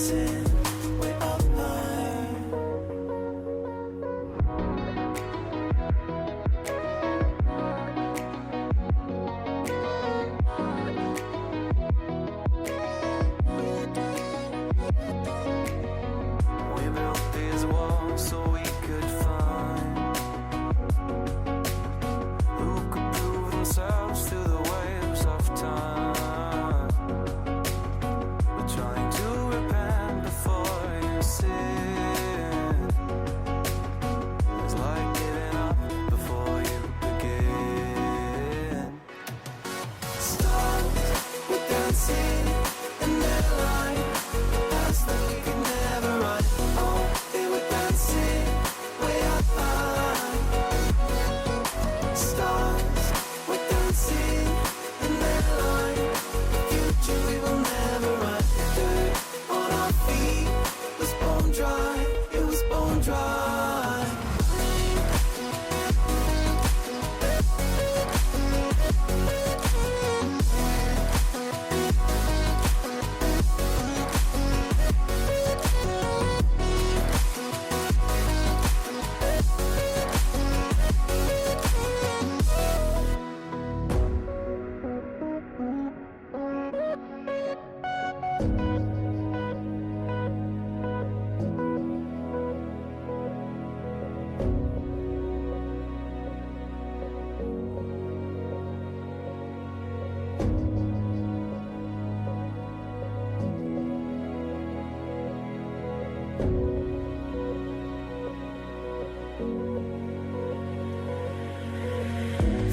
dancing way up high. We built these walls so we could find who could prove themselves through the waves of time. We're trying to repent before you sin. It's like giving up before you begin. Stars were dancing in their light, past that we could never run. Oh, they were dancing way up high. Stars were dancing in their light, future we will never run. Dirt on our feet was bone dry, it was bone dry.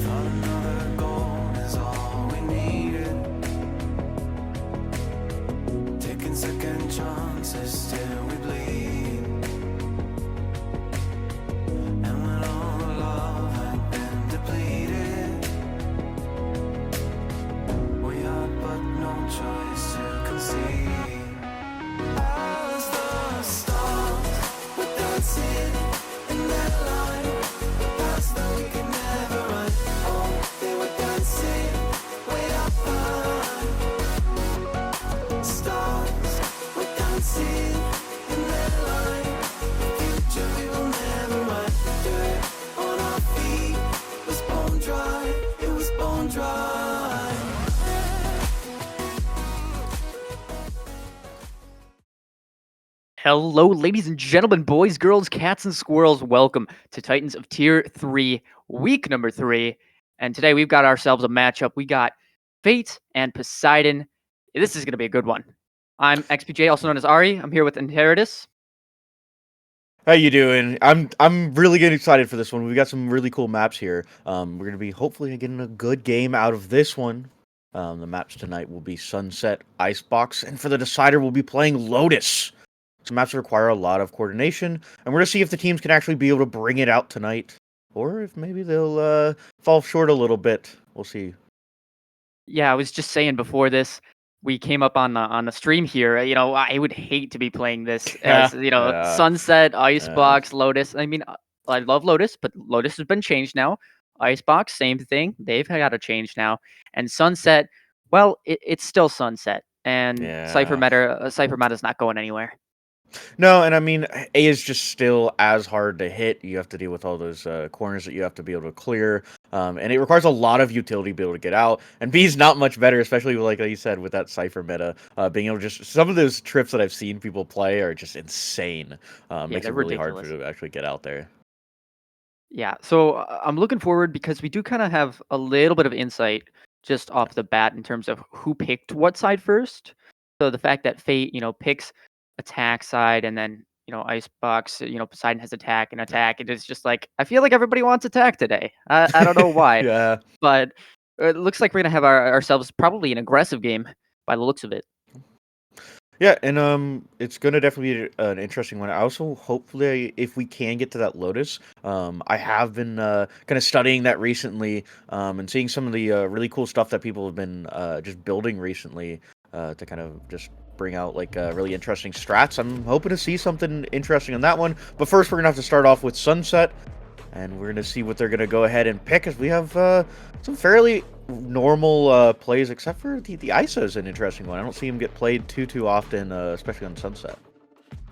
Thought another goal is all we needed. Taking second chances till we bleed. And when all the love had been depleted, we had but no choice to concede. As the stars were dancing in their light, past that we could never run. Oh, they were dancing way up high. Stars were dancing in their light, future we will never run. Dirt on our feet was bone dry, it was bone dry. Hello, ladies and gentlemen, boys, girls, cats, and squirrels. Welcome to Titans of Tier 3, week number 3. And today we've got ourselves a matchup. We got Fate and Poseidon. This is going to be a good one. I'm XPJ, also known as Ari. I'm here with Inheritus. How you doing? I'm really getting excited for this one. We've got some really cool maps here. We're gonna be hopefully getting a good game out of this one. The maps tonight will be Sunset, Icebox, and for the decider we'll be playing Lotus. Some maps require a lot of coordination, and we're gonna see if the teams can actually be able to bring it out tonight, or if maybe they'll fall short a little bit. We'll see. Yeah, I was just saying before this, we came up on the stream here. I would hate to be playing this as Yeah. Sunset, Icebox, Lotus. I mean, I love Lotus, but Lotus has been changed now. Icebox, same thing. They've got a change now. And Sunset, well, it's still Sunset. And Cypher Yeah. Meta's not going anywhere. No, and I mean, A is just still as hard to hit. You have to deal with all those corners that you have to be able to clear, and it requires a lot of utility to be able to get out. And B is not much better, especially like you said with that Cypher meta. Being able to just some of those trips that I've seen people play are just insane. Makes it really hard ridiculous. to actually get out there. Yeah, so I'm looking forward because we do kind of have a little bit of insight just off the bat in terms of who picked what side first. So the fact that Fate, picks attack side and then, Icebox, Poseidon has attack and attack. It is just like, I feel like everybody wants attack today. I don't know why, Yeah. but it looks like we're going to have ourselves probably an aggressive game by the looks of it. Yeah, and it's gonna definitely be an interesting one. I also hopefully, if we can get to that Lotus, I have been kind of studying that recently, and seeing some of the really cool stuff that people have been just building recently, to kind of just bring out like really interesting strats. I'm hoping to see something interesting on that one. But first, we're gonna have to start off with Sunset. and we're going to see what they're going to go ahead and pick, as we have some fairly normal plays, except for the ISO is an interesting one. I don't see him get played too often, especially on Sunset.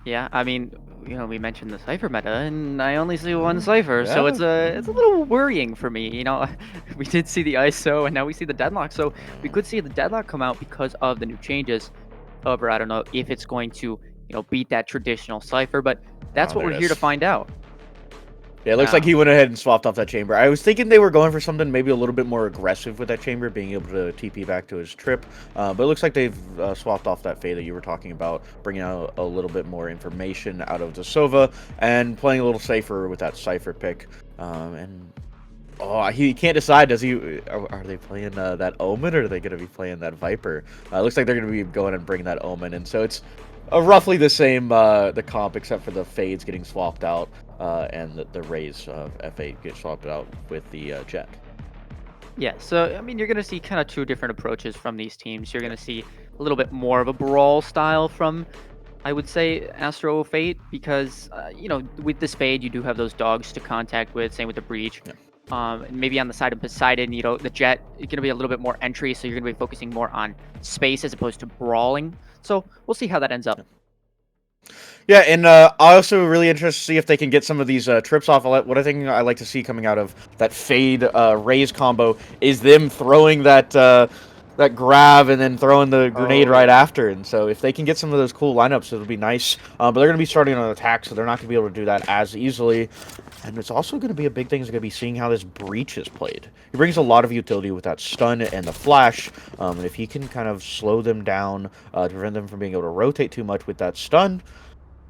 Yeah, I mean, we mentioned the Cypher meta, and I only see one Cypher, so Yeah. it's a little worrying for me. We did see the ISO, and now we see the Deadlock, so we could see the Deadlock come out because of the new changes. However, I don't know if it's going to, beat that traditional Cypher, but that's Oh, what there we're it here to is. find out. Yeah, it looks like he went ahead and swapped off that chamber. I was thinking they were going for something maybe a little bit more aggressive with that chamber, being able to TP back to his trip. But it looks like they've swapped off that Faye that you were talking about, bringing out a little bit more information out of the Sova, and playing a little safer with that Cypher pick. He can't decide. Does he? Are they playing that Omen, or are they going to be playing that Viper? It looks like they're going to be going and bring that Omen, and so it's roughly the same the comp, except for the Fades getting swapped out, and the Rays of F8 get swapped out with the Jet. Yeah, so I mean, you're going to see kind of two different approaches from these teams. You're going to see a little bit more of a brawl style from, I would say, Astro Fate, because with the Spade you do have those dogs to contact with. Same with the Breach. Yeah. And maybe on the side of Poseidon, the Jet is going to be a little bit more entry, so you're going to be focusing more on space as opposed to brawling. So we'll see how that ends up. Yeah, and I also really interested to see if they can get some of these trips off. What I think I like to see coming out of that Fade Raze combo is them throwing that that grab and then throwing the grenade right after. And so if they can get some of those cool lineups, it'll be nice. But they're going to be starting on an attack, so they're not going to be able to do that as easily. And it's also going to be a big thing is going to be seeing how this Breach is played. He brings a lot of utility with that stun and the flash. And if he can kind of slow them down to prevent them from being able to rotate too much with that stun,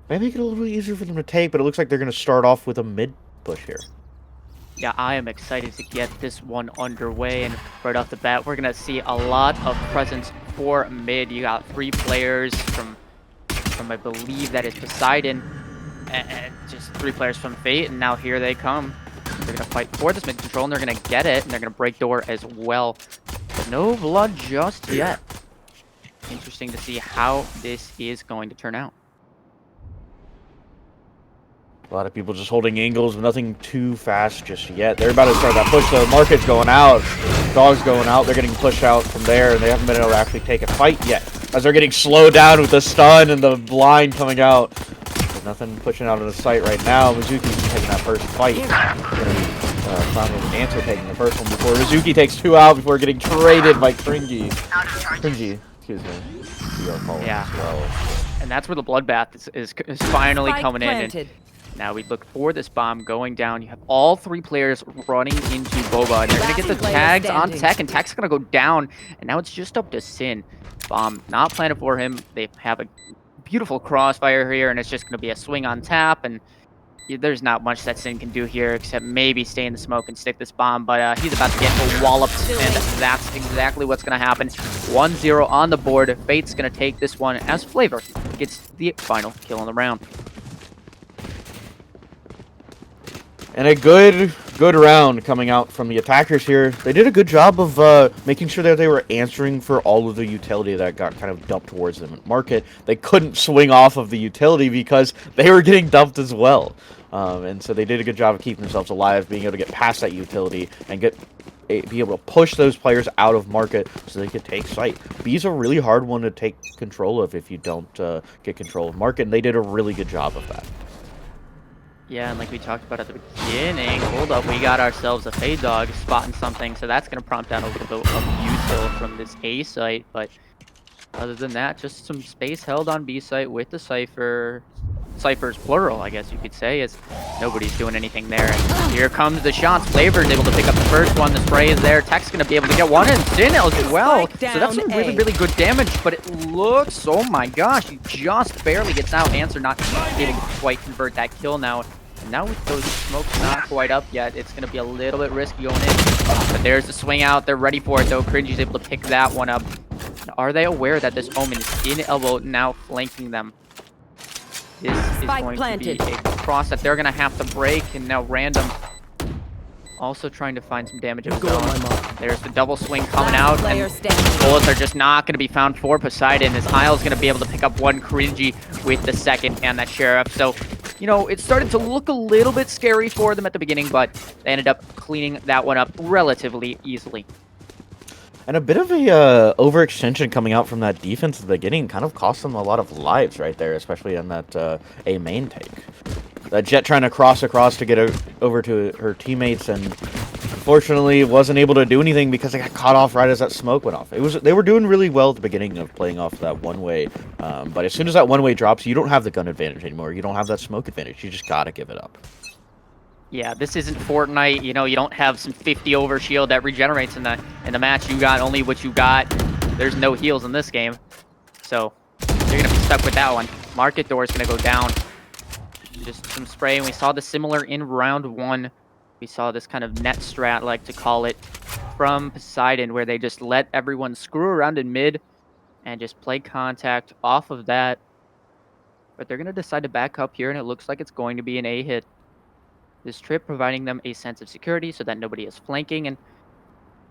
may make it a little bit easier for them to take, but it looks like they're going to start off with a mid push here. Yeah, I am excited to get this one underway, and right off the bat, we're going to see a lot of presence for mid. You got 3 players from I believe that is Poseidon, and just 3 players from Fate, and now here they come. They're going to fight for this mid control, and they're going to get it, and they're going to break door as well. But no blood just yet. Interesting to see how this is going to turn out. A lot of people just holding angles, but nothing too fast just yet. They're about to start that push, though. Market's going out. Dog's going out. They're getting pushed out from there, and they haven't been able to actually take a fight yet, as they're getting slowed down with the stun and the blind coming out. There's nothing pushing out of the sight right now. Mizuki's taking that first fight. Finally, Answer taking the first one before Mizuki takes 2 out before getting traded by Cringy. Cringy, excuse me. Yeah. And that's where the bloodbath is finally coming in. And now we look for this bomb going down. You have all 3 players running into Boba, and they're going to get the tags on Tech, and Tech's going to go down, and now it's just up to Sin. Bomb not planted for him. They have a beautiful crossfire here, and it's just going to be a swing on tap, and there's not much that Sin can do here except maybe stay in the smoke and stick this bomb, but he's about to get walloped, and that's exactly what's going to happen. 1-0 on the board. Fate's going to take this one as Flavor gets the final kill on the round. And a good round coming out from the attackers here. They did a good job of making sure that they were answering for all of the utility that got kind of dumped towards them at market. They couldn't swing off of the utility because they were getting dumped as well. And so they did a good job of keeping themselves alive, being able to get past that utility and be able to push those players out of market so they could take site. B's a really hard one to take control of if you don't get control of market, and they did a really good job of that. Yeah, and like we talked about at the beginning, hold up, we got ourselves a Fade Dog spotting something, so that's going to prompt out a little bit of util from this A site, but other than that, just some space held on B site with the Cypher. Cypher's plural, I guess you could say, as nobody's doing anything there. And here comes the shots. Flavor's able to pick up the first one. The spray is there. Tech's going to be able to get one, and Sin as well. So that's some really, really good damage, but it looks, oh my gosh, he just barely gets out. Answer not able to quite convert that kill now. And now with those smokes not quite up yet, it's going to be a little bit risky going in. But there's the swing out. They're ready for it, though. Cringy's able to pick that one up. Are they aware that this Omen is in elbow, now flanking them? This is going to be a cross that they're going to have to break, and now Random also trying to find some damage of his own. There's the double swing coming out, and bullets are just not going to be found for Poseidon, as Isle's going to be able to pick up one Cringy with the second and that Sheriff. So you know, it started to look a little bit scary for them at the beginning, but they ended up cleaning that one up relatively easily. And a bit of a overextension coming out from that defense at the beginning kind of cost them a lot of lives right there, especially on that A main take. That Jet trying to cross across to get over to her teammates, and unfortunately wasn't able to do anything because they got caught off right as that smoke went off. They were doing really well at the beginning of playing off that one-way, but as soon as that one-way drops, you don't have the gun advantage anymore. You don't have that smoke advantage. You just gotta give it up. Yeah, this isn't Fortnite. You know, you don't have some 50 over shield that regenerates in the match. You got only what you got. There's no heals in this game, so you're gonna be stuck with that one. Market door is gonna go down. Just some spray, and we saw the similar in round 1. We saw this kind of net strat, like to call it, from Poseidon, where they just let everyone screw around in mid and just play contact off of that. But they're gonna decide to back up here, and it looks like it's going to be an A hit. This trip providing them a sense of security so that nobody is flanking, and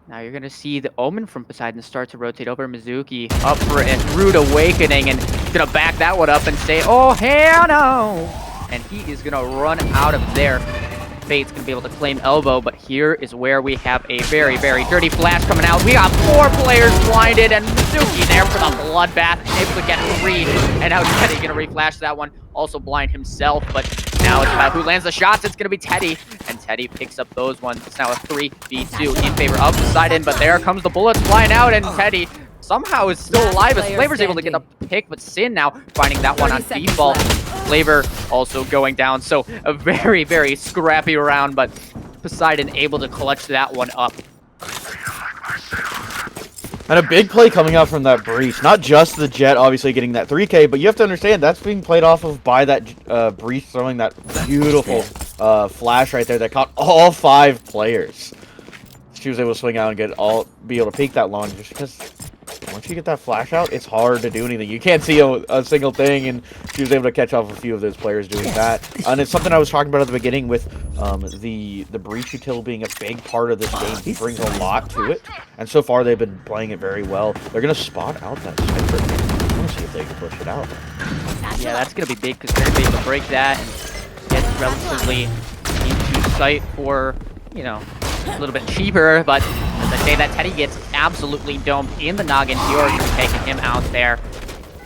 now you're going to see the Omen from Poseidon start to rotate over. Mizuki up for a rude awakening, and he's going to back that one up and say, oh, hell no! And he is going to run out of there. Fate's going to be able to claim elbow, but here is where we have a very, very dirty flash coming out. We got 4 players blinded, and Mizuki there for the bloodbath, able to get 3, and now Teddy going to reflash that one, also blind himself, but now it's about who lands the shots. It's going to be Teddy, and Teddy picks up those ones. It's now a 3v2 in favor of Poseidon, but there comes the bullets flying out, and Teddy somehow is still alive as Flavor's able to get the pick, but Sin now finding that one on default. Flavor also going down, so a very, very scrappy round, but Poseidon able to clutch that one up. And a big play coming out from that Breach. Not just the Jet obviously getting that 3K, but you have to understand that's being played off of by that Breach throwing that beautiful flash right there that caught all 5 players. She was able to swing out and be able to peek that long just because once you get that flash out, it's hard to do anything. You can't see a single thing, and she was able to catch off a few of those players doing that. And it's something I was talking about at the beginning with the Breach util being a big part of this game. He brings a lot to it, and so far they've been playing it very well. They're going to spot out that sniper. I want to see if they can push it out. Yeah, that's going to be big because they're going to be able to break that and get relatively into sight for, you know, a little bit cheaper, but as I say that, Teddy gets absolutely domed in the noggin. Dior is taking him out there.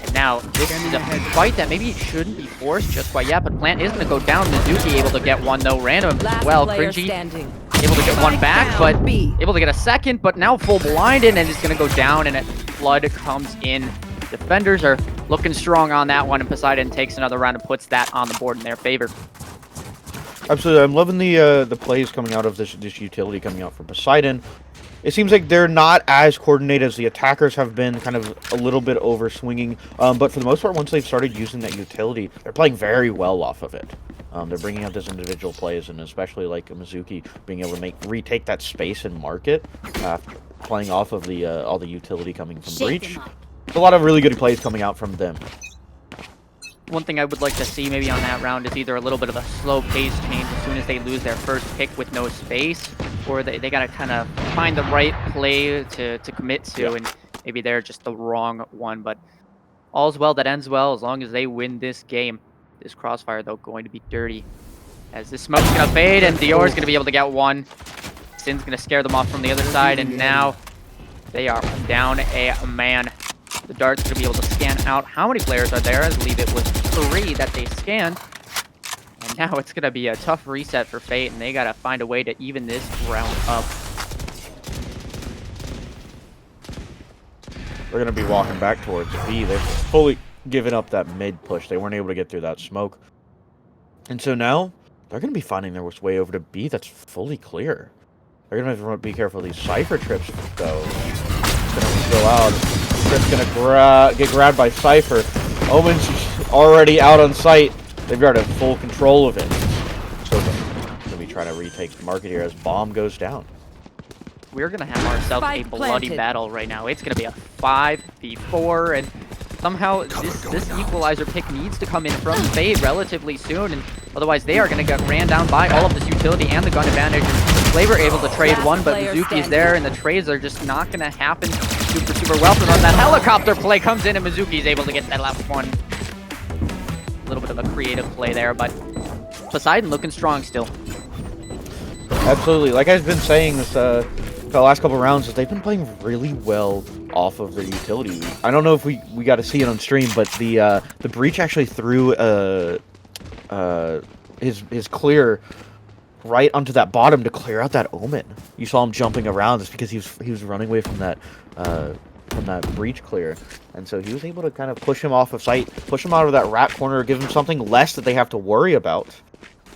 And now, this is a fight that maybe shouldn't be forced just quite yet, but Plant is going to go down. Mizuki able to get one, though, random as well. Cringy able to get one back, but able to get a second, but now full blinded, and it's going to go down, and Flood comes in. Defenders are looking strong on that one, and Poseidon takes another round and puts that on the board in their favor. Absolutely, I'm loving the plays coming out of this utility coming out from Poseidon. It seems like they're not as coordinated as the attackers have been, kind of a little bit over swinging. But for the most part, once they've started using that utility, they're playing very well off of it. They're bringing out those individual plays, and especially like Mizuki being able to retake that space and market, playing off of the all the utility coming from Breach. A lot of really good plays coming out from them. One thing I would like to see maybe on that round is either a little bit of a slow pace change as soon as they lose their first pick with no space, or they got to kind of find the right play to commit to, and maybe they're just the wrong one. But all's well that ends well as long as they win this game. This crossfire, though, going to be dirty. As this smoke's going to fade, and Dior's going to be able to get one. Sin's going to scare them off from the other side, and now they are down a man. The dart's going to be able to scan out how many players are there. I believe it was 3 that they scanned. And now it's going to be a tough reset for Fate, and they got to find a way to even this round up. They're going to be walking back towards B. They've fully given up that mid push. They weren't able to get through that smoke. And so now they're going to be finding their way over to B that's fully clear. They're going to have to be careful of these Cypher trips, though. It's going to go out. Trip's going to get grabbed by Cypher. Omen's already out on site. They've got full control of it. So they're going to be trying to retake the market here as bomb goes down. We're going to have ourselves a bloody battle right now. It's going to be a 5v4, and somehow this equalizer pick needs to come in from Fade relatively soon, and otherwise they are going to get ran down by all of this utility and the gun advantage. Flavor able to trade one, but Mizuki is there, and the trades are just not going to happen super well for them. That helicopter play comes in, and Mizuki is able to get that last one. A little bit of a creative play there, but Poseidon looking strong still. Absolutely. Like I've been saying this the last couple rounds, is they've been playing really well off of their utility. I don't know if we got to see it on stream, but the breach actually threw his clear right onto that bottom to clear out that omen. You saw him jumping around. It's because he was running away from that breach clear, and so he was able to kind of push him off of sight, push him out of that rat corner, give him something less that they have to worry about.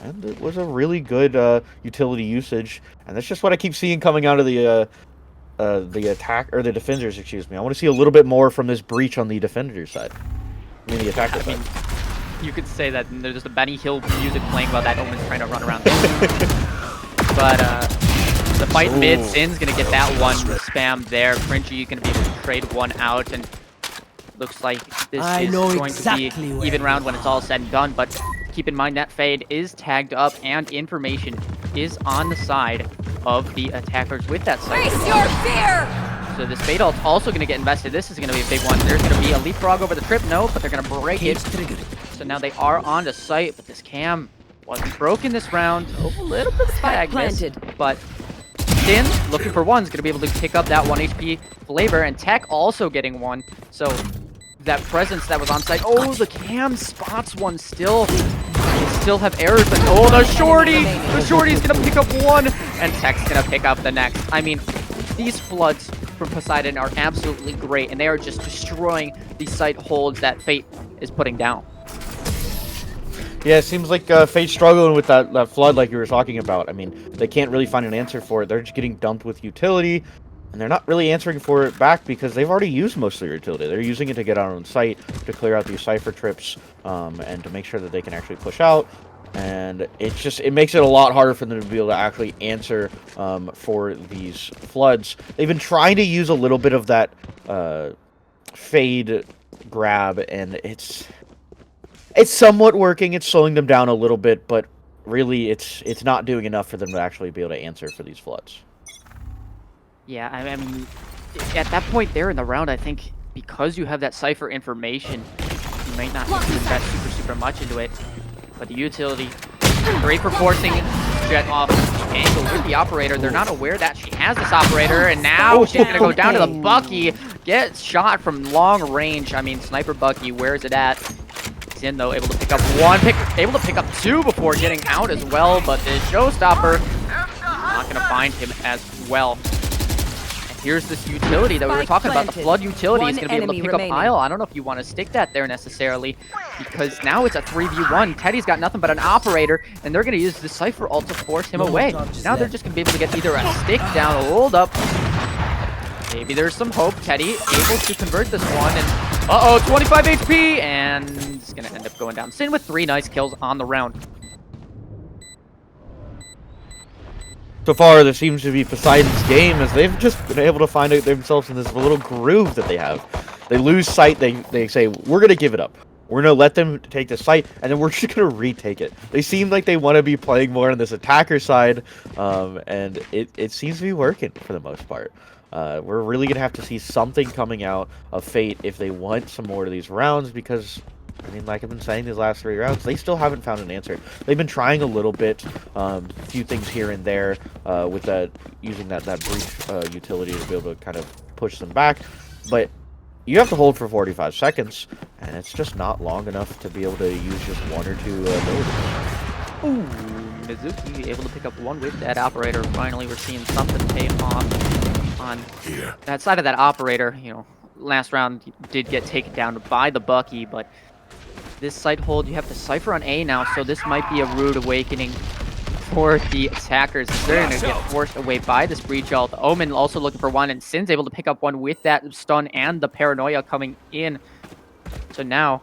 And it was a really good utility usage, and that's just what I keep seeing coming out of the attack, or the defenders, excuse me. I want to see a little bit more from this breach on the defender side. I mean the attacker side. You could say that there's just a Benny Hill music playing while that Omen's trying to run around. But the fight mid, Sin's gonna get that one spam there. Cringy gonna be able to trade one out, and looks like this is going to be even round when it's all said and done. But keep in mind that Fade is tagged up, and information is on the side of the attackers with that side. Face your fear! So this Fade ult's also going to get invested. This is going to be a big one. There's going to be a leapfrog over the trip. No, but they're going to break it. So now they are on the site, but this cam wasn't broken this round. A little bit of tag miss, but Sin, looking for one, is going to be able to pick up that 1 HP flavor, and Tech also getting one. So that presence that was on site. Oh, the cam spots one still. They still have errors, but oh, the shorty's going to pick up one, and Tech's going to pick up the next. I mean, these floods from Poseidon are absolutely great, and they are just destroying the site holds that Fate is putting down. Yeah, it seems like Fate's struggling with that flood like you were talking about. I mean, they can't really find an answer for it. They're just getting dumped with utility, and they're not really answering for it back because they've already used most of their utility. They're using it to get out on site, to clear out these Cypher trips, and to make sure that they can actually push out. And it makes it a lot harder for them to be able to actually answer for these floods. They've been trying to use a little bit of that Fade grab, and it's somewhat working. It's slowing them down a little bit, but really it's not doing enough for them to actually be able to answer for these floods. Yeah, I mean, at that point there in the round, I think because you have that Cypher information, you might not have to invest super much into it. But the utility, great for forcing Jet off angle with the operator. They're not aware that she has this operator, and now she's going to go down to the Bucky, get shot from long range. I mean, Sniper Bucky, where is it at? Sin, though, able to pick up one, able to pick up two before getting out as well, but the Showstopper not going to find him as well. Here's this utility that we were talking about. The Flood utility is going to be able to pick up Isle. I don't know if you want to stick that there necessarily, because now it's a 3v1. Teddy's got nothing but an operator, and they're going to use the Cypher ult to force him away. Now they're just going to be able to get either a stick down, hold up. Maybe there's some hope. Teddy able to convert this one, and uh-oh, 25 HP, and it's going to end up going down. Sin with 3 nice kills on the round. So far, there seems to be Poseidon's game, as they've just been able to find themselves in this little groove that they have. They lose sight, they say, we're going to give it up. We're going to let them take the site, and then we're just going to retake it. They seem like they want to be playing more on this attacker side, and it seems to be working for the most part. We're really going to have to see something coming out of Fate if they want some more of these rounds, because I mean, like I've been saying these last 3 rounds, they still haven't found an answer. They've been trying a little bit, a few things here and there, with using that breach utility to be able to kind of push them back. But you have to hold for 45 seconds, and it's just not long enough to be able to use just 1 or 2 abilities. Ooh, Mizuki able to pick up one with that operator. Finally, we're seeing something pay off on that side of that operator. You know, last round did get taken down by the Bucky, but this site hold, you have the Cypher on A now, so this might be a rude awakening for the attackers. They're going to get forced away by this breach ult. Omen also looking for one, and Sin's able to pick up one with that stun and the paranoia coming in. So now,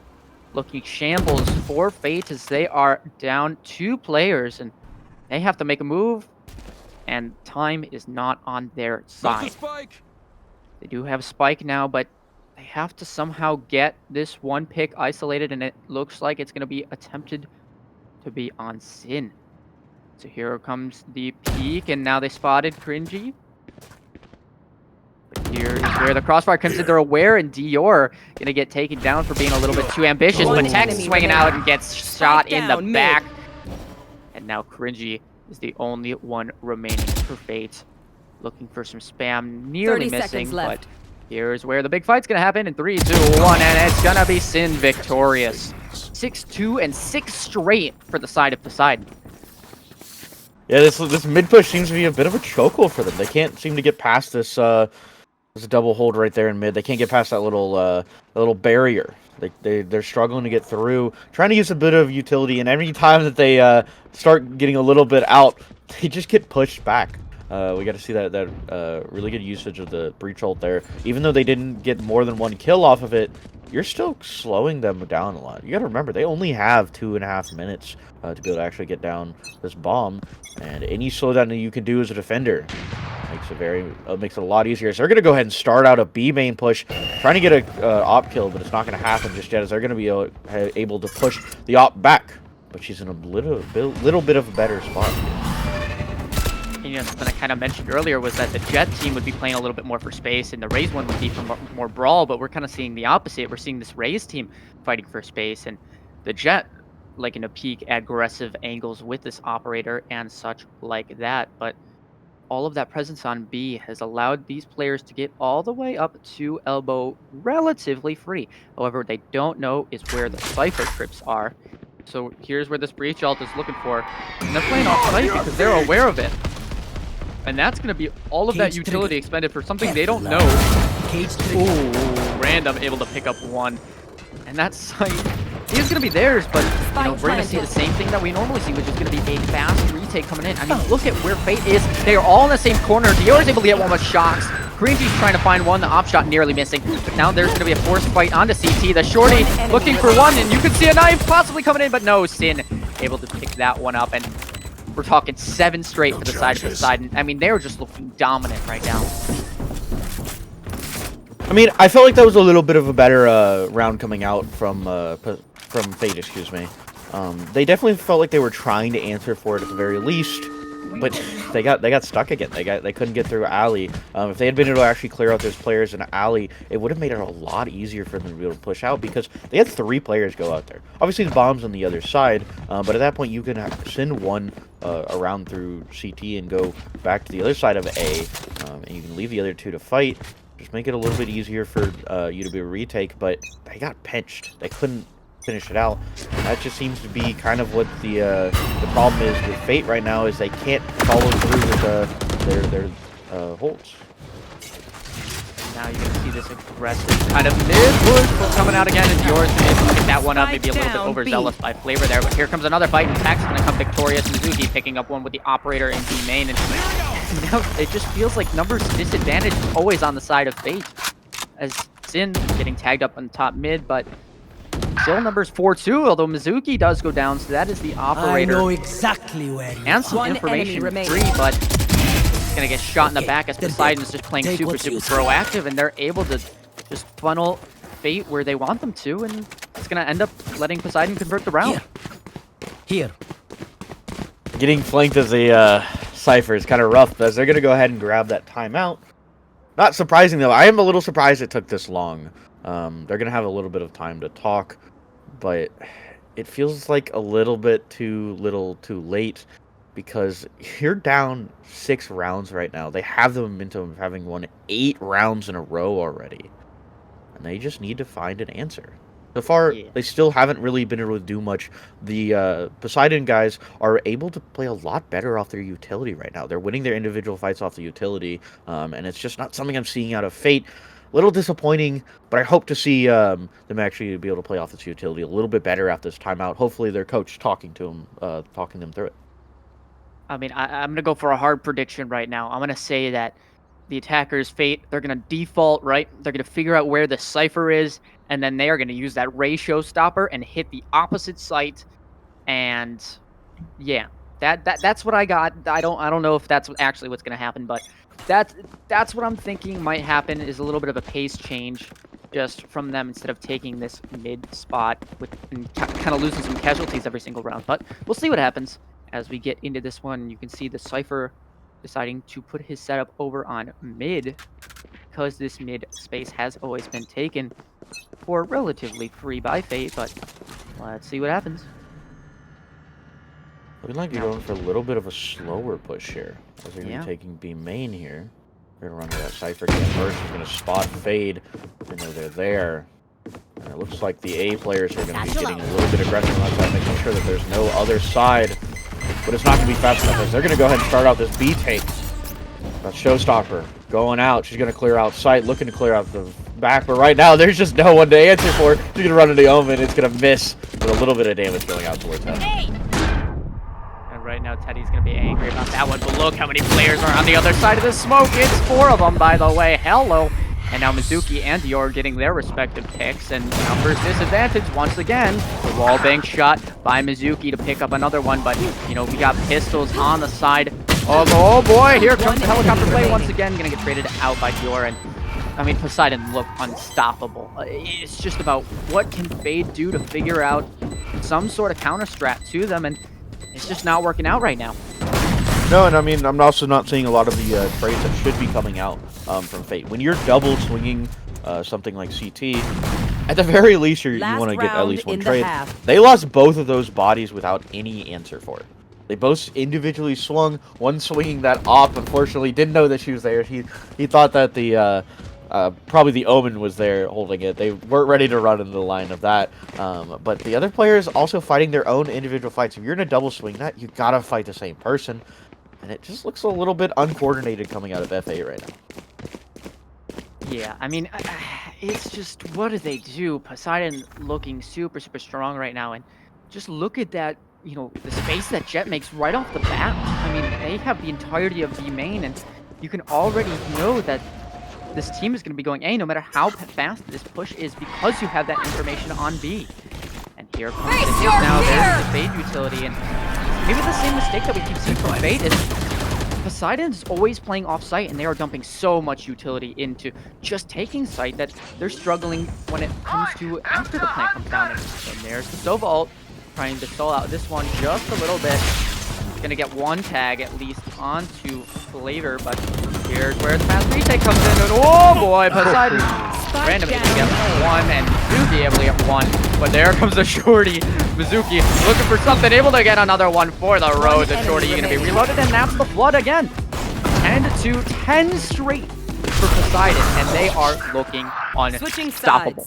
looking shambles for Fate as they are down 2 players, and they have to make a move, and time is not on their side. They do have Spike now, but they have to somehow get this one pick isolated, and it looks like it's going to be attempted to be on Sin. So here comes the peek, and now they spotted Cringy. But here is where the crossfire comes in. They're aware, and Dior gonna get taken down for being a little bit too ambitious. But Tex swinging out and gets shot in the back. And now Cringy is the only one remaining for Fate. Looking for some spam, nearly missing, but here's where the big fight's gonna happen in 3, 2, 1, and it's gonna be Sin victorious. 6-2 and 6 straight for the side of Poseidon. Yeah, this mid push seems to be a bit of a chokehold for them. They can't seem to get past this this double hold right there in mid. They can't get past that little barrier. They're struggling to get through, trying to use a bit of utility, and every time that they start getting a little bit out, they just get pushed back. We got to see that really good usage of the breach ult there. Even though they didn't get more than 1 kill off of it, you're still slowing them down a lot. You got to remember, they only have 2.5 minutes to be able to actually get down this bomb, and any slowdown that you can do as a defender makes it a lot easier. So they're going to go ahead and start out a B main push, trying to get a op kill, but it's not going to happen just yet, as they're going to be able to push the op back. But she's in a little bit of a better spot. And, you know, something I kind of mentioned earlier was that the Jet team would be playing a little bit more for space, and the Raze one would be for more brawl, but we're kind of seeing the opposite. We're seeing this Raze team fighting for space, and the Jet like in a peak aggressive angles with this operator and such like that. But all of that presence on B has allowed these players to get all the way up to elbow relatively free. However, what they don't know is where the Cypher trips are. So here's where this breach ult is looking for. And they're playing off site because they're aware of it. And that's going to be all of that utility expended for something they don't know. Ooh, random able to pick up one. And that site is going to be theirs, but you know, we're going to see the same thing that we normally see, which is going to be a fast retake coming in. I mean, look at where Fate is. They are all in the same corner. Dior is able to get one with shocks. Greenji's trying to find one. The op shot nearly missing. But now there's going to be a forced fight onto CT. The shorty looking for one, and you can see a knife possibly coming in, but no, Sin able to pick that one up. And we're talking 7 straight for the side of Poseidon. I mean, they're just looking dominant right now. I mean, I felt like that was a little bit of a better round coming out from Fate, excuse me. They definitely felt like they were trying to answer for it at the very least, but they got stuck again. They couldn't get through Alley. If they had been able to actually clear out those players in Alley, it would have made it a lot easier for them to be able to push out, because they had 3 players go out there. Obviously, the bomb's on the other side, but at that point, you can send one around through CT and go back to the other side of A, and you can leave the other 2 to fight. Just make it a little bit easier for you to be a retake, but they got pinched. They couldn't finish it out. That just seems to be kind of what the problem is with Fate right now, is they can't follow through with their holds. Now you can see this aggressive kind of mid-push coming out again, and yours been able to get that one up, maybe a little bit overzealous by Flavor there, but here comes another fight, and Tax is going to come victorious. Mizuki picking up one with the operator in B main, and now it just feels like numbers disadvantage is always on the side of Fate, as Sin getting tagged up on top mid, but still numbers 4-2, although Mizuki does go down, so that is the operator. I know exactly where you and some One information enemy free, but he's gonna get shot in the back as Poseidon's just playing super proactive, and they're able to just funnel Fate where they want them to, and it's gonna end up letting Poseidon convert the round. Here. Getting flanked as a Cypher is kind of rough, as they're going to go ahead and grab that timeout. Not surprising, though. I am a little surprised it took this long. They're going to have a little bit of time to talk, but it feels like a little bit too little too late, because you're down 6 rounds right now. They have the momentum of having won 8 rounds in a row already, and they just need to find an answer. So far, they still haven't really been able to do much. The Poseidon guys are able to play a lot better off their utility right now. They're winning their individual fights off the utility, and it's just not something I'm seeing out of Fate. A little disappointing, but I hope to see them actually be able to play off this utility a little bit better at this timeout. Hopefully their coach talking them through it. I mean, I'm going to go for a hard prediction right now. I'm going to say that the attackers, Fate, they're going to default, right? They're going to figure out where the Cypher is, and then they are going to use that Ray showstopper and hit the opposite site. And yeah, that's what I got. I don't know if that's actually what's going to happen, but that's what I'm thinking might happen, is a little bit of a pace change just from them, instead of taking this mid spot and kind of losing some casualties every single round. But we'll see what happens as we get into this one. You can see the Cypher deciding to put his setup over on mid. because this mid space has always been taken for relatively free by Fate, but let's see what happens. Looking like you're Now- going for a little bit of a slower push here. As they're going to Yeah. be taking B main here. They're going to run to that Cypher again first. He's going to spot Fade. Even though they're there. And it looks like the A players are going to be getting a little bit aggressive on that side, making sure that there's no other side. But it's not going to be fast enough, as they're going to go ahead and start out this B take. That's Showstopper going out. She's going to clear out sight, looking to clear out the back. But right now, there's just no one to answer for. She's going to run into Omen. It's going to miss with a little bit of damage going out towards her. And right now, Teddy's going to be angry about that one, but look how many players are on the other side of the smoke. It's 4 of them, by the way. Hello. And now Mizuki and Dior getting their respective picks, and numbers disadvantage once again. The wall bank shot by Mizuki to pick up another one, but, you know, we got pistols on the side of, oh boy, here comes the helicopter play once again, gonna get traded out by Dior, and, I mean, Poseidon looked unstoppable. It's just about what can Fade do to figure out some sort of counter strat to them, and it's just not working out right now. No, and I mean, I'm also not seeing a lot of the trades that should be coming out from Fate. When you're double swinging something like CT, at the very least, you want to get at least one trade. They lost both of those bodies without any answer for it. They both individually swung. One swinging that op, unfortunately, didn't know that she was there. He thought that the probably the Omen was there holding it. They weren't ready to run into the line of that. But the other players also fighting their own individual fights. If you're in a double swing that, you gotta fight the same person. And it just looks a little bit uncoordinated coming out of FA right now. Yeah, I mean, it's just, what do they do? Poseidon looking super, super strong right now, and just look at that, you know, the space that Jet makes right off the bat. I mean, they have the entirety of B main, and you can already know that this team is going to be going A no matter how fast this push is, because you have that information on B. And here comes the hit now. There's the Fade utility, and maybe the same mistake that we keep seeing from Fade is Poseidon's always playing off-site, and they are dumping so much utility into just taking site that they're struggling when it comes to after the plant comes down. And there's the Sova ult, trying to stall out this one just a little bit. Gonna get one tag at least onto Flavor, but here's where the fast retake comes in, and oh boy, Poseidon randomly able to get one, and Mizuki able to get one, but there comes the shorty. Mizuki looking for something, able to get another one for the road. The shorty gonna be reloaded, and that's the flood again. 10-2, 10 straight for Poseidon, and they are looking unstoppable.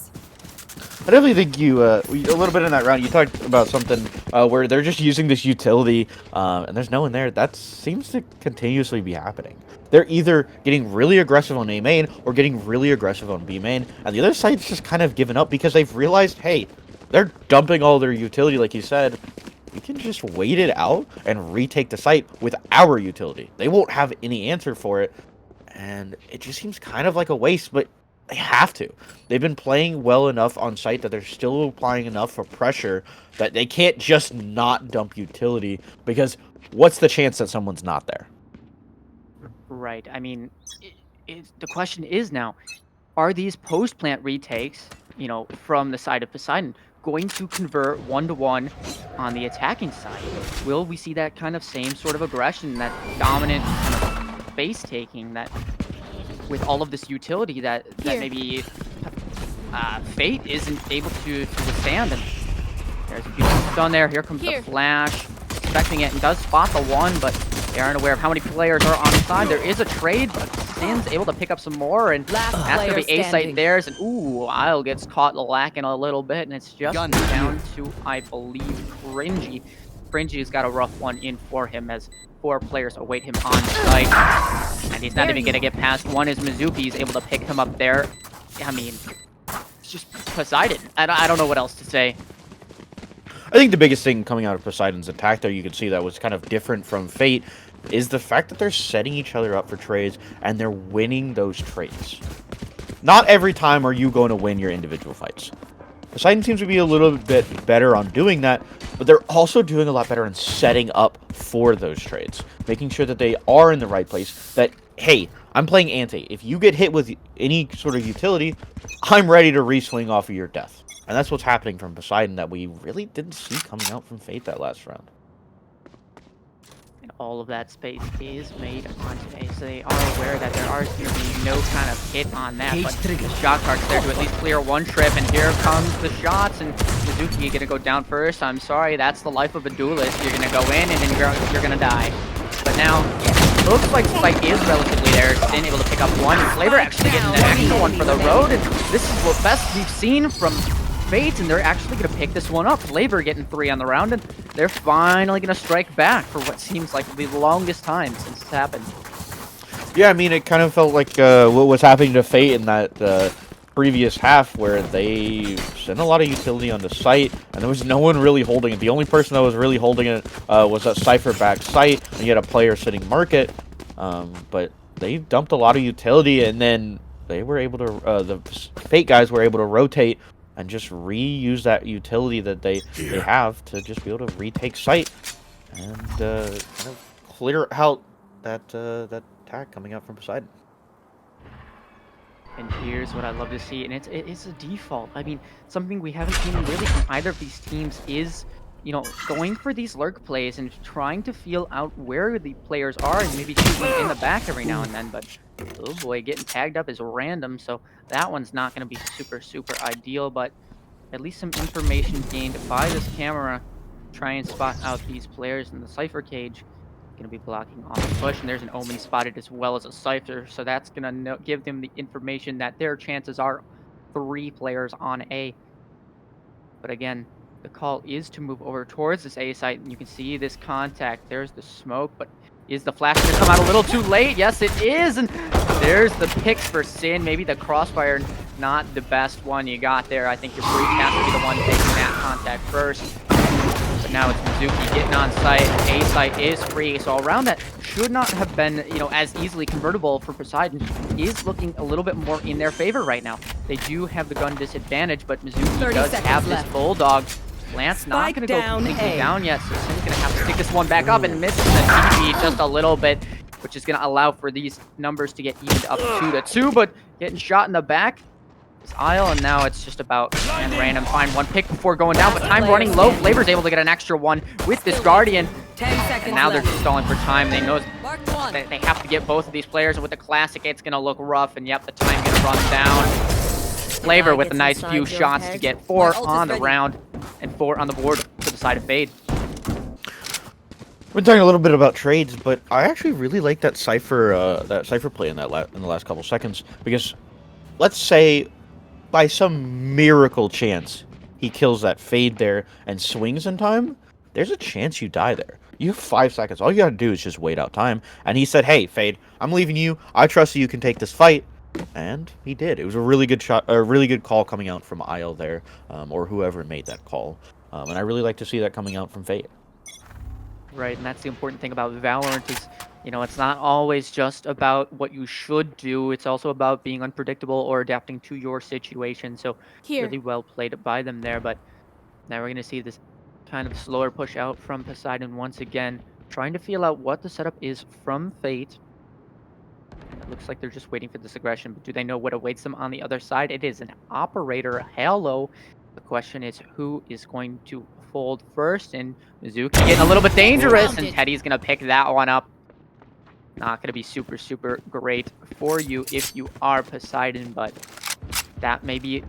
I definitely think you, a little bit in that round, you talked about something where they're just using this utility, and there's no one there. That seems to continuously be happening. They're either getting really aggressive on A main or getting really aggressive on B main, and the other side's just kind of given up because they've realized, hey, they're dumping all their utility, like you said. We can just wait it out and retake the site with our utility. They won't have any answer for it, and it just seems kind of like a waste, but they have to. They've been playing well enough on site that they're still applying enough for pressure that they can't just not dump utility, because what's the chance that someone's not there? Right. I mean, the question is now, are these post-plant retakes, you know, from the side of Poseidon going to convert 1-to-1 on the attacking side? Will we see that kind of same sort of aggression, that dominant kind of base taking, that with all of this utility that maybe Fate isn't able to withstand? And there's a few things done there. Here comes the flash, expecting it, and does spot the one, but they aren't aware of how many players are on the side. There is a trade, but Sin's able to pick up some more, and that's going to be A-site theirs, and ooh, Isle gets caught lacking a little bit, and it's just down to, I believe, Cringy. Cringy's got a rough one in for him, as 4 players await him on site, and he's not even going to get past one. Is Mizuki's able to pick him up there. I mean, it's just Poseidon. I don't know what else to say. I think the biggest thing coming out of Poseidon's attack, though, you can see that was kind of different from Fate, is the fact that they're setting each other up for trades, and they're winning those trades. Not every time are you going to win your individual fights. Poseidon seems to be a little bit better on doing that, but they're also doing a lot better in setting up for those trades. Making sure that they are in the right place, that, hey, I'm playing ante. If you get hit with any sort of utility, I'm ready to re-swing off of your death. And that's what's happening from Poseidon that we really didn't see coming out from Fate that last round. And all of that space is made on today, so they are aware that there are going to be no kind of hit on that. But the shot clock's there to at least clear one trip, and here comes the shots, and Mizuki going to go down first. I'm sorry, that's the life of a duelist. You're going to go in, and then you're going to die. But now, it looks like Spike is relatively there. Sin able to pick up one, and Flavor actually getting the extra one for the road, and this is what best we've seen from Fate, and they're actually going to pick this one up. Flavor getting 3 on the round, and they're finally going to strike back for what seems like the longest time since it's happened. Yeah, I mean, it kind of felt like what was happening to Fate in that previous half, where they sent a lot of utility on the site, and there was no one really holding it. The only person that was really holding it was that Cypher back site, and you had a player sitting market, but they dumped a lot of utility, and then they were able to, the Fate guys were able to rotate and just reuse that utility that they have to just be able to retake site and kind of clear out that that attack coming out from Poseidon. And here's what I love to see, and it's a default. I mean, something we haven't seen really from either of these teams is, you know, going for these lurk plays and trying to feel out where the players are and maybe choosing in the back every now and then. But oh boy, getting tagged up is random, so that one's not going to be super ideal. But at least some information gained by this camera. Try and spot out these players in the Cypher cage. Going to be blocking off the push, and there's an Omen spotted as well as a Cypher, so that's going to give them the information that their chances are 3 players on A. But again, the call is to move over towards this A site, and you can see this contact. There's the smoke, but is the flash going to come out a little too late? Yes, it is, and there's the picks for Sin. Maybe the crossfire, not the best one you got there. I think your Breach has to be the one taking that contact first. But now it's Mizuki getting on site. A site is free, so a round that should not have been, you know, as easily convertible for Poseidon is looking a little bit more in their favor right now. They do have the gun disadvantage, but Mizuki does have this bulldog. Lance not going to go completely down yet, so Sin's going to have to pick this one back up and miss the TP just a little bit, which is going to allow for these numbers to get evened up 2-2, but getting shot in the back. Isle, and now it's just about random find one pick before going down, but time running low. Flavor's able to get an extra one with this Guardian, 10 seconds and now they're left. just stalling for time. They know they have to get both of these players, and with the classic, it's gonna look rough, and yep, the time gonna run down. Flavor with a nice few shots to get 4 on the round, and 4 on the board to the side of Fade. We're talking a little bit about trades, but I actually really like that Cypher play in the last couple seconds, because let's say by some miracle chance he kills that Fade there and swings in time, there's a chance you die there. You have 5 seconds. All you gotta do is just wait out time. And he said, hey, Fade, I'm leaving you. I trust that you can take this fight. And he did. It was a really good shot, a really good call coming out from Isle there, or whoever made that call. And I really like to see that coming out from Fade. Right, and that's the important thing about Valorant is, you know, it's not always just about what you should do. It's also about being unpredictable or adapting to your situation. So really well played by them there. But now we're going to see this kind of slower push out from Poseidon once again, trying to feel out what the setup is from Fate. It looks like they're just waiting for this aggression, but do they know what awaits them on the other side? It is an operator. Hello. The question is, who is going to fold first? And Mizuki getting a little bit dangerous, and Teddy's going to pick that one up. Not going to be super great for you if you are Poseidon, but that maybe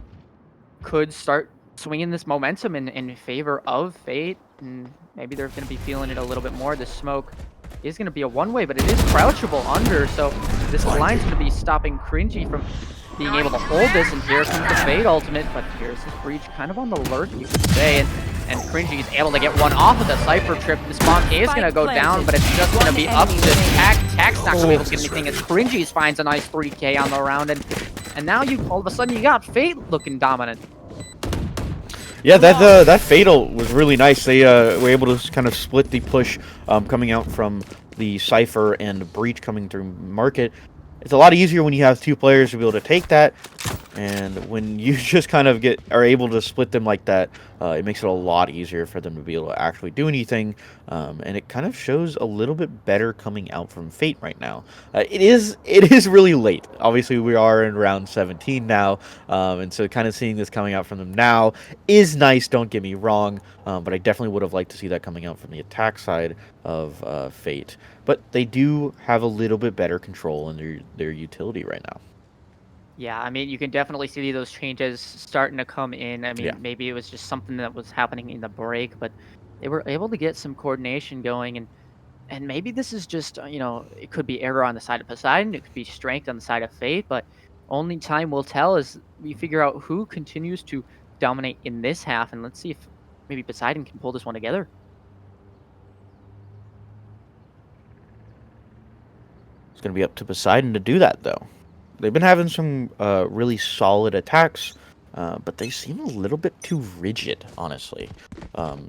could start swinging this momentum in favor of Fate, and maybe they're going to be feeling it a little bit more. The smoke is going to be a one-way, but it is crouchable under, so this line's going to be stopping Cringy from being able to hold this, and here comes the Fade ultimate, but here's his Breach kind of on the lurk, you could say, and Cringy is able to get one off of the Cypher trip. This bomb is going to go down, but it's just going to be up to Tack. Tack's not going to be able to get anything as Cringy finds a nice 3K on the round, and now you all of a sudden you got Fate looking dominant. Yeah, that Fatal was really nice. They were able to kind of split the push coming out from the Cypher and Breach coming through market. It's a lot easier when you have 2 players to be able to take that. And when you just kind of are able to split them like that, it makes it a lot easier for them to be able to actually do anything. And it kind of shows a little bit better coming out from Fate right now. It is really late. Obviously, we are in round 17 now, and so kind of seeing this coming out from them now is nice. Don't get me wrong, but I definitely would have liked to see that coming out from the attack side of Fate. But they do have a little bit better control in their utility right now. Yeah, I mean, you can definitely see those changes starting to come in. I mean, Yeah. maybe it was just something that was happening in the break, but they were able to get some coordination going, and maybe this is just it could be error on the side of Poseidon, it could be strength on the side of Fate, but only time will tell as we figure out who continues to dominate in this half, and let's see if maybe Poseidon can pull this one together. It's going to be up to Poseidon to do that, though. They've been having some really solid attacks, but they seem a little bit too rigid, honestly.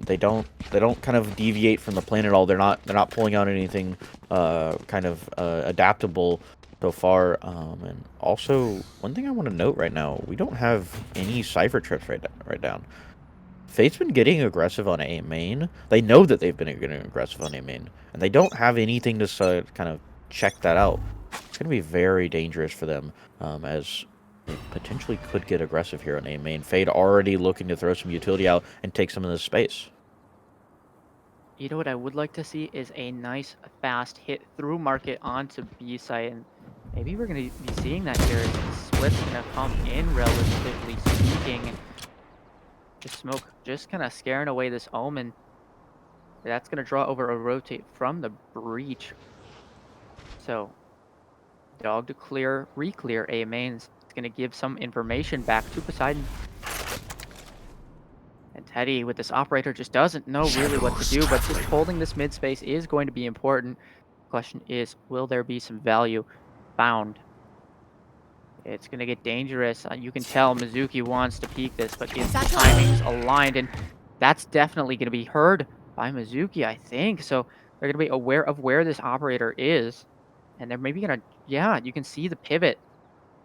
They don't kind of deviate from the plan at all. They're not pulling out anything kind of adaptable so far. And also, one thing I want to note right now, we don't have any Cypher trips right down. Fate's been getting aggressive on A main. They know that they've been getting aggressive on A main, and they don't have anything to kind of check that out. It's going to be very dangerous for them, as they potentially could get aggressive here on A main. Fate already looking to throw some utility out and take some of this space. You know what I would like to see is a nice fast hit through market onto B site, and maybe we're going to be seeing that here. The split's going to come in, relatively speaking. The smoke just kind of scaring away this Omen. That's going to draw over a rotate from the breach. So, dog to clear, re-clear A mains. It's going to give some information back to Poseidon. And Teddy, with this operator, just doesn't know really what to do, but just holding this mid space is going to be important. Question is, will there be some value found? It's going to get dangerous. You can tell Mizuki wants to peek this, but his timing's aligned, and that's definitely going to be heard by Mizuki, I think. So they're going to be aware of where this operator is, and they're maybe going to, yeah, you can see the pivot.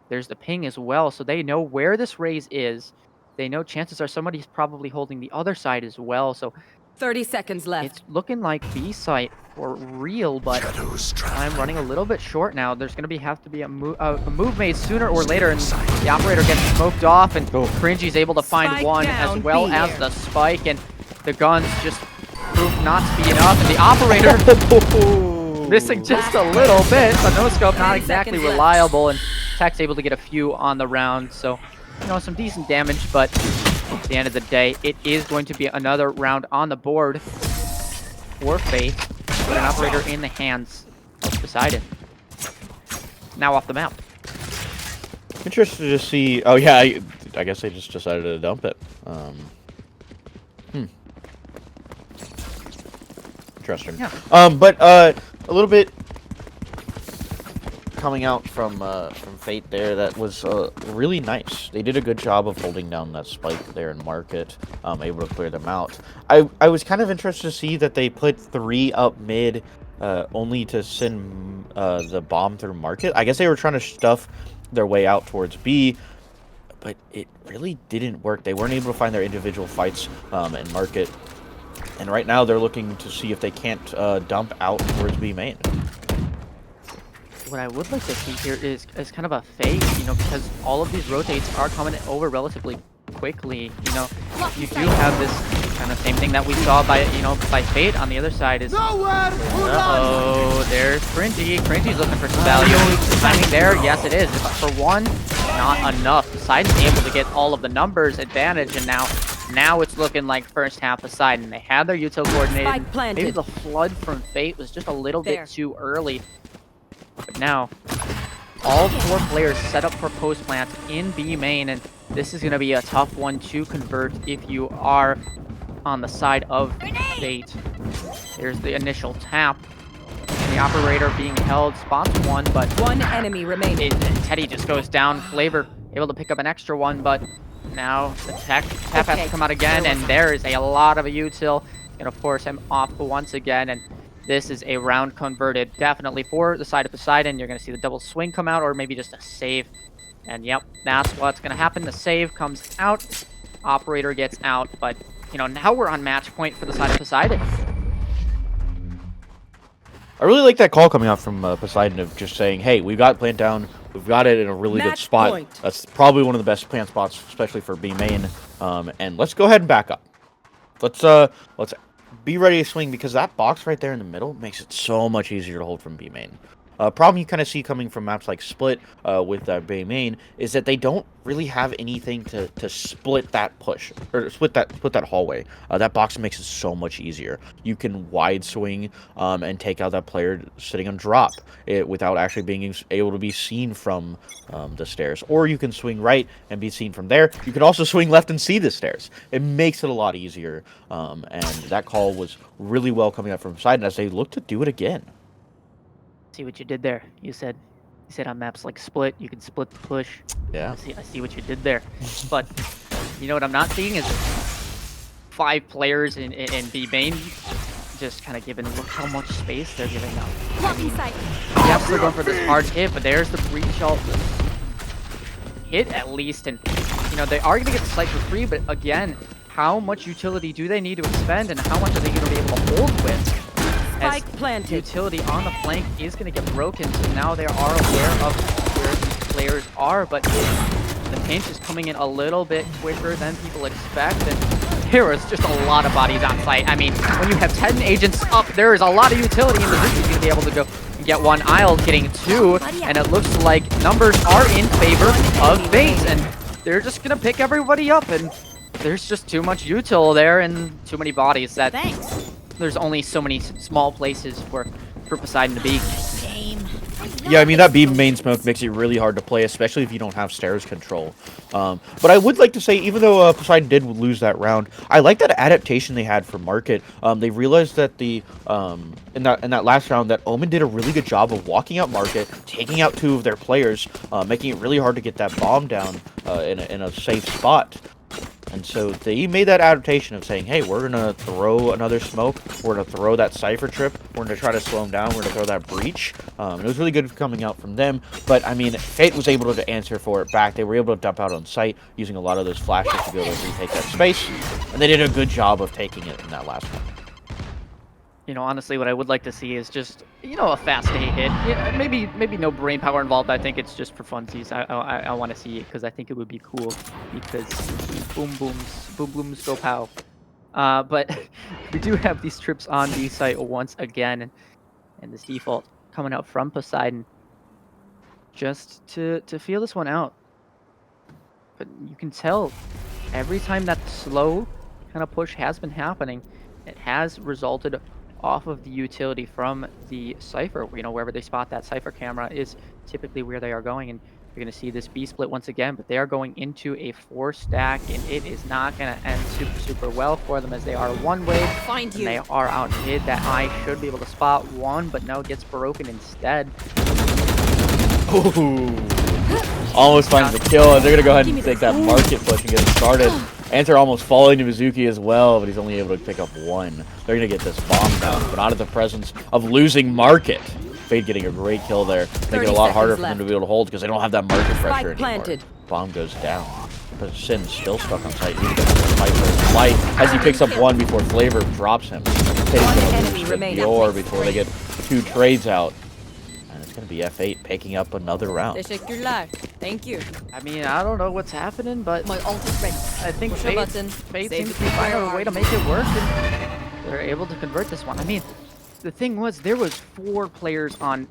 There's the ping as well, so they know where this raise is. They know chances are somebody's probably holding the other side as well, so 30 seconds left. it's looking like B site for real, but I'm running a little bit short now. There's going to have to be a move made sooner or later, and the operator gets smoked off, and Cringy's able to find Spike one down, as well B as here. the spike, and the guns just prove not to be enough, and the operator missing just a little bit, but no scope, not 30 exactly seconds left. reliable, and Tech's able to get a few on the round, so some decent damage, but at the end of the day, it is going to be another round on the board for Fate with an operator in the hands of Poseidon. Now off the map. Interested to see. Oh yeah, I guess they just decided to dump it. Interesting. Yeah. But a little bit coming out from Fate there, that was really nice. They did a good job of holding down that spike there in market, able to clear them out. I was kind of interested to see that they put 3 up mid, only to send the bomb through market. I guess they were trying to stuff their way out towards B, but it really didn't work. They weren't able to find their individual fights in market, and right now they're looking to see if they can't dump out towards B main. What I would like to see here is kind of a fake, because all of these rotates are coming over relatively quickly. You do have this kind of same thing that we saw by Fate on the other side is. Uh-oh, there's Cringy. Cringy's looking for some value. Timing there, yes it is. But for one, not enough. Poseidon's able to get all of the numbers advantage, and now it's looking like first half Poseidon. They had their util coordinated. Spike planted. Maybe the flood from Fate was just a little bit too early. But now, all 4 players set up for post plant in B main, and this is going to be a tough one to convert if you are on the side of Fate. There's the initial tap. And the operator being held, spots one, but One enemy remaining. Teddy just goes down. Flavor able to pick up an extra one, but now the tap has to come out again, and there is a lot of a util. Going to force him off once again, and this is a round converted. Definitely for the side of Poseidon. You're going to see the double swing come out, or maybe just a save And yep, that's what's going to happen. The save comes out. Operator gets out. But, you know, now we're on match point for the side of Poseidon. I really like that call coming out from Poseidon of just saying, hey, we've got plant down. We've got it in a really good Match spot. point. That's probably one of the best plant spots, especially for B main. And let's go ahead and back up. Let's be ready to swing because that box right there in the middle makes it so much easier to hold from B main. Problem you kind of see coming from maps like Split with B main is that they don't really have anything to split that push or split that hallway. That box makes it so much easier. You can wide swing and take out that player sitting on drop without actually being able to be seen from the stairs, or you can swing right and be seen from there. You can also swing left and see the stairs. It makes it a lot easier, and that call was really well coming out from Poseidon as they look to do it again. See what you did there. You said on maps like Split, you can split the push. Yeah. I see what you did there. But you know what I'm not seeing is 5 players in B main just kind of giving. Look how much space they're giving up. Yes, they're going for this hard hit, but there's the breach ult hit at least, and you know they are going to get the site for free. But again, how much utility do they need to expend, and how much are they going to be able to hold with? Spike planted. Utility on the flank is going to get broken, so now they are aware of where these players are, but the pinch is coming in a little bit quicker than people expect, and there is just a lot of bodies on site. I mean, when you have 10 agents up, there is a lot of utility, and Mizuki's going to be able to go and get one. Isle getting 2, and it looks like numbers are in favor of FaZe, and they're just going to pick everybody up, and there's just too much util there and too many bodies that there's only so many small places for Poseidon to be. Yeah, I mean, that B main smoke makes it really hard to play, especially if you don't have stairs control. But I would like to say, even though Poseidon did lose that round, I like that adaptation they had for Market. They realized that in that last round that Omen did a really good job of walking out Market, taking out 2 of their players, making it really hard to get that bomb down in a safe spot. And so they made that adaptation of saying, hey, we're going to throw another smoke. We're going to throw that Cypher trip. We're going to try to slow them down. We're going to throw that breach. And it was really good coming out from them. But, I mean, Fate was able to answer for it back. They were able to dump out on site using a lot of those flashes to be able to retake that space. And they did a good job of taking it in that last one. You know, honestly, what I would like to see is just, you know, a fast A hit. Yeah, maybe no brain power involved. I think it's just for funsies. I want to see it because I think it would be cool because boom booms go pow. But we do have these trips on B site once again, and this default coming out from Poseidon just to feel this one out. But you can tell every time that slow kind of push has been happening, it has resulted off of the utility from the Cypher. You know, wherever they spot that Cypher camera is typically where they are going, and you're going to see this B split once again, but they are going into a 4 stack, and it is not going to end super well for them as they are one wave, and they are out mid. That eye should be able to spot one, but no, gets broken instead. Ooh. Almost finds the kill, and they're going to go ahead and take that Market push and get it started. Answer almost falling to Mizuki as well, but he's only able to pick up 1. They're going to get this bomb down, but not at the presence of losing Market. Fade getting a great kill there, making it a lot harder for them to be able to hold because they don't have that Market pressure anymore. Bomb goes down. But Sin's still stuck on site. He's going to fight for his life as he picks up 1 before Flavor drops him. Fade's going to lose the Dior before they get 2 trades out. It's going to be F8 picking up another round. Thank you. I mean, I don't know what's happening, but My ult is ready. I think Push a button. Fate Save seems the to be finding a player. way to make it work, and they're able to convert this one. I mean, the thing was, there was 4 players on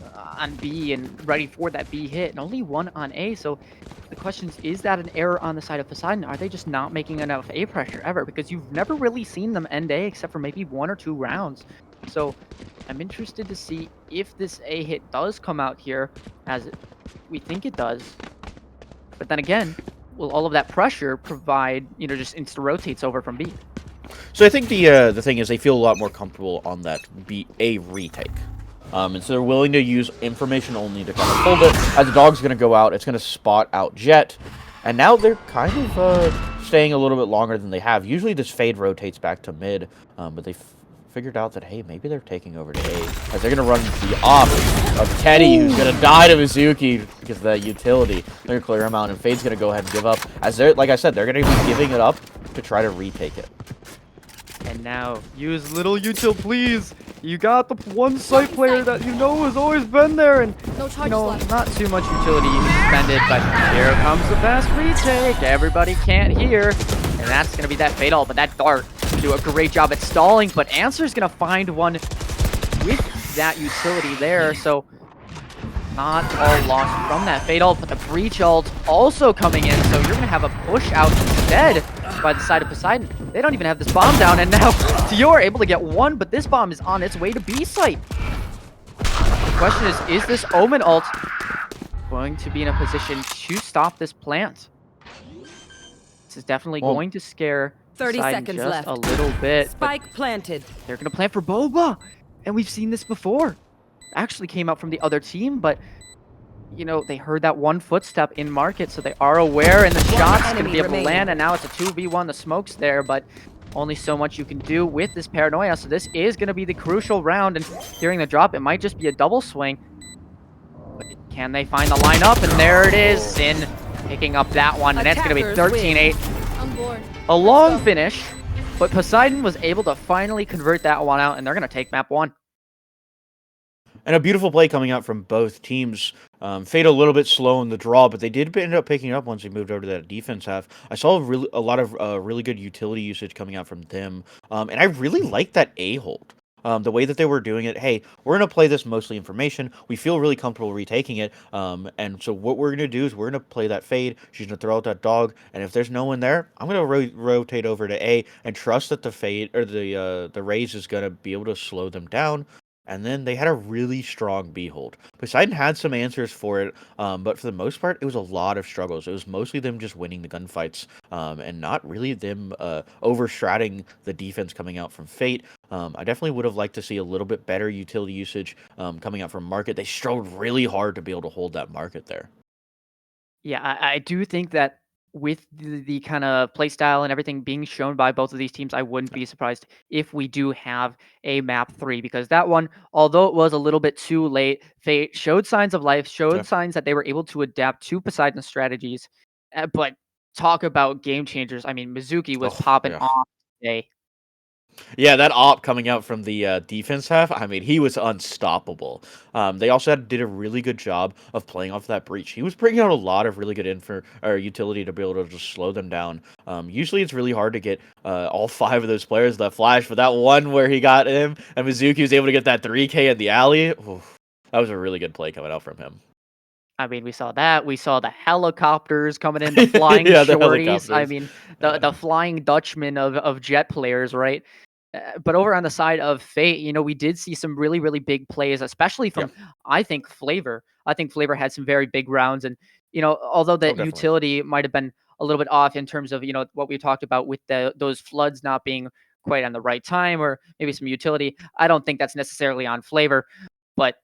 B and ready for that B hit, and only 1 on A, so the question is that an error on the side of Poseidon? Are they just not making enough A pressure ever? Because you've never really seen them end A except for maybe 1 or 2 rounds. So I'm interested to see if this A hit does come out here, as we think it does. But then again, will all of that pressure provide, you know, just insta-rotates over from B? So I think the thing is they feel a lot more comfortable on that A retake. And so they're willing to use information only to kind of hold it. As the dog's going to go out, it's going to spot out Jet. And now they're kind of staying a little bit longer than they have. Usually this Fade rotates back to mid, but they figured out that, hey, maybe they're taking over to A, as they're going to run the op of Teddy, who's going to die to Mizuki because of that utility. They're going to clear him out, and Fade's going to go ahead and give up. As they're, like I said, they're going to be giving it up to try to retake it. And now, use little util, please. You got the one site player that you know has always been there, and No you charges know, left. not too much utility you can spend it, but here comes the fast retake. Everybody can't hear, and that's gonna be that Fade ult, but that dart do a great job at stalling, but Answer's gonna find one with that utility there, so not all lost from that Fade ult, but the Breach ult also coming in, so you're gonna have a push out instead by the side of Poseidon. They don't even have this bomb down, and now Dior able to get one, but this bomb is on its way to B site. The question is this Omen ult going to be in a position to stop this plant? This is definitely going to scare 30 Poseidon seconds just left. a little bit, but Spike planted. they're gonna plant for Boba, and we've seen this before. Actually came out from the other team, but you know, they heard that one footstep in market, so they are aware, and the shot's going to enemy be able to remaining. land, and now it's a 2v1. The smoke's there, but only so much you can do with this paranoia, so this is going to be the crucial round, and hearing the drop, it might just be a double swing. But can they find the lineup? And there it is, Sin picking up that one, and it's going to be Attackers win. 13-8. On board. A long finish, but Poseidon was able to finally convert that one out, and they're going to take map 1. And a beautiful play coming out from both teams. Fade a little bit slow in the draw, but they did end up picking it up once they moved over to that defense half. I saw a lot of really good utility usage coming out from them, and I really like that A hold. The way that they were doing it, hey, we're going to play this mostly information. We feel really comfortable retaking it, and so what we're going to do is we're going to play that Fade. She's going to throw out that dog, and if there's no one there, I'm going to rotate over to A and trust that the Fade or the Raze is going to be able to slow them down. And then they had a really strong B hold. Poseidon had some answers for it, but for the most part, it was a lot of struggles. It was mostly them just winning the gunfights, and not really them overstratting the defense coming out from Fate. I definitely would have liked to see a little bit better utility usage coming out from Market. They struggled really hard to be able to hold that Market there. Yeah, I do think that with the kind of play style and everything being shown by both of these teams, I wouldn't be surprised if we do have a map 3, because that one, although it was a little bit too late, Fate showed signs of life, showed signs that they were able to adapt to Poseidon's strategies. But talk about game changers. I mean, Mizuki was popping off today. Yeah, that op coming out from the defense half, I mean, he was unstoppable. They also did a really good job of playing off that breach. He was bringing out a lot of really good utility to be able to just slow them down. Usually it's really hard to get all 5 of those players that flash, but that one where he got him and Mizuki was able to get that 3K in the alley, oof, that was a really good play coming out from him. I mean, we saw that. We saw the helicopters coming in, the flying Yeah, the shorties. I helicopters. mean, the flying Dutchman of jet players, right? But over on the side of Fate, you know, we did see some really, really big plays, especially from, I think, Flavor. I think Flavor had some very big rounds. And, you know, although the definitely. utility might have been a little bit off in terms of, you know, what we talked about with those floods not being quite on the right time, or maybe some utility, I don't think that's necessarily on Flavor. But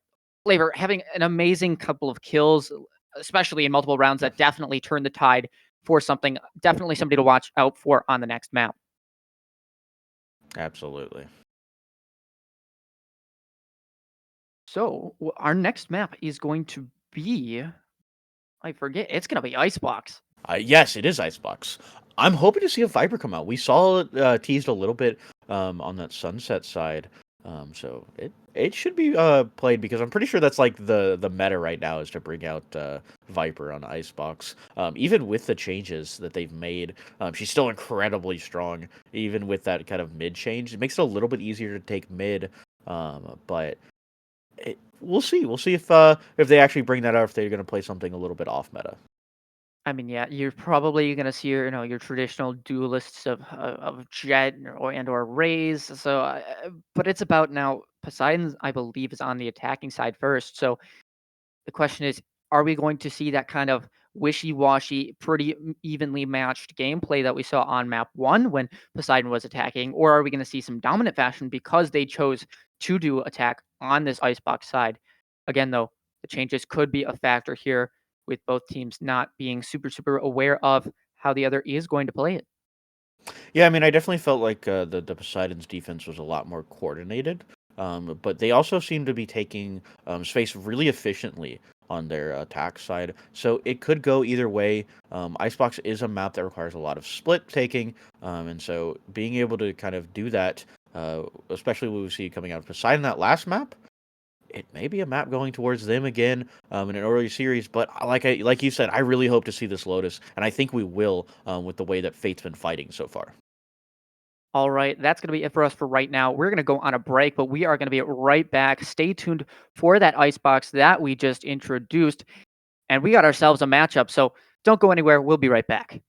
Flavor having an amazing couple of kills, especially in multiple rounds, that definitely turned the tide for something, definitely somebody to watch out for on the next map. Absolutely. So our next map is going to be, I forget, it's going to be Icebox. Yes, it is Icebox. I'm hoping to see a Viper come out. We saw it teased a little bit on that Sunset side. So it should be played, because I'm pretty sure that's like the meta right now, is to bring out Viper on Icebox. Even with the changes that they've made, she's still incredibly strong. Even with that kind of mid change, it makes it a little bit easier to take mid. But we'll see. We'll see if they actually bring that out, if they're going to play something a little bit off meta. I mean, yeah, you're probably gonna see your, you know, your traditional duelists of Jet or Raze. So, but it's about now. Poseidon, I believe, is on the attacking side first. So the question is, are we going to see that kind of wishy-washy, pretty evenly matched gameplay that we saw on map 1 when Poseidon was attacking, or are we going to see some dominant fashion because they chose to do attack on this Icebox side? Again, though, the changes could be a factor here, with both teams not being super aware of how the other is going to play it. Yeah, I mean, I definitely felt like the Poseidon's defense was a lot more coordinated, but they also seem to be taking space really efficiently on their attack side. So it could go either way. Icebox is a map that requires a lot of split taking, and so being able to kind of do that, especially what we see coming out of Poseidon that last map, it may be a map going towards them again in an early series. But like you said, I really hope to see this Lotus, and I think we will with the way that Fate's been fighting so far. All right, that's going to be it for us for right now. We're going to go on a break, but we are going to be right back. Stay tuned for that icebox that we just introduced, and we got ourselves a matchup. So don't go anywhere. We'll be right back.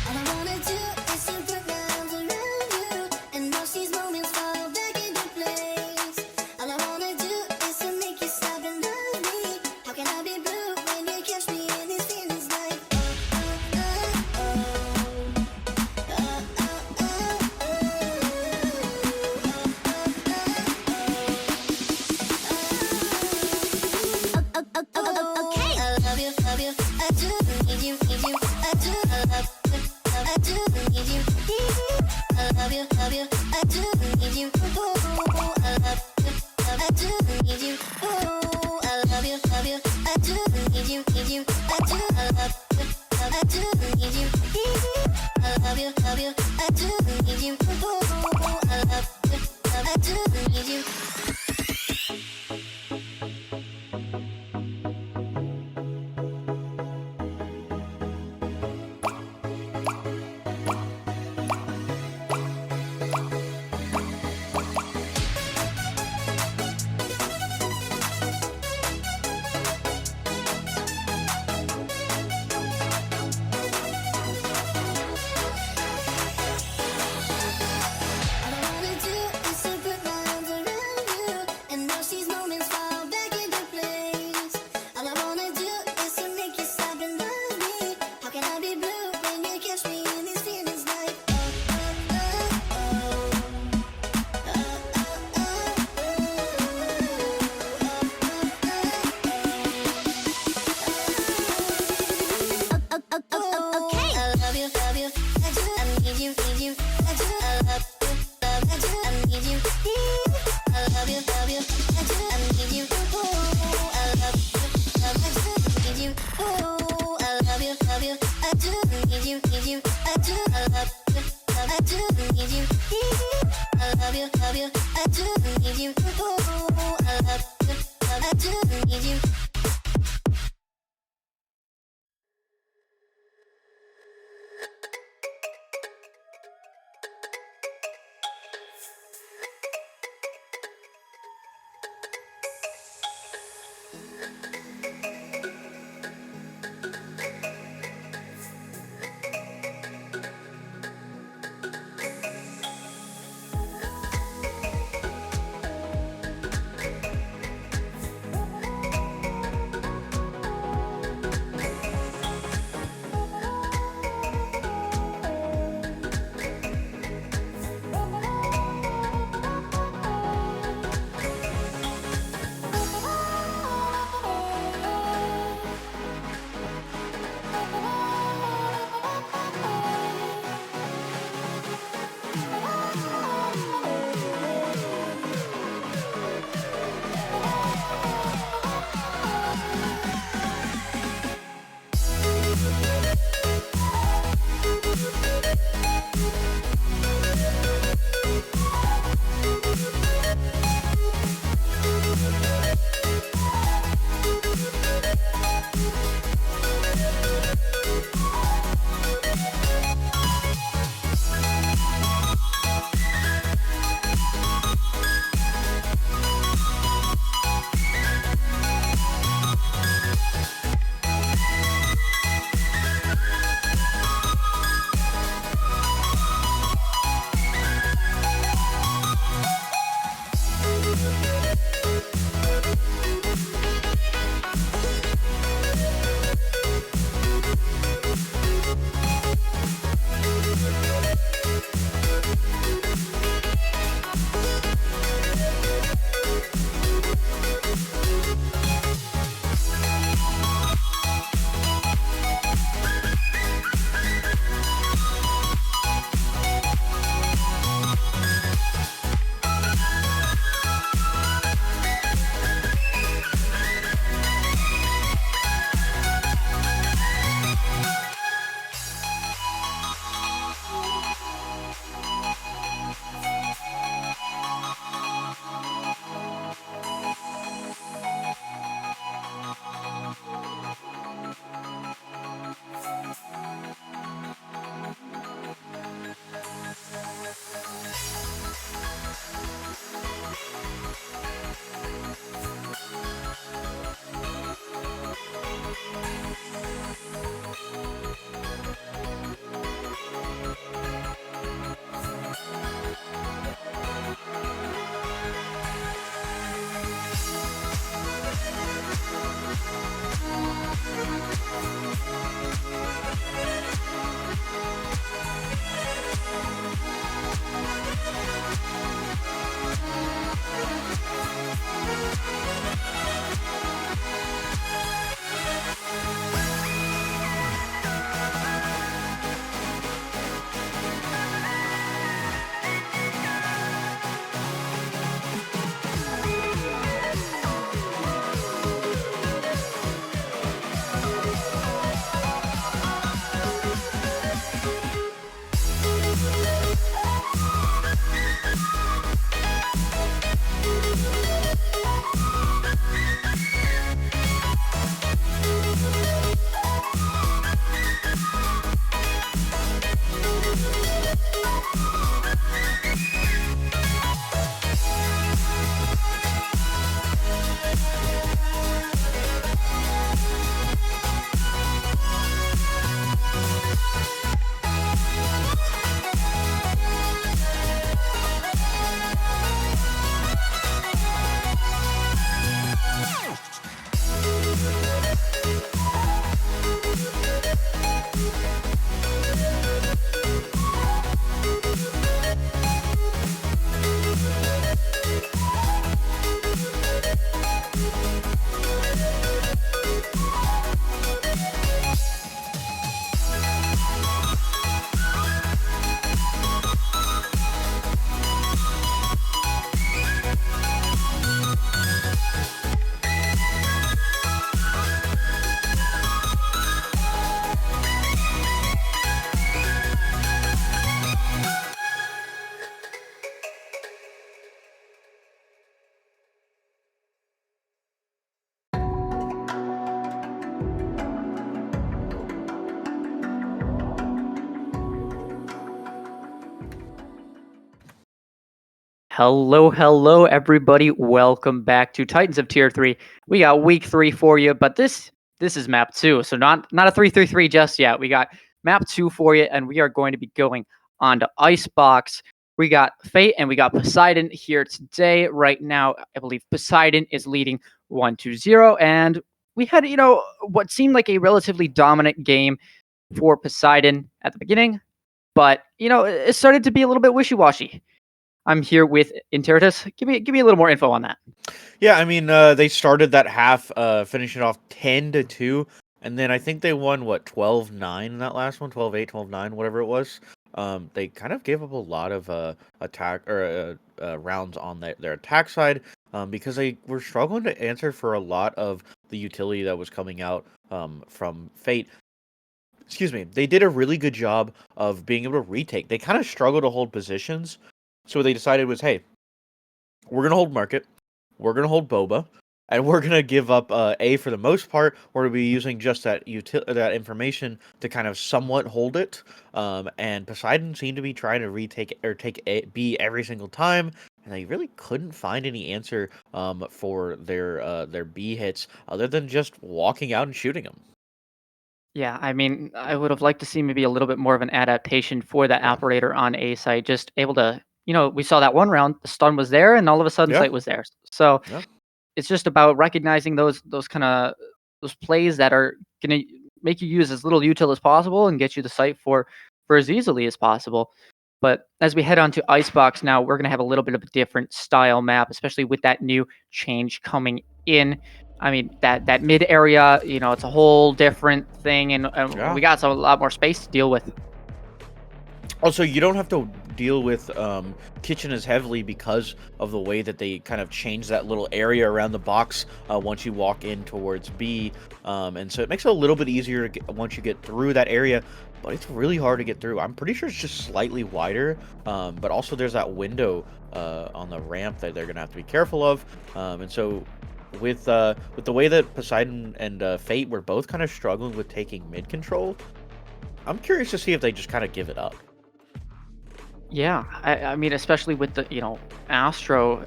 All I wanna do is to put my arms around you and watch these moments fall back into place. All I wanna do is to make you stop and love me. How can I be blue when you catch me in these feelings like okay. I love you, I do need you, I do love. I do need you. I love you, I do need you. Oh, I love you, I do need you. Oh, I love you, I do need you, I do love you, I do need you. I love you, I do need you. Oh, I love you, I do need you. All I wanna do is to put my arms around you and watch these moments fall back into place. All I wanna do is to make you stop and love me. How can I be blue when you catch me in these feelings like okay. I love you, I do. I need you, I do. I love you, I do. I need you. I love you, I do. I need you. Oh, I love you, I do. Need you. Oh, I love you, I do. Need you, I do. I love you, I do. Need you. I love you, I do. Need you. Oh, I love you, I do. Need you. Hello, everybody. Welcome back to Titans of Tier 3. We got week 3 for you, but this is map 2, so not a 3-3-3 just yet. We got map 2 for you, and we are going to be going on to Icebox. We got Fate and we got Poseidon here today. Right now, I believe Poseidon is leading 1-0, and we had, what seemed like a relatively dominant game for Poseidon at the beginning, but, it started to be a little bit wishy-washy. I'm here with Interitus. Give me a little more info on that. Yeah, I mean, they started that half, finishing off 10-2, and then I think they won, 12-9 in that last one, 12-8, 12-9, whatever it was. They kind of gave up a lot of attack or rounds on their attack side because they were struggling to answer for a lot of the utility that was coming out from Fate. Excuse me. They did a really good job of being able to retake. They kind of struggled to hold positions, so what they decided was, hey, we're going to hold Market, we're going to hold Boba, and we're going to give up A for the most part. We're going to be using just that information to kind of somewhat hold it. And Poseidon seemed to be trying to retake or take B every single time, and they really couldn't find any answer for their B hits other than just walking out and shooting them. Yeah, I mean, I would have liked to see maybe a little bit more of an adaptation for that operator on A site, just able to, we saw that one round, the stun was there, and all of a sudden Yeah. site was there. So Yeah. it's just about recognizing those plays that are gonna make you use as little util as possible and get you the site for as easily as possible. But as we head on to Icebox now, we're gonna have a little bit of a different style map, especially with that new change coming in. I mean, that mid area, it's a whole different thing, and Yeah. we got a lot more space to deal with. Also, you don't have to deal with kitchen as heavily because of the way that they kind of change that little area around the box once you walk in towards B. And so it makes it a little bit easier to get, once you get through that area, but it's really hard to get through. I'm pretty sure it's just slightly wider, but also there's that window on the ramp that they're going to have to be careful of. And so with the way that Poseidon and Fate were both kind of struggling with taking mid control, I'm curious to see if they just kind of give it up. Yeah, I mean, especially with the Astro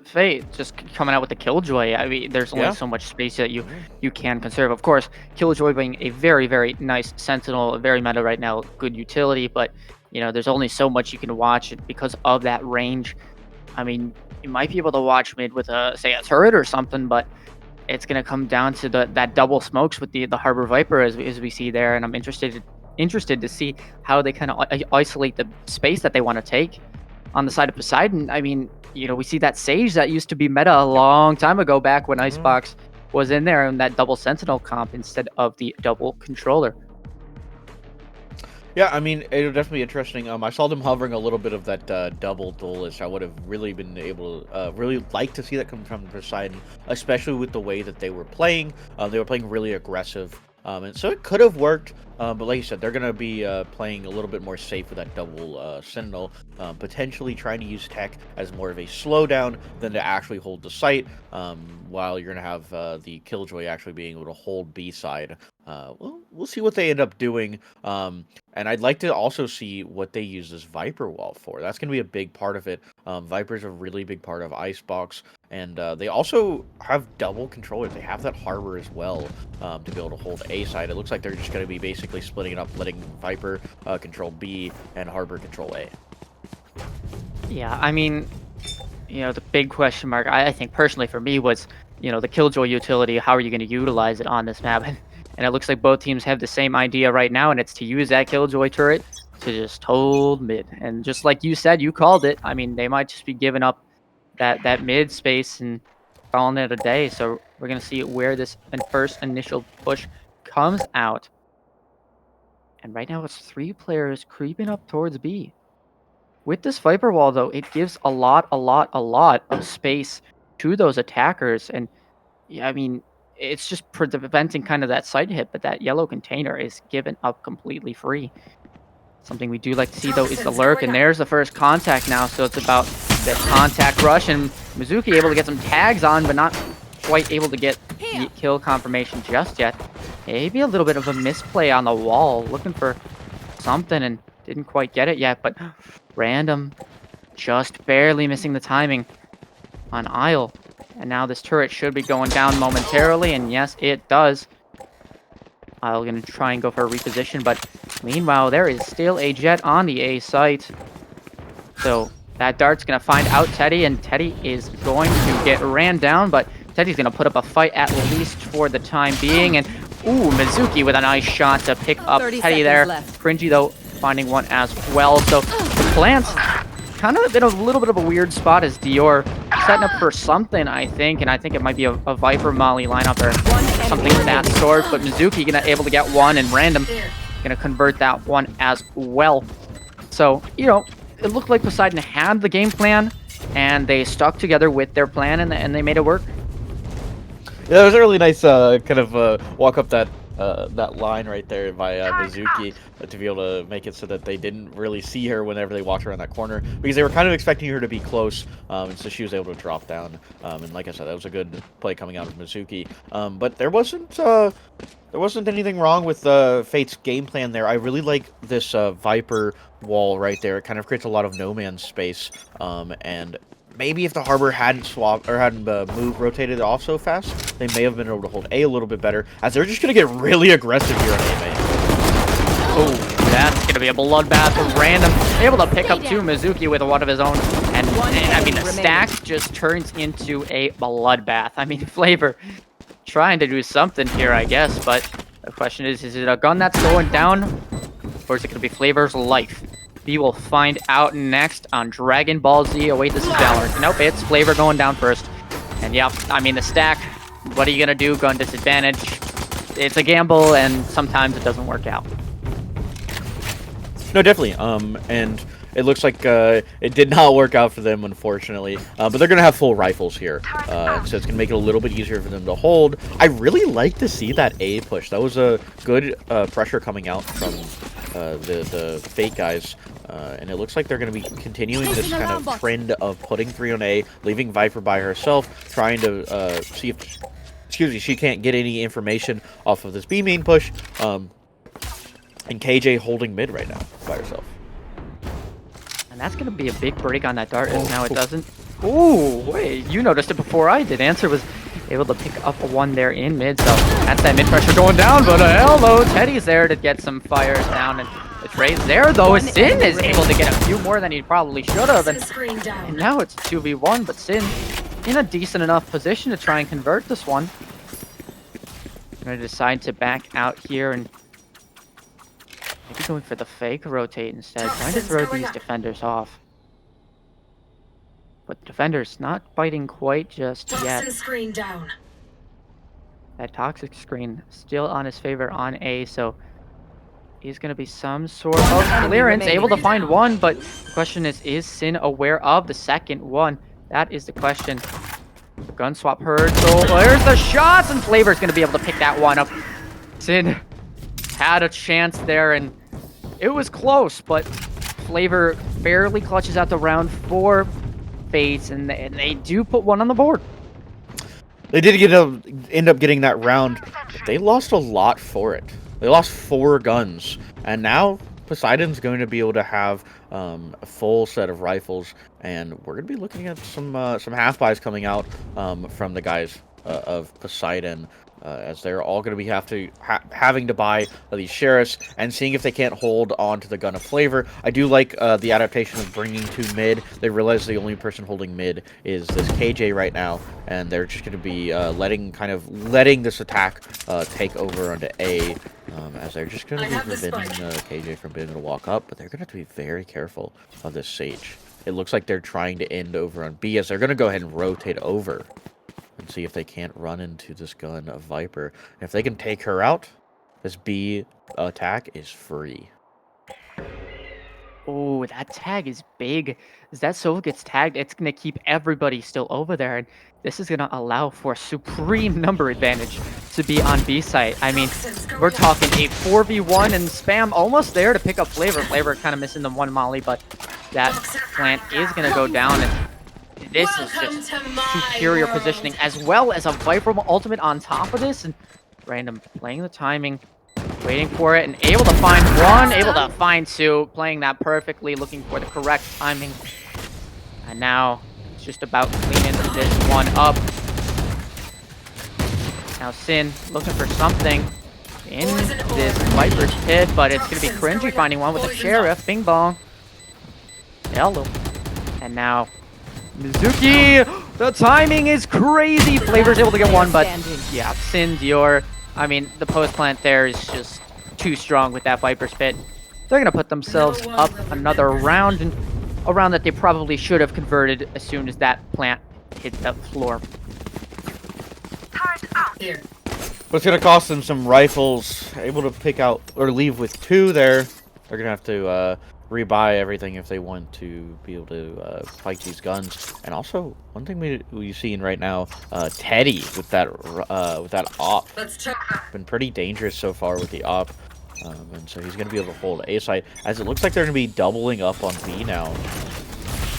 Fate just coming out with the Killjoy. I mean, there's only Yeah. so much space that you can conserve. Of course, Killjoy being a very very nice Sentinel, very meta right now, good utility. But there's only so much you can watch because of that range. I mean, you might be able to watch mid with a turret or something, but it's gonna come down to that double smokes with the Harbor Viper as we see there, and I'm interested to see how they kind of isolate the space that they want to take on the side of Poseidon. I mean, we see that Sage that used to be meta a long time ago, back when Icebox was in there, and that double Sentinel comp instead of the double controller. Yeah, I mean, it'll definitely be interesting. I saw them hovering a little bit of that double duelist. I would have really been able to, really like to see that come from Poseidon, especially with the way that they were playing. They were playing really aggressive. And so it could have worked, but like you said, they're going to be playing a little bit more safe with that double Sentinel, potentially trying to use tech as more of a slowdown than to actually hold the site, while you're going to have the Killjoy actually being able to hold B side. We'll see what they end up doing, and I'd like to also see what they use this Viper wall for. That's going to be a big part of it. Viper's a really big part of Icebox, and they also have double controllers. They have that Harbor as well, to be able to hold A side. It looks like they're just going to be basically splitting it up, letting Viper control B and Harbor control A. Yeah, I mean, the big question mark, I think personally for me was, the Killjoy utility. How are you going to utilize it on this map? And it looks like both teams have the same idea right now, and it's to use that Killjoy turret to just hold mid. And just like you said, you called it. I mean, they might just be giving up that mid space and calling it a day. So we're going to see where this first initial push comes out. And right now it's 3 players creeping up towards B. With this Viper wall, though, it gives a lot of space to those attackers. And yeah, I mean, it's just preventing kind of that side hit, but that yellow container is given up completely free. Something we do like to see, though, is the lurk, and there's the first contact now, so it's about the contact rush, and Mizuki able to get some tags on, but not quite able to get the kill confirmation just yet. Maybe a little bit of a misplay on the wall, looking for something and didn't quite get it yet, but random just barely missing the timing on Isle. And now this turret should be going down momentarily, and yes, it does. Isle gonna try and go for a reposition, but meanwhile, there is still a Jet on the A site. So that dart's gonna find out Teddy, and Teddy is going to get ran down, but Teddy's gonna put up a fight at least for the time being. And ooh, Mizuki with a nice shot to pick up 30 Teddy seconds there. left. Cringy though, finding one as well. So the plants kind of in a little bit of a weird spot as Dior setting up for something, I think, and I think it might be a Viper Molly lineup or something of that sort. But Mizuki gonna able to get one, and Random gonna convert that one as well. So, you know, it looked like Poseidon had the game plan, and they stuck together with their plan, and they made it work. Yeah, it was a really nice kind of walk up that line right there by Mizuki to be able to make it so that they didn't really see her whenever they walked around that corner, because they were kind of expecting her to be close, and so she was able to drop down. And like I said, that was a good play coming out of Mizuki. But there wasn't anything wrong with Fate's game plan there. I really like this Viper wall right there. It kind of creates a lot of no man's space, and maybe if the Harbor hadn't swapped or hadn't rotated off so fast, they may have been able to hold A a little bit better, as they're just going to get really aggressive here on A main. Oh, that's going to be a bloodbath. Random able to pick up two. Mizuki with one of his own. And I mean, the stack just turns into a bloodbath. I mean, Flavor trying to do something here, I guess. But the question is it a gun that's going down? Or is it going to be Flavor's life? We will find out next on Dragon Ball Z. Oh, wait, this is Valorant. Nope, it's Flavor going down first. And yeah, I mean, the stack, what are you going to do? Gun disadvantage. It's a gamble, and sometimes it doesn't work out. No, definitely. And it looks like it did not work out for them, unfortunately. But they're going to have full rifles here. So it's going to make it a little bit easier for them to hold. I really like to see that A push. That was a good pressure coming out from the Fate guys. And it looks like they're going to be continuing this kind of trend of putting 3 on A, leaving Viper by herself, trying to see if she can't get any information off of this B main push. And KJ holding mid right now by herself. And that's going to be a big break on that dart, and now it doesn't. Ooh, wait, you noticed it before I did. Answer was able to pick up a one there in mid, so that's that mid pressure going down, but hello, Teddy's there to get some fires down, and the trade's there, though. Sin is able to get a few more than he probably should have, and now it's 2v1, but Sin in a decent enough position to try and convert this one. Going to decide to back out here and maybe going for the fake rotate instead, trying to throw these defenders off. But the defender's not biting quite just yet. Screen down. That toxic screen still on his favor on A, so he's going to be some sort of clearance, able to find one, but the question is Sin aware of the second one? That is the question. Gun swap heard, so there's the shots, and Flavor's going to be able to pick that one up. Sin had a chance there, and it was close, but Flavor barely clutches out the round for Fates, and they do put one on the board. They did end up getting that round. They lost a lot for it. They lost 4 guns, and now Poseidon's going to be able to have a full set of rifles, and we're going to be looking at some half buys coming out from the guys of Poseidon. As they're all going to be having to buy these sheriffs and seeing if they can't hold on to the gun of Flavor. I do like the adaptation of bringing to mid. They realize the only person holding mid is this KJ right now, and they're just going to be letting this attack take over onto A, as they're just going to be preventing KJ from being able to walk up, but they're going to have to be very careful of this Sage. It looks like they're trying to end over on B, as they're going to go ahead and rotate over and see if they can't run into this gun of Viper. And if they can take her out, this B attack is free. Oh, that tag is big. As that Sova gets tagged, it's going to keep everybody still over there. And this is going to allow for supreme number advantage to be on B site. I mean, we're talking a 4v1 and Spam almost there to pick up Flavor. Flavor kind of missing the one molly, but that plant is going to go down. And this is just superior positioning, as well as a Viper ultimate on top of this. And Random playing the timing, waiting for it, and able to find one, able to find two, playing that perfectly, looking for the correct timing. And now it's just about cleaning this one up. Now Sin looking for something in this Viper's pit, but it's going to be cringy finding one with the Sheriff. Bing bong. Hello. And now Mizuki. The timing is crazy. Flavor's able to get one, but yeah, Sin, Dior. I mean, the post plant there is just too strong with that Viper's pit. They're going to put themselves up another round, and a round that they probably should have converted as soon as that plant hit the floor. But it's going to cost them some rifles. Able to pick out or leave with 2 there. They're going to have to rebuy everything if they want to be able to fight these guns. And also, one thing we've seen right now, Teddy with that op. Been pretty dangerous so far with the op. And so he's going to be able to hold A site. As it looks like they're going to be doubling up on B now.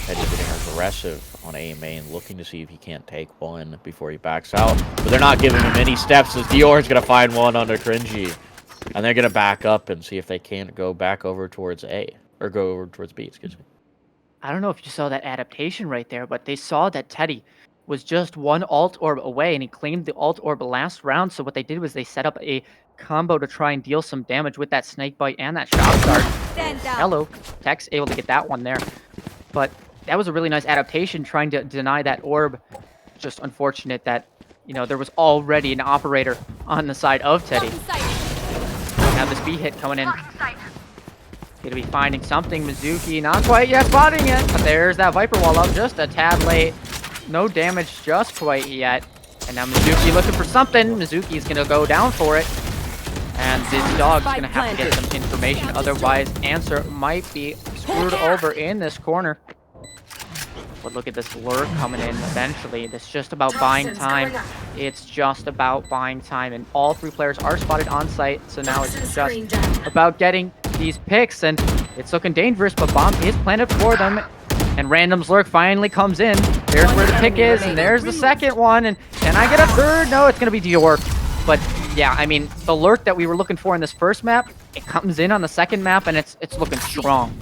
Teddy getting aggressive on A main, looking to see if he can't take one before he backs out. But they're not giving him any steps, as Dior's going to find one under Cringy. And they're going to back up and see if they can't go back over towards A. Or go over towards B, excuse me. I don't know if you saw that adaptation right there, but they saw that Teddy was just one alt orb away, and he claimed the alt orb last round. So what they did was they set up a combo to try and deal some damage with that snake bite and that shock dart. Hello. Tex able to get that one there. But that was a really nice adaptation, trying to deny that orb. Just unfortunate that, you know, there was already an operator on the side of Teddy. Now this B hit coming in. Gonna be finding something. Mizuki not quite yet spotting it, but there's that Viper wall up just a tad late. No damage just quite yet. And now Mizuki looking for something. Mizuki's gonna go down for it. And this dog's gonna have to get some information, otherwise Answer might be screwed over in this corner. But look at this lurk coming in eventually. It's just about buying time. It's just about buying time. And all 3 players are spotted on site. So now it's just about getting these picks. And it's looking dangerous, but bomb is planted for them. And Random's lurk finally comes in. There's where the pick is, and there's the second one. And can I get a third? No, it's going to be Dior. But yeah, I mean, the lurk that we were looking for in this first map, it comes in on the second map, and it's looking strong.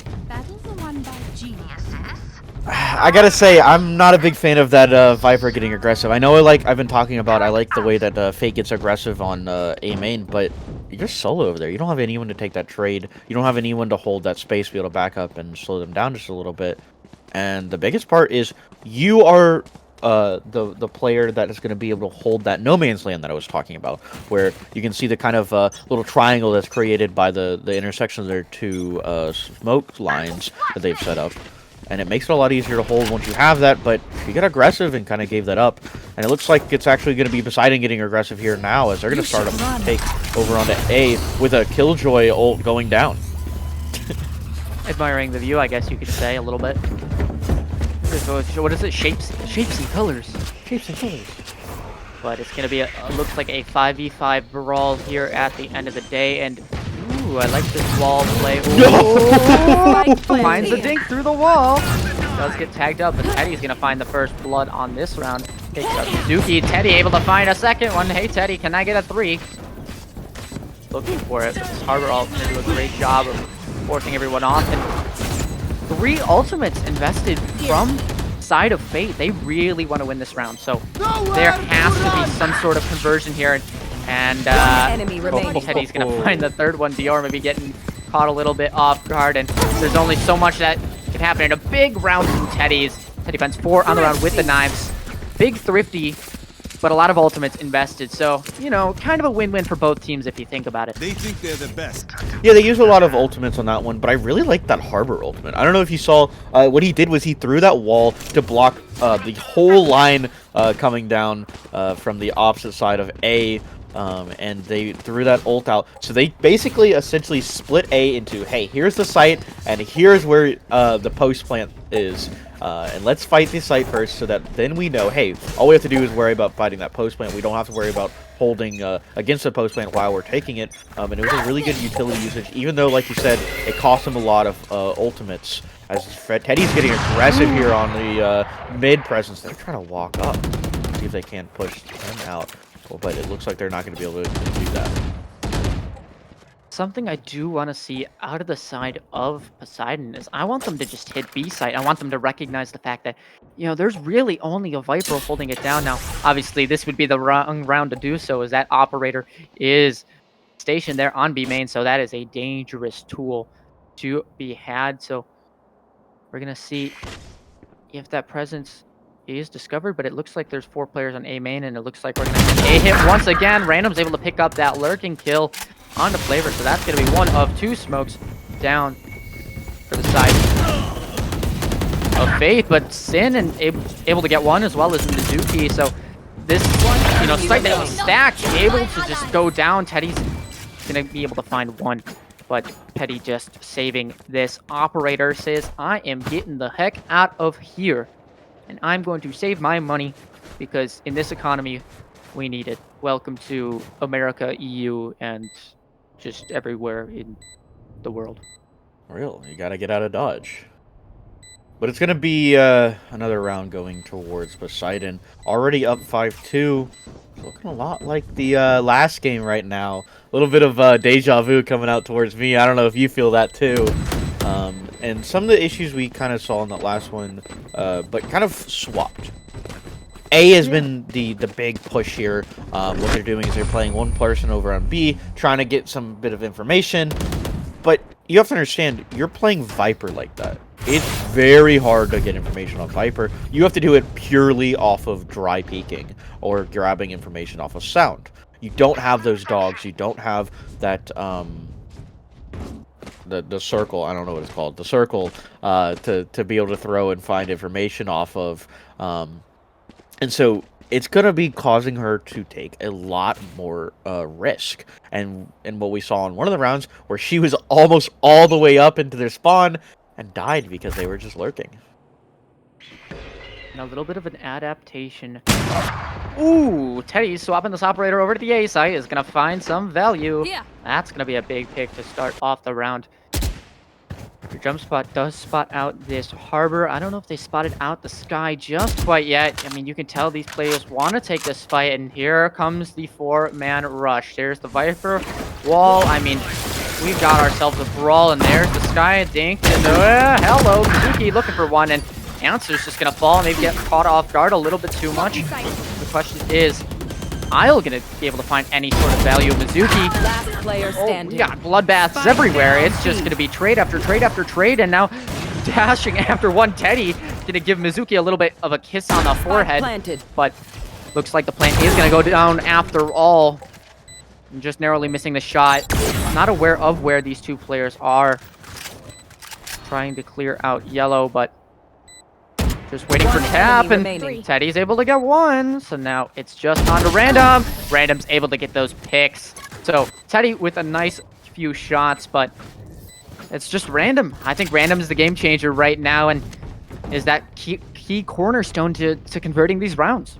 I gotta say, I'm not a big fan of that Viper getting aggressive. I know I've been talking about, I like the way that Fate gets aggressive on A main, but you're solo over there. You don't have anyone to take that trade. You don't have anyone to hold that space, be able to back up and slow them down just a little bit. And the biggest part is you are the player that is going to be able to hold that no man's land that I was talking about, where you can see the kind of little triangle that's created by the intersection of their 2 smoke lines that they've set up. And it makes it a lot easier to hold once you have that, but you get aggressive and kind of gave that up. And it looks like it's actually going to be Poseidon getting aggressive here now, as they're going to start to take over onto A with a Killjoy ult going down. Admiring the view, I guess you could say, a little bit. What is it? Shapes and colors. Shapes and colors. But it's going to be, looks like a 5v5 brawl here at the end of the day, and ooh, I like this wall play. Ooh, finds the dink through the wall. Does get tagged up, but Teddy's going to find the first blood on this round. Picks up Mizuki. Teddy able to find a second one. Hey, Teddy, can I get a 3? Looking for it, but this Harbor ult going to do a great job of forcing everyone off. And 3 ultimates invested from side of Fate. They really want to win this round, so there has to be some sort of conversion here. And Teddy's going to find the third one. Dior maybe getting caught a little bit off guard, and there's only so much that can happen in a big round from Teddy's. Teddy finds 4 on the round with the knives. Big thrifty, but a lot of ultimates invested. So, you know, kind of a win-win for both teams if you think about it. They think they're the best. Yeah, they use a lot of ultimates on that one, but I really like that Harbor ultimate. I don't know if you saw, what he did was he threw that wall to block the whole line coming down from the opposite side of A. And they threw that ult out. So they basically essentially split A into, hey, here's the site, and here's where the post plant is. And let's fight the site first, so that then we know, hey, all we have to do is worry about fighting that post plant. We don't have to worry about holding against the post plant while we're taking it. And it was a really good utility usage, even though, like you said, it cost him a lot of ultimates. As Teddy's getting aggressive here on the mid presence. They're trying to walk up, see if they can push him out. But it looks like they're not going to be able to do that. Something I do want to see out of the side of Poseidon is I want them to just hit B site. I want them to recognize the fact that, there's really only a Viper holding it down now. Obviously, this would be the wrong round to do so, as that operator is stationed there on B main, so that is a dangerous tool to be had. So we're going to see if that presence is discovered, but it looks like there's 4 players on A main, and it looks like we're going to see a hit once again. Random's able to pick up that lurking kill onto Flavor, so that's going to be one of 2 smokes down for the side of Faith, but Sin and able to get one as well as Mizuki. So this site that was stacked, able to just go down. Teddy's going to be able to find one, but Petty just saving this. Operator says, I am getting the heck out of here, and I'm going to save my money because in this economy, we need it. Welcome to America, EU, and just everywhere in the world. Real, you gotta get out of Dodge. But it's gonna be another round going towards Poseidon. Already up 5-2. Looking a lot like the last game right now. A little bit of deja vu coming out towards me. I don't know if you feel that too. And some of the issues we kind of saw in that last one, but kind of swapped. A has been the big push here. What they're doing is they're playing one person over on B, trying to get some bit of information. But you have to understand, you're playing Viper like that. It's very hard to get information on Viper. You have to do it purely off of dry peeking or grabbing information off of sound. You don't have those dogs. You don't have that the circle. I don't know what it's called. The circle to be able to throw and find information off of. And so it's going to be causing her to take a lot more risk. And what we saw in one of the rounds where she was almost all the way up into their spawn and died because they were just lurking. And a little bit of an adaptation. Ooh, Teddy swapping this operator over to the A site is going to find some value. Yeah. That's going to be a big pick to start off the round. Your jump spot does spot out this harbor. I don't know if they spotted out the sky just quite yet. I mean, you can tell these players want to take this fight, and here comes the 4-man rush. There's the Viper wall. I mean, we've got ourselves a brawl, and there's the sky dinked. And hello, Mizuki looking for one, and Answer's just going to fall, maybe get caught off guard a little bit too much. The question is Isle going to be able to find any sort of value? Mizuki. Last player standing. We got bloodbaths everywhere. It's just going to be trade after trade after trade, and now dashing after one Teddy. Going to give Mizuki a little bit of a kiss on the forehead. Planted. But looks like the plant is going to go down after all. I'm just narrowly missing the shot. Not aware of where these 2 players are. Trying to clear out yellow, but just waiting for tap, and remaining. Teddy's able to get one. So now it's just on to Random. Random's able to get those picks. So Teddy with a nice few shots, but it's just Random. I think Random is the game changer right now, and is that key cornerstone to converting these rounds.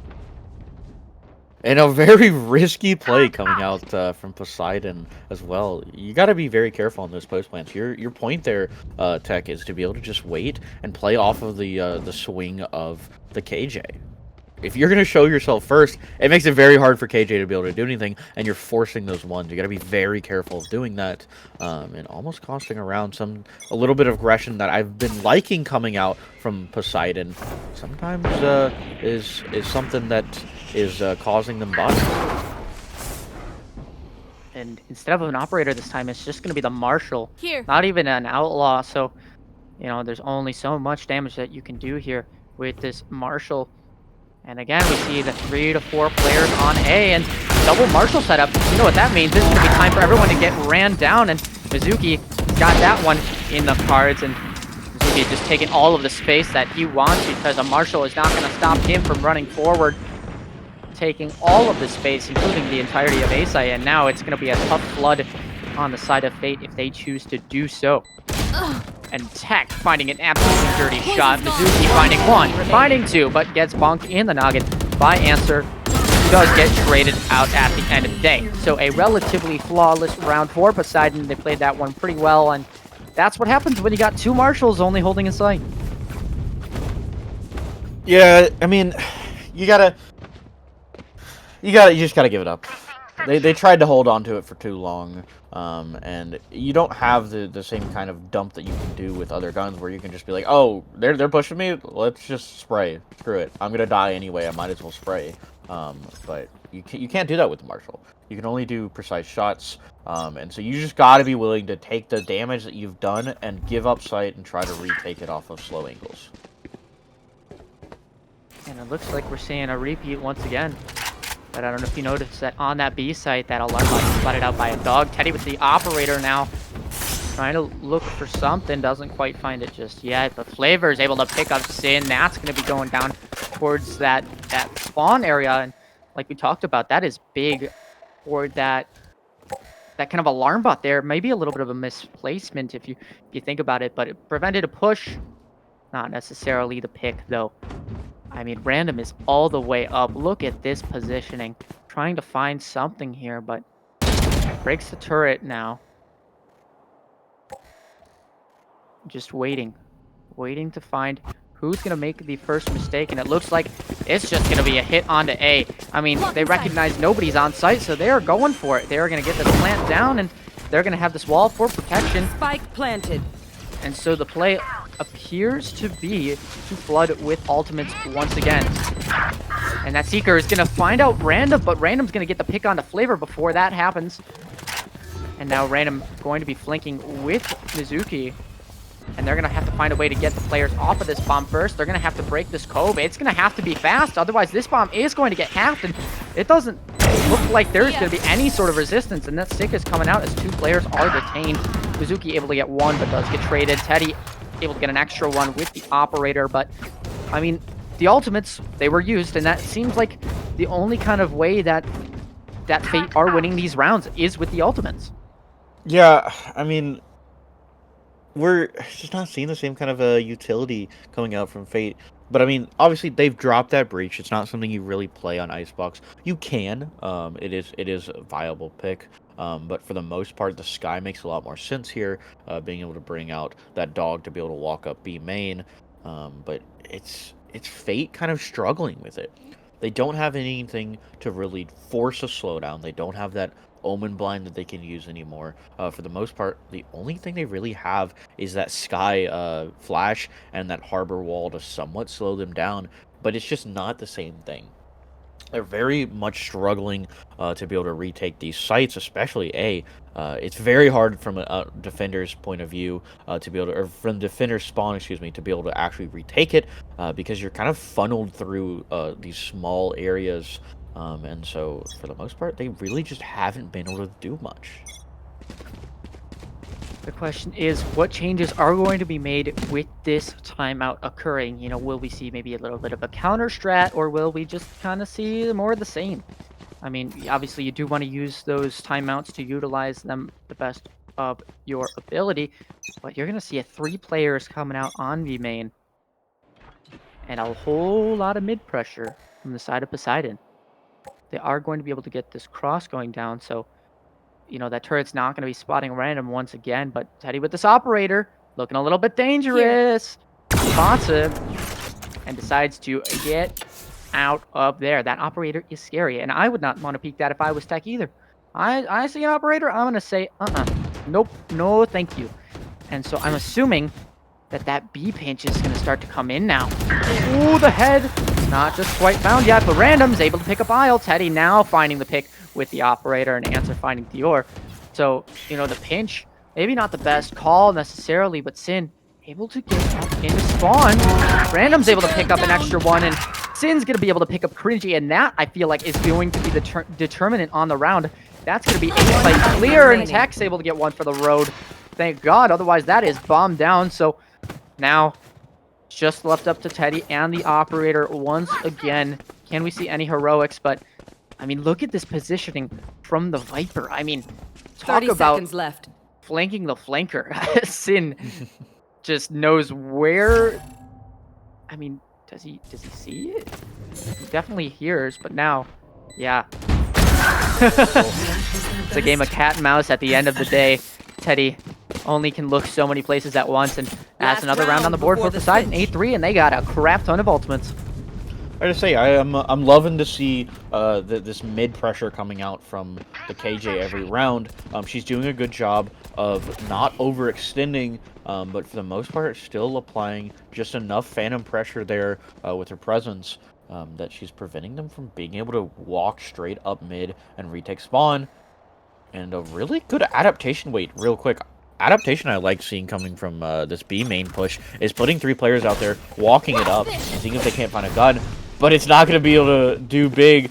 And a very risky play coming out from Poseidon as well. You got to be very careful on those post plants. Your point there, Tech, is to be able to just wait and play off of the swing of the KJ. If you're going to show yourself first, it makes it very hard for KJ to be able to do anything, and you're forcing those ones. You got to be very careful of doing that, and almost costing around a little bit of aggression that I've been liking coming out from Poseidon. Sometimes is something that is causing them bottom. And instead of an operator this time, it's just going to be the Marshal. Here. Not even an outlaw. So, there's only so much damage that you can do here with this Marshal. And again, we see the 3 to 4 players on A, and double Marshal setup. You know what that means. This is going to be time for everyone to get ran down, and Mizuki got that one in the cards, and Mizuki just taking all of the space that he wants because a Marshal is not going to stop him from running forward. Taking all of the space, including the entirety of A site, and now it's going to be a tough flood on the side of Fate if they choose to do so. And Tech finding an absolutely dirty shot. Mizuki finding one, finding 2, but gets bonked in the noggin by Answer. He does get traded out at the end of the day. So a relatively flawless round for Poseidon. They played that one pretty well, and that's what happens when you got 2 Marshals only holding a site. Yeah, I mean, you just gotta give it up. They tried to hold on to it for too long, and you don't have the same kind of dump that you can do with other guns, where you can just be like, oh, they're pushing me, let's just spray. Screw it, I'm gonna die anyway, I might as well spray. But you can't do that with the Marshall. You can only do precise shots, and so you just got to be willing to take the damage that you've done and give up sight and try to retake it off of slow angles. And it looks like we're seeing a repeat once again. But I don't know if you noticed that on that B site, that alarm bot was spotted out by a dog. Teddy with the operator now, trying to look for something, doesn't quite find it just yet. But Flavor is able to pick up Sin. That's going to be going down towards that spawn area. And like we talked about, that is big for that kind of alarm bot there. Maybe a little bit of a misplacement if you think about it, but it prevented a push. Not necessarily the pick, though. I mean, Random is all the way up. Look at this positioning. Trying to find something here, but breaks the turret now. Just waiting. Waiting to find who's going to make the first mistake, and it looks like it's just going to be a hit onto A. I mean, they recognize nobody's on site, so they are going for it. They are going to get this plant down, and they're going to have this wall for protection. Spike planted. And so the play appears to be to flood with ultimates once again. And that Seeker is going to find out Random, but Random's going to get the pick onto Flavor before that happens. And now Random going to be flanking with Mizuki. And they're going to have to find a way to get the players off of this bomb first. They're going to have to break this cove. It's going to have to be fast. Otherwise, this bomb is going to get hacked. And it doesn't look like there's going to be any sort of resistance. And that stick is coming out as 2 players are detained. Mizuki able to get 1, but does get traded. Teddy able to get an extra 1 with the operator. But, I mean, the ultimates, they were used. And that seems like the only kind of way that Fate are winning these rounds is with the ultimates. Yeah, I mean, we're just not seeing the same kind of utility coming out from Fate. But I mean, obviously they've dropped that breach. It's not something you really play on Icebox. You can. It is a viable pick. But for the most part, the Sky makes a lot more sense here. Being able to bring out that dog to be able to walk up B main. But it's Fate kind of struggling with it. They don't have anything to really force a slowdown. They don't have that Omen blind that they can use anymore. For the most part, the only thing they really have is that Sky flash and that Harbor wall to somewhat slow them down, but it's just not the same thing. They're very much struggling to be able to retake these sites, especially A. It's very hard from a defender's point of view to be able to, or from the defender's spawn, excuse me, to be able to actually retake it because you're kind of funneled through these small areas. And so, for the most part, they really just haven't been able to do much. The question is, what changes are going to be made with this timeout occurring? You know, will we see maybe a little bit of a counter strat, or will we just kind of see more of the same? I mean, obviously, you do want to use those timeouts to utilize them the best of your ability, but you're going to see 3 players coming out on V main, and a whole lot of mid pressure from the side of Poseidon. They are going to be able to get this cross going down, so you know that turret's not going to be spotting Random once again. But Teddy with this operator, looking a little bit dangerous. Spots him and decides to get out of there. That operator is scary, and I would not want to peek that if I was tech either. I see an operator, I'm going to say, nope, no thank you. And so I'm assuming that B pinch is going to start to come in now. Ooh, the head. Not just quite found yet, but Random's able to pick up Isle. Teddy now finding the pick with the operator, and Answer finding Dior. So, you know, the pinch, maybe not the best call necessarily, but Sin able to get up into spawn. Random's able to pick up an extra 1, and Sin's going to be able to pick up Cringy, and that, I feel like, is going to be the determinant on the round. That's going to be insight clear, and Tech's able to get 1 for the road. Thank God, otherwise that is bombed down. So now just left up to Teddy and the operator once again. Can we see any heroics? But, I mean, look at this positioning from the Viper. I mean, talk 30 about seconds left. flanking the flanker. Sin just knows where... I mean, does he see it? He definitely hears, but now, yeah. It's a game of cat and mouse at the end of the day. Teddy only can look so many places at once, and that's another round on the board for Poseidon. 8-3, and they got a crap ton of ultimates. I just say I'm loving to see this mid pressure coming out from the KJ every round. She's doing a good job of not overextending, but for the most part, still applying just enough phantom pressure there with her presence that she's preventing them from being able to walk straight up mid and retake spawn. And a really good adaptation. Wait, real quick. Adaptation I like seeing coming from this B main push is putting 3 players out there, walking it up, and seeing if they can't find a gun. But it's not going to be able to do big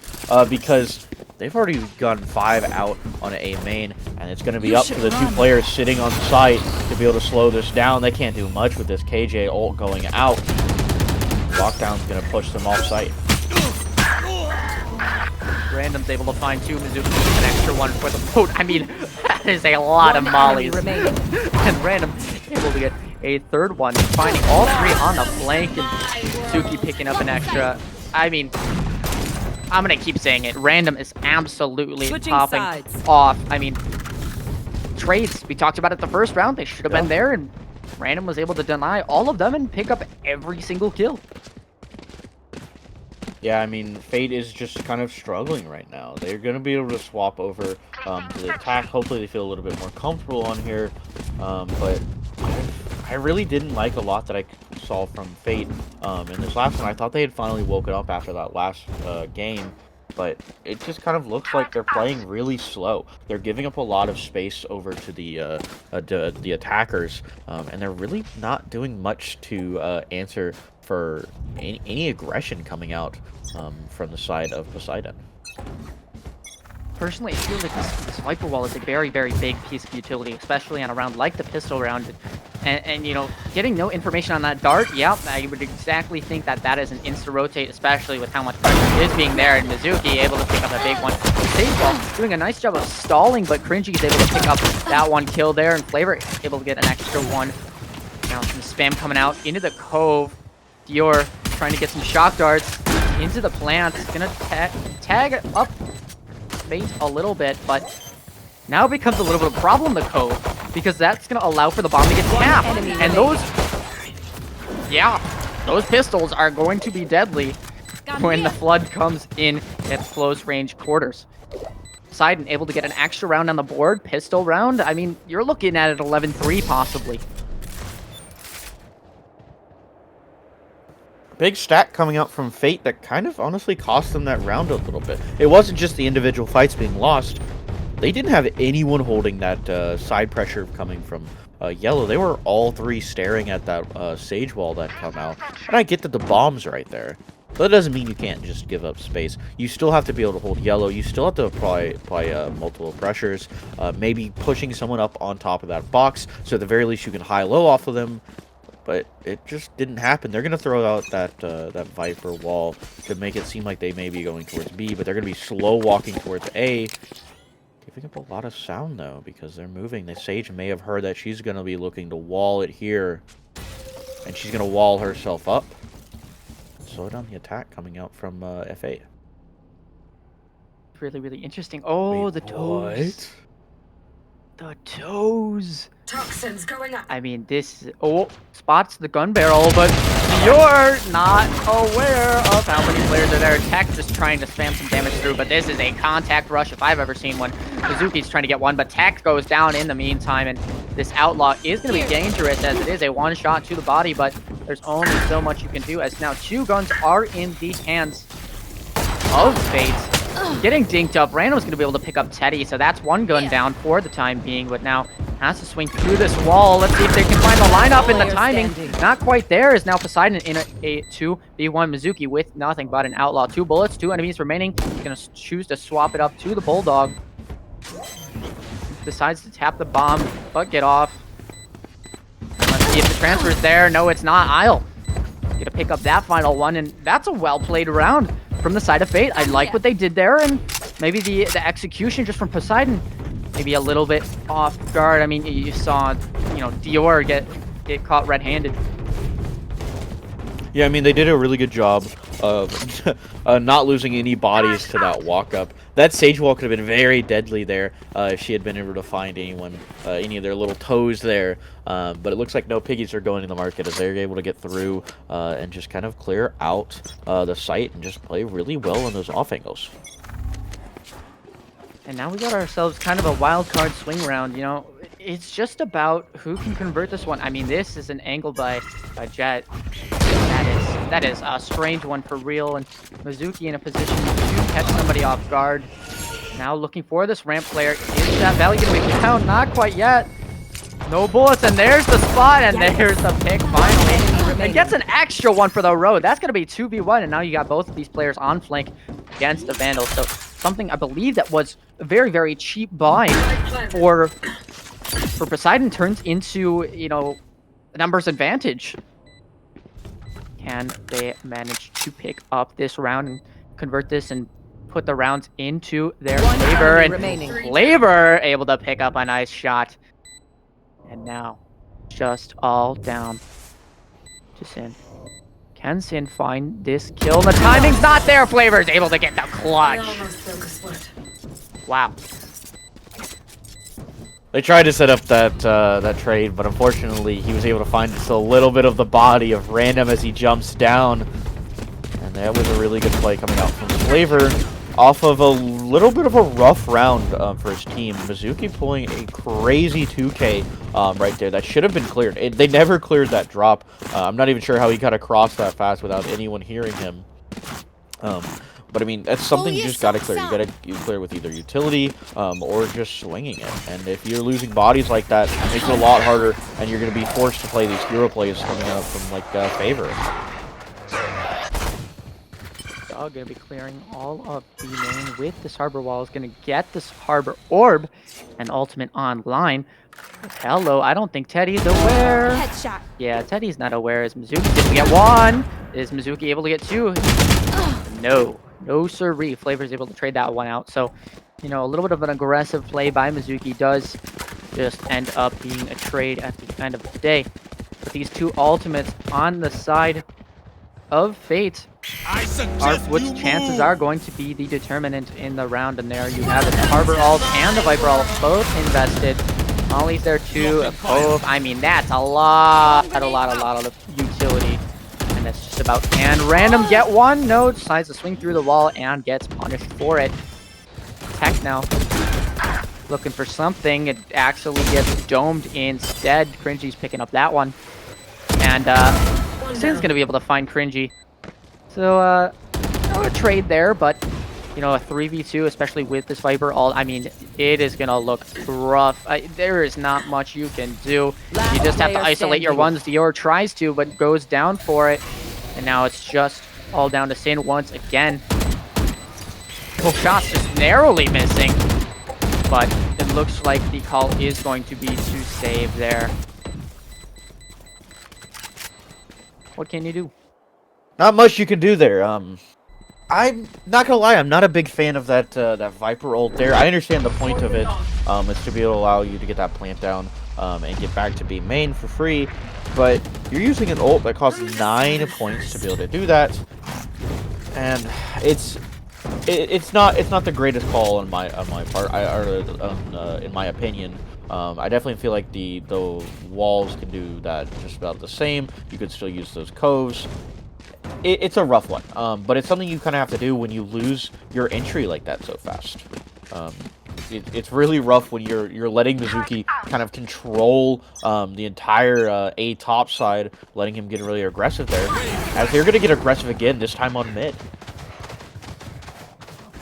because they've already gotten 5 out on an A main, and it's going to be up to the 2 players sitting on site to be able to slow this down. They can't do much with this KJ ult going out. Lockdown's going to push them off site. Random's able to find 2, Mizuki an extra 1 for the boat. I mean, that is a lot of mollies. And Random able to get a 3rd one, finding all 3 on the flank, and Mizuki picking up an extra. I mean, I'm gonna keep saying it. Random is absolutely popping off. I mean, trades, we talked about it the first round. They should have been there, and Random was able to deny all of them and pick up every single kill. Yeah, I mean, Fate is just kind of struggling right now. They're going to be able to swap over to the attack. Hopefully they feel a little bit more comfortable on here. But I really didn't like a lot that I saw from Fate in this last one. I thought they had finally woken up after that last game. But it just kind of looks like they're playing really slow. They're giving up a lot of space over to the attackers. And they're really not doing much to answer for any aggression coming out from the side of Poseidon. Personally, it feels like this Viper Wall is a very, very big piece of utility, especially on a round like the pistol round. And you know, getting no information on that dart, yeah, I would exactly think that that is an insta-rotate, especially with how much pressure is being there, and Mizuki able to pick up a big one. Sage Wall doing a nice job of stalling, but Cringy is able to pick up that 1 kill there, and Flavor able to get an extra 1. Now some spam coming out into the Cove. Dior trying to get some shock darts into the plant. Gonna tag up Fate a little bit, but now it becomes a little bit of a problem, the Cove, because that's gonna allow for the bomb to get tapped. And those pistols are going to be deadly when the flood comes in at close range quarters. Poseidon able to get an extra round on the board, pistol round. I mean, you're looking at it 11-3 possibly. Big stack coming out from Fate that kind of honestly cost them that round a little bit. It wasn't just the individual fights being lost. They didn't have anyone holding that side pressure coming from Yellow. They were all 3 staring at that Sage Wall that come out. And I get that the bomb's right there. But that doesn't mean you can't just give up space. You still have to be able to hold Yellow. You still have to apply multiple pressures. Maybe pushing someone up on top of that box. So at the very least you can high-low off of them. But it just didn't happen. They're going to throw out that Viper Wall to make it seem like they may be going towards B, but they're going to be slow walking towards A. Giving up a lot of sound, though, because they're moving. The Sage may have heard that she's going to be looking to wall it here, and she's going to wall herself up. Slow down the attack coming out from F8. Really, really interesting. Oh, Wait, the toes. what? The toes. Toxins going up. I mean, this spots the gun barrel, but you're not aware of how many players are there. Tech just trying to spam some damage through, but this is a contact rush if I've ever seen one. Mizuki's trying to get one, but Tech goes down in the meantime, and this Outlaw is going to be dangerous as it is a one-shot to the body, but there's only so much you can do as now 2 guns are in the hands of Fate. Getting dinked up. Random's going to be able to pick up Teddy, so that's 1 gun down for the time being, but now has to swing through this wall. Let's see if they can find the lineup and the timing. Not quite there is now Poseidon in a 2v1 Mizuki with nothing but an Outlaw. 2 bullets, 2 enemies remaining. He's going to choose to swap it up to the Bulldog. Decides to tap the bomb, but get off. Let's see if the transfer is there. No, it's not. Isle going to pick up that final 1, and that's a well-played round from the side of Fate. I like what they did there, and maybe the execution just from Poseidon maybe a little bit off guard. I mean, you saw, you know, Dior get caught red-handed. Yeah, I mean, they did a really good job of not losing any bodies to that walk-up. That Sage Wall could have been very deadly there if she had been able to find anyone, any of their little toes there. But it looks like no piggies are going in the market as they're able to get through and just kind of clear out the site and just play really well in those off angles. And now we got ourselves kind of a wild card swing round. You know, it's just about who can convert this one. I mean, this is an angle by Jet. That is a strange one for real. And Mizuki in a position to catch somebody off guard. Now looking for this ramp player. Is that Valley gonna be down? Not quite yet. No bullets, and there's the spot, and there's the pick finally. It gets an extra one for the road. That's gonna be 2v1, and now you got both of these players on flank against the Vandal. So something I believe that was a very, very cheap buy for Poseidon turns into, you know, a numbers advantage. Can they manage to pick up this round and convert this and put the rounds into their favor? And Flavor able to pick up a nice shot. And now, just all down to Sin. Can Sin find this kill? The timing's not there. Flavor's able to get the clutch. Wow. They tried to set up that trade, but unfortunately he was able to find just a little bit of the body of Random as he jumps down. And that was a really good play coming out from Flavor off of a little bit of a rough round for his team. Mizuki pulling a crazy 2K right there. That should have been cleared. They never cleared that drop. I'm not even sure how he got across that fast without anyone hearing him. But I mean, that's something you just gotta clear. You gotta clear with either utility or just swinging it. And if you're losing bodies like that, it makes it a lot harder, and you're gonna be forced to play these hero plays coming out from like Favor. Dog gonna be clearing all of the main with this harbor wall. Is gonna get this harbor orb and ultimate online. Hello, I don't think Teddy's aware. Headshot. Yeah, Teddy's not aware. Is Mizuki able to get one? Is Mizuki able to get two? No. No sirree. Flavor's able to trade that one out. So, you know, a little bit of an aggressive play by Mizuki does just end up being a trade at the end of the day. But these two ultimates on the side of Fate are which chances are going to be the determinant in the round. And there you have it. The Harbor ult and the Viper ult both invested. Molly's there too. Both. I mean, that's a lot of utility. And that's just about, and Random get one? No, decides to swing through the wall and gets punished for it. Tech now looking for something. It actually gets domed instead. Cringy's picking up that one. And Sin's gonna be able to find Cringy. So no trade there, but you know, a 3v2, especially with this Viper ult, I mean, it is gonna look rough. There is not much you can do. You just have to isolate your ones. Dior tries to, but goes down for it. And now it's just all down to Sin once again. Couple shots just narrowly missing. But it looks like the call is going to be to save there. What can you do? Not much you can do there. I'm not gonna lie, I'm not a big fan of that Viper ult there. I understand the point of it, is to be able to allow you to get that plant down and get back to being main for free. But you're using an ult that costs 9 points to be able to do that, and it's not the greatest call on my part. In my opinion. I definitely feel like the walls can do that just about the same. You could still use those coves. It's a rough one, but it's something you kind of have to do when you lose your entry like that so fast. It's really rough when you're letting Mizuki kind of control the entire A top side, letting him get really aggressive there, as they're going to get aggressive again, this time on mid.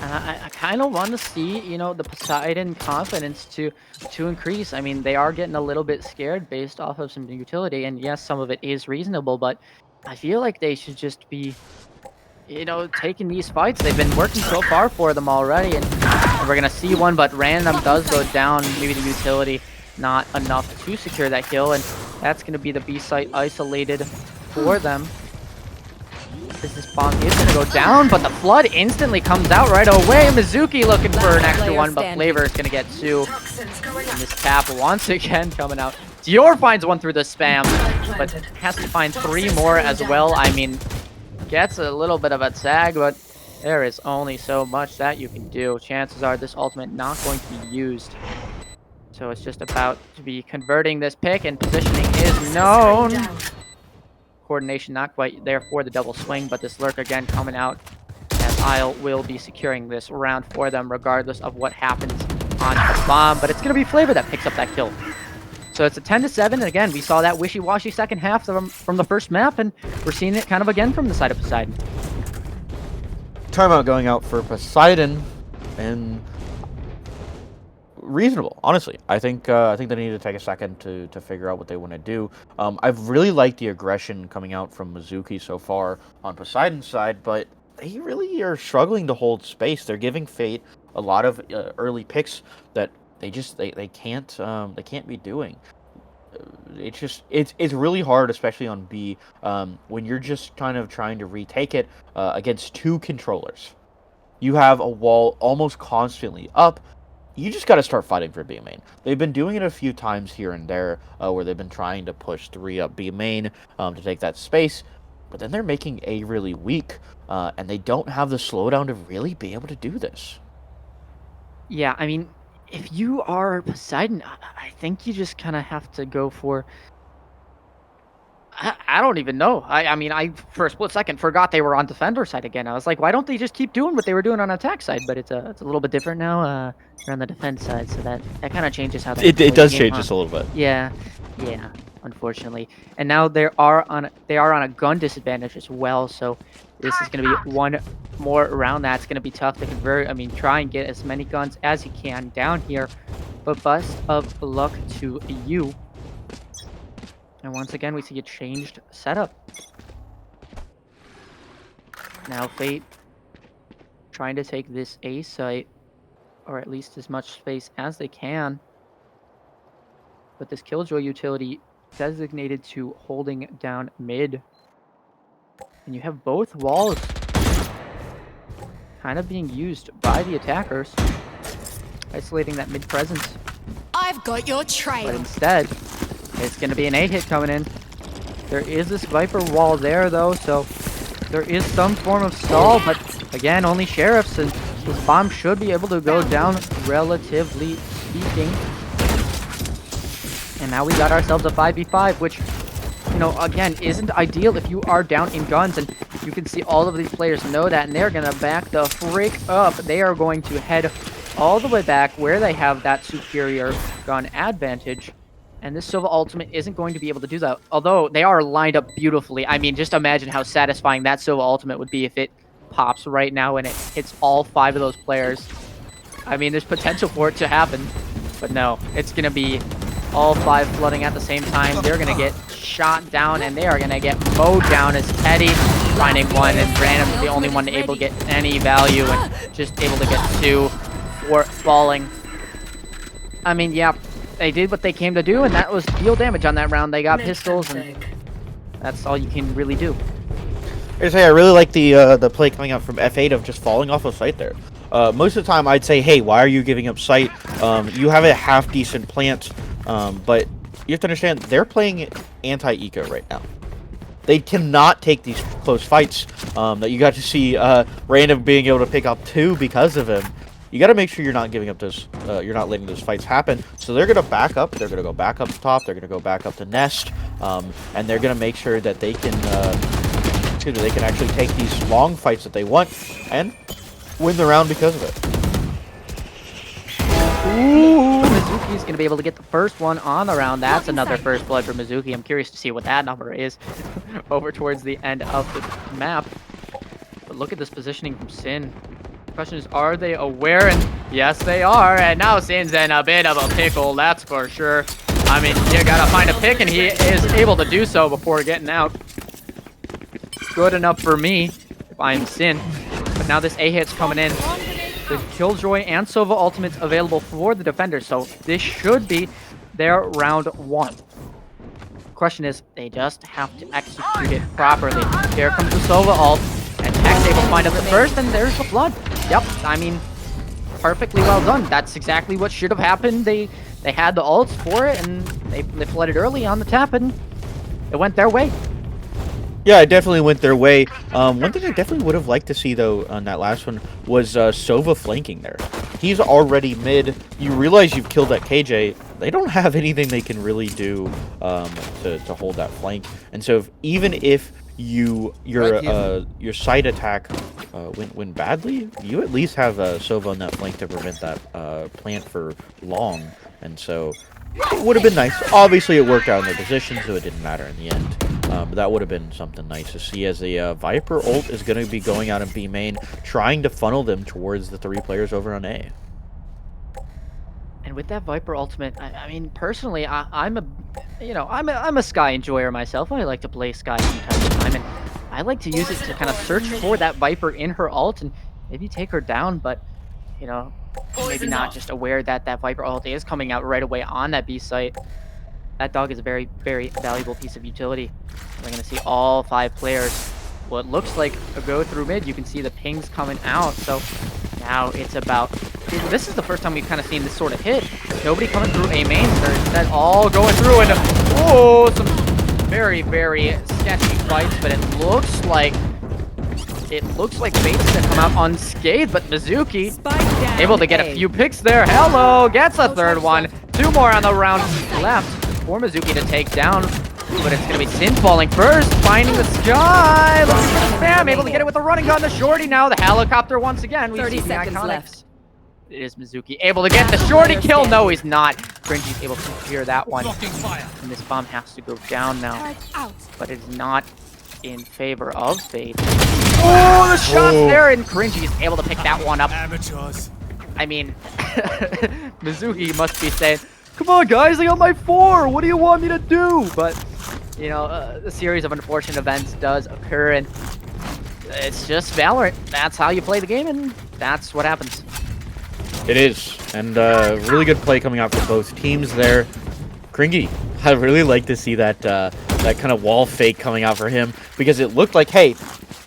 I kind of want to see, you know, the Poseidon confidence to increase. I mean, they are getting a little bit scared based off of some utility, and yes, some of it is reasonable, but I feel like they should just be, you know, taking these fights. They've been working so far for them already, and we're going to see one, but Random does go down. Maybe the utility not enough to secure that kill, and that's going to be the B site isolated for them. This bomb is going to go down, but the flood instantly comes out right away. Mizuki looking for an extra one, but Flavor is going to get 2. And this tap once again coming out. Dior finds one through the spam, but has to find 3 more as well. I mean, gets a little bit of a tag, but There is only so much that you can do. Chances are this ultimate not going to be used. So it's just about to be converting this pick, and positioning is known. Coordination not quite there for the double swing, but this lurk again coming out, as Isle will be securing this round for them regardless of what happens on the bomb. But it's going to be Flavor that picks up that kill. So it's a 10-7, and again, we saw that wishy-washy second half from the first map, and we're seeing it kind of again from the side of Poseidon. Timeout going out for Poseidon, and reasonable, honestly. I think they need to take a second to figure out what they want to do. I've really liked the aggression coming out from Mizuki so far on Poseidon's side, but they really are struggling to hold space. They're giving Fate a lot of early picks that they can't be doing. It's really hard, especially on B, when you're just kind of trying to retake it against two controllers. You have a wall almost constantly up. You just got to start fighting for B main. They've been doing it a few times here and there, where they've been trying to push 3 up B main to take that space, but then they're making A really weak, and they don't have the slowdown to really be able to do this. Yeah, I mean, if you are Poseidon, I think you just kind of have to go for... I don't even know. I mean, I for a split second forgot they were on defender side again. I was like, why don't they just keep doing what they were doing on attack side? But it's a little bit different now. They're on the defense side, so that kind of changes how they It play the does game, change huh? just a little bit. Yeah, unfortunately. And now they are on a gun disadvantage as well. So this is going to be one more round that's going to be tough to convert. I mean, try and get as many guns as you can down here. But best of luck to you. And once again, we see a changed setup. Now Fate trying to take this A site, or at least as much space as they can. But this Killjoy utility designated to holding down mid. And you have both walls kind of being used by the attackers, isolating that mid presence. I've got your But trail. instead, it's going to be an 8-hit coming in. There is this Viper wall there, though, so there is some form of stall, but again, only sheriffs, and this bomb should be able to go down, relatively speaking. And now we got ourselves a 5v5, which, you know, again, isn't ideal if you are down in guns, and you can see all of these players know that, and they're going to back the freak up. They are going to head all the way back where they have that superior gun advantage. And this Sova ultimate isn't going to be able to do that. Although they are lined up beautifully. I mean, just imagine how satisfying that Sova ultimate would be if it pops right now and it hits all 5 of those players. I mean, there's potential for it to happen. But no, it's going to be all 5 flooding at the same time. They're going to get shot down, and they are going to get mowed down as Teddy finding one, and Brandon's the only one able to get any value, and just able to get 2 for falling. I mean, yeah. They did what they came to do, and that was deal damage on that round. They got pistols, and that's all you can really do. I really like the play coming out from F8 of just falling off of site there. Most of the time, I'd say, hey, why are you giving up site? You have a half-decent plant, but you have to understand, they're playing anti-eco right now. They cannot take these close fights that you got to see Random being able to pick up 2 because of him. You got to make sure you're not giving up those, you're not letting those fights happen. So they're going to back up. They're going to go back up to top. They're going to go back up to nest, and they're going to make sure that they can, they can actually take these long fights that they want and win the round because of it. Ooh, Mizuki's going to be able to get the first one on the round. That's another first blood for Mizuki. I'm curious to see what that number is over towards the end of the map. But look at this positioning from Sin. The question is, are they aware? And yes, they are. And now Sin's in a bit of a pickle, that's for sure. I mean, you got to find a pick, and he is able to do so before getting out. Good enough for me if I'm Sin. But now this A-hit's coming in. The Killjoy and Sova ultimates available for the defenders, so this should be their round 1. Question is, they just have to execute it properly. Here comes the Sova ult, and Tech's able to find up the first, and there's the flood. Yep, I mean, perfectly well done. That's exactly what should have happened. They had the ults for it, and they flooded early on the tap, and it went their way. Yeah, it definitely went their way. One thing I definitely would have liked to see, though, on that last one was Sova flanking there. He's already mid. You realize you've killed that KJ. They don't have anything they can really do to hold that flank. And so even if your side attack went badly, you at least have Sova on that flank to prevent that plant for long. And so it would have been nice. Obviously, it worked out in their position, so it didn't matter in the end. But that would have been something nice to see, as the Viper ult is going to be going out in B main, trying to funnel them towards the 3 players over on A. And with that Viper ultimate, I mean, personally, I'm a Sky enjoyer myself. I like to play Sky from time to time, and I like to use it to kind of search for that Viper in her ult and maybe take her down. But you know, maybe not just aware that that Viper ult is coming out right away on that B site. That dog is a very, very valuable piece of utility. We're going to see all 5 players. What looks like a go through mid. You can see the pings coming out. So now it's about... This is the first time we've kind of seen this sort of hit. Nobody coming through A main. They're instead all going through. And oh, some very, very sketchy fights. But it looks like Fate's going to come out unscathed. But Mizuki able to get a few picks there. Hello, gets a 3rd one. 2 more on the round left for Mizuki to take down, but it's going to be Sin falling first, finding the sky, looking for the spam, able to get it with the running gun, the shorty now, the helicopter once again. 30 seconds left. It is Mizuki able to get the shorty kill. No, he's not. Cringy's able to clear that one. And this bomb has to go down now, but it's not in favor of Fate. Oh, the shots there, and Cringy's able to pick that one up. I mean, Mizuki must be saying, come on, guys, I got my 4. What do you want me to do? But, you know, a series of unfortunate events does occur, and it's just Valorant. That's how you play the game, and that's what happens. It is. And really good play coming out from both teams there. Cringy, I really like to see that that kind of wall fake coming out for him, because it looked like, hey,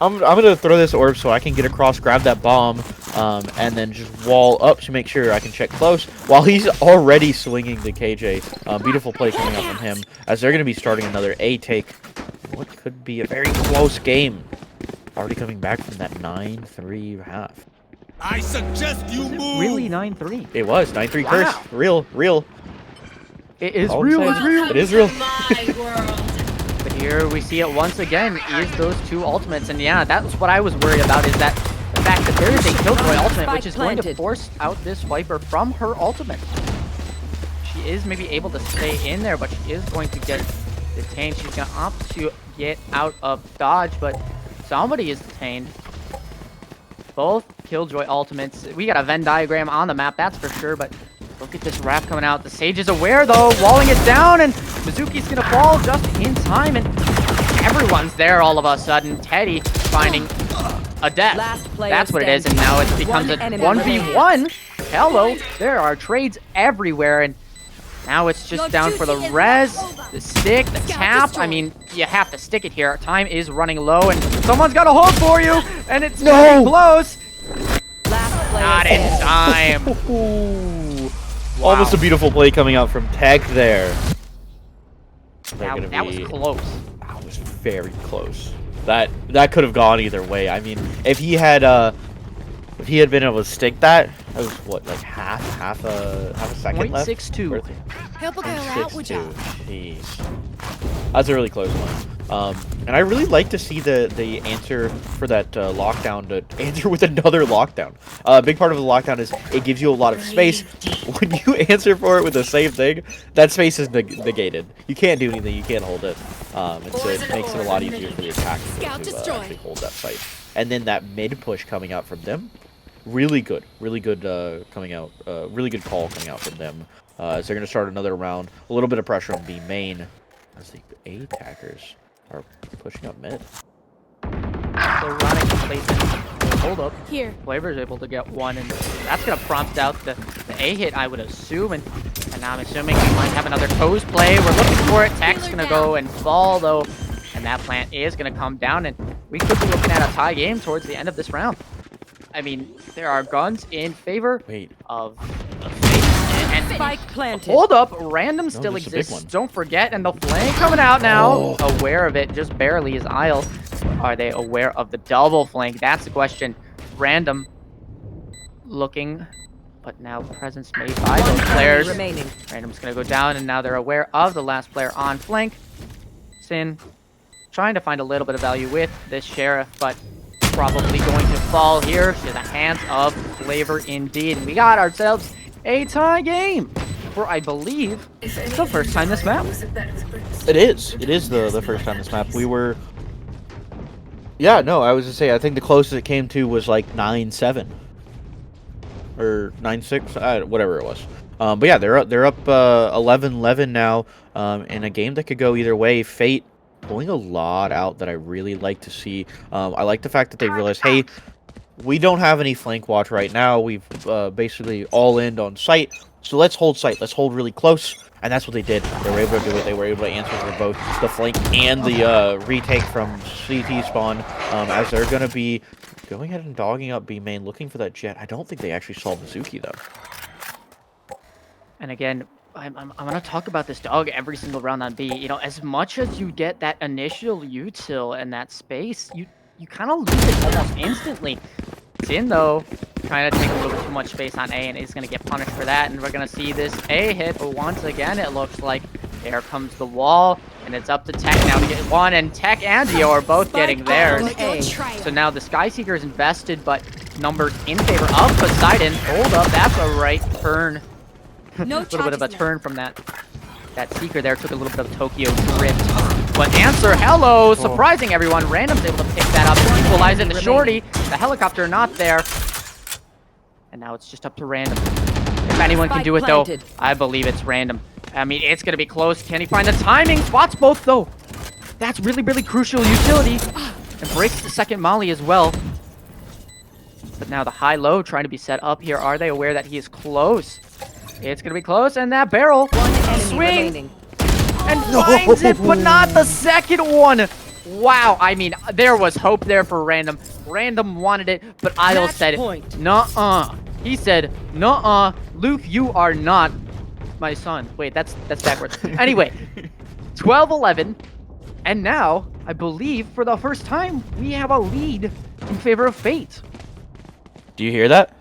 I'm going to throw this orb so I can get across, grab that bomb, and then just wall up to make sure I can check close while he's already swinging the KJ. Beautiful play coming out from him, as they're going to be starting another A take. What could be a very close game. Already coming back from that 9-3 half. I suggest you move. Really 9-3? It was 9-3 Wow. curse. Real. It is All I'm real, saying it's is- real. It is real. But here we see it once again, is those 2 ultimates. And yeah, that's what I was worried about, is that the fact that there is a Killjoy ultimate, which is going to force out this Viper from her ultimate. She is maybe able to stay in there, but she is going to get detained. She's going to opt to get out of dodge, but somebody is detained. Both Killjoy ultimates. We got a Venn diagram on the map, that's for sure, but look at this wrap coming out. The Sage is aware, though, walling it down, and Mizuki's going to fall just in time, and everyone's there all of a sudden. Teddy finding a death. Last player That's what it is, and standing. now it becomes One a enemy 1v1. Hello, there are trades everywhere, and now it's just down for the res, the stick, the tap. I mean, you have to stick it here. Time is running low, and someone's got a hold for you, and it's getting close. Last player Not in standing. time. Ooh. Almost Wow. a beautiful play coming out from Tech there. That was close. That was very close. That could have gone either way. I mean, if he had been able to stick that, that was what, like half a second left. 0.62. Help a girl out, would ya? 0.62. Jeez. That's a really close one. And I really like to see the answer for that lockdown to answer with another lockdown. A big part of the lockdown is it gives you a lot of space. When you answer for it with the same thing, that space is negated. You can't do anything. You can't hold it. And so it makes it a lot easier for the attackers to actually hold that site. And then that mid push coming out from them, really good coming out. Really good call coming out from them. As they're going to start another round. A little bit of pressure on B main as the A attackers are pushing up mid. So running placement. Hold up. Here. Flavor's able to get one, and that's going to prompt out the A hit, I would assume. And now I'm assuming we might have another pose play. We're looking for it. Tech's going to go and fall, though. And that plant is going to come down, and we could be looking at a tie game towards the end of this round. I mean, there are guns in favor of Fate. Spike planted. Hold up, random still just a big exists. one. Don't forget, and the flank coming out now. Oh. Aware of it, just barely is Isle. Are they aware of the double flank? That's the question. Random looking, but now presence made by those players. Remaining. Random's gonna go down, and now they're aware of the last player on flank. Sin trying to find a little bit of value with this Sheriff, but probably going to fall here to the hands of Flavor indeed. And we got ourselves a tie game for, I believe, the first time this map. It is. It is the first time this map. We were... Yeah, no, I was to say, I think the closest it came to was like 9-7. Or 9-6, whatever it was. But yeah, they're up 11-11 now, in a game that could go either way. Fate pulling a lot out that I really like to see. I like the fact that they realized, hey, we don't have any flank watch right now. We've basically all in on site, so let's hold site. Let's hold really close, and that's what they did. They were able to do it. They were able to answer for both the flank and the retake from CT spawn, as they're going to be going ahead and dogging up B main, looking for that jet. I don't think they actually saw Mizuki, though. And again, I'm going to talk about this dog every single round on B. You know, as much as you get that initial util and that space, you kind of lose it almost instantly. Sin, though, trying to take a little bit too much space on A, and is going to get punished for that. And we're going to see this A hit, but once again, it looks like there comes the wall, and it's up to Tech now to get one, and Tech and Dio are both getting theirs. So now the Skyseeker is invested, but numbered in favor of Poseidon. Hold up, that's a right turn. A little bit of a turn from that Seeker there. Took a little bit of Tokyo drift. But answer, hello! Surprising everyone. Random's able to pick that up and equalize it. The shorty, the helicopter not there. And now it's just up to Random. If anyone can do it, though, I believe it's Random. I mean, it's going to be close. Can he find the timing? Spots both, though. That's really, really crucial utility. And breaks the second Molly as well. But now the high-low trying to be set up here. Are they aware that he is close? It's going to be close, and that barrel swing and finds it, but not the second one. Wow, I mean, there was hope there for Random. Random wanted it, but Isle said, nuh-uh. He said, nuh-uh, Luke, you are not my son. Wait, that's backwards. Anyway, 12-11, and now, I believe, for the first time, we have a lead in favor of Fate. Do you hear that?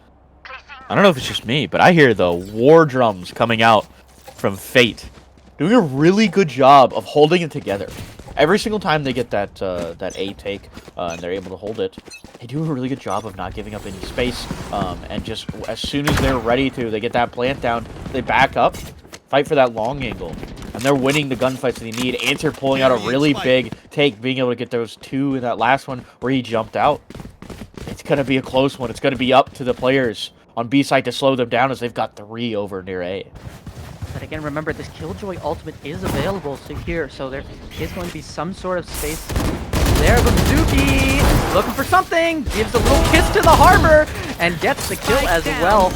I don't know if it's just me, but I hear the war drums coming out from Fate. Doing a really good job of holding it together. Every single time they get that A take, and they're able to hold it, they do a really good job of not giving up any space, and just as soon as they're ready to, they get that plant down, they back up, fight for that long angle, and they're winning the gunfights that they need. Answer pulling out a really big take, being able to get those two in that last one where he jumped out. It's going to be a close one. It's going to be up to the players on B side to slow them down, as they've got 3 over near A. But again, remember, this Killjoy ultimate is available here, so there is going to be some sort of space there. But Mizuki looking for something, gives a little kiss to the harbor, and gets the kill as well.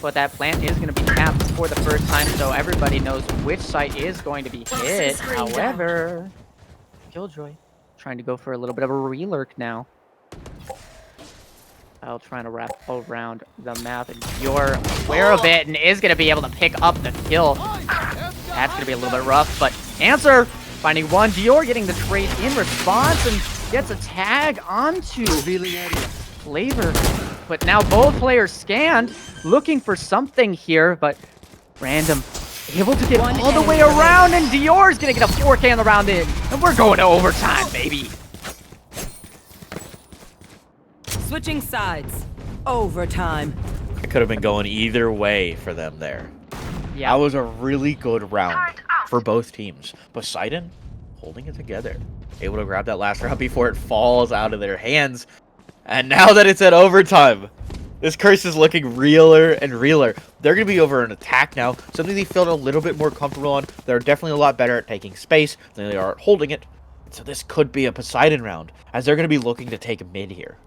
But that plant is going to be tapped for the first time, so everybody knows which site is going to be hit. However, Killjoy trying to go for a little bit of a relurk now. I'll trying to wrap around the map, and you're aware of it and is going to be able to pick up the kill. That's going to be a little bit rough, but Answer finding one. Dior getting the trade in response and gets a tag onto Flavor. But now both players scanned, looking for something here, but Random able to get all the way around, and Dior's going to get a 4K on the round in, and we're going to overtime, baby. Switching sides. Overtime. It could have been going either way for them there. Yeah. That was a really good round for both teams. Poseidon holding it together. Able to grab that last round before it falls out of their hands. And now that it's at overtime, this curse is looking realer and realer. They're going to be over an attack now. Something they feel a little bit more comfortable on. They're definitely a lot better at taking space than they are at holding it. So this could be a Poseidon round, as they're going to be looking to take mid here.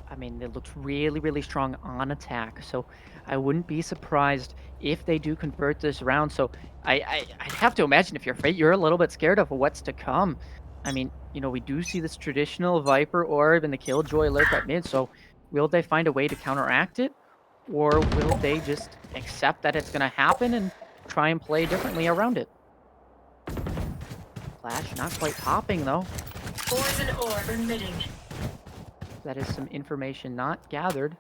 I mean, they looked really, really strong on attack, so I wouldn't be surprised if they do convert this round. So I'd have to imagine, if you're Fate, you're a little bit scared of what's to come. I mean, you know, we do see this traditional Viper Orb and the Killjoy lurk at mid, so will they find a way to counteract it? Or will they just accept that it's gonna happen and try and play differently around it. Flash not quite popping though. Poison orb emitting. That is some information not gathered.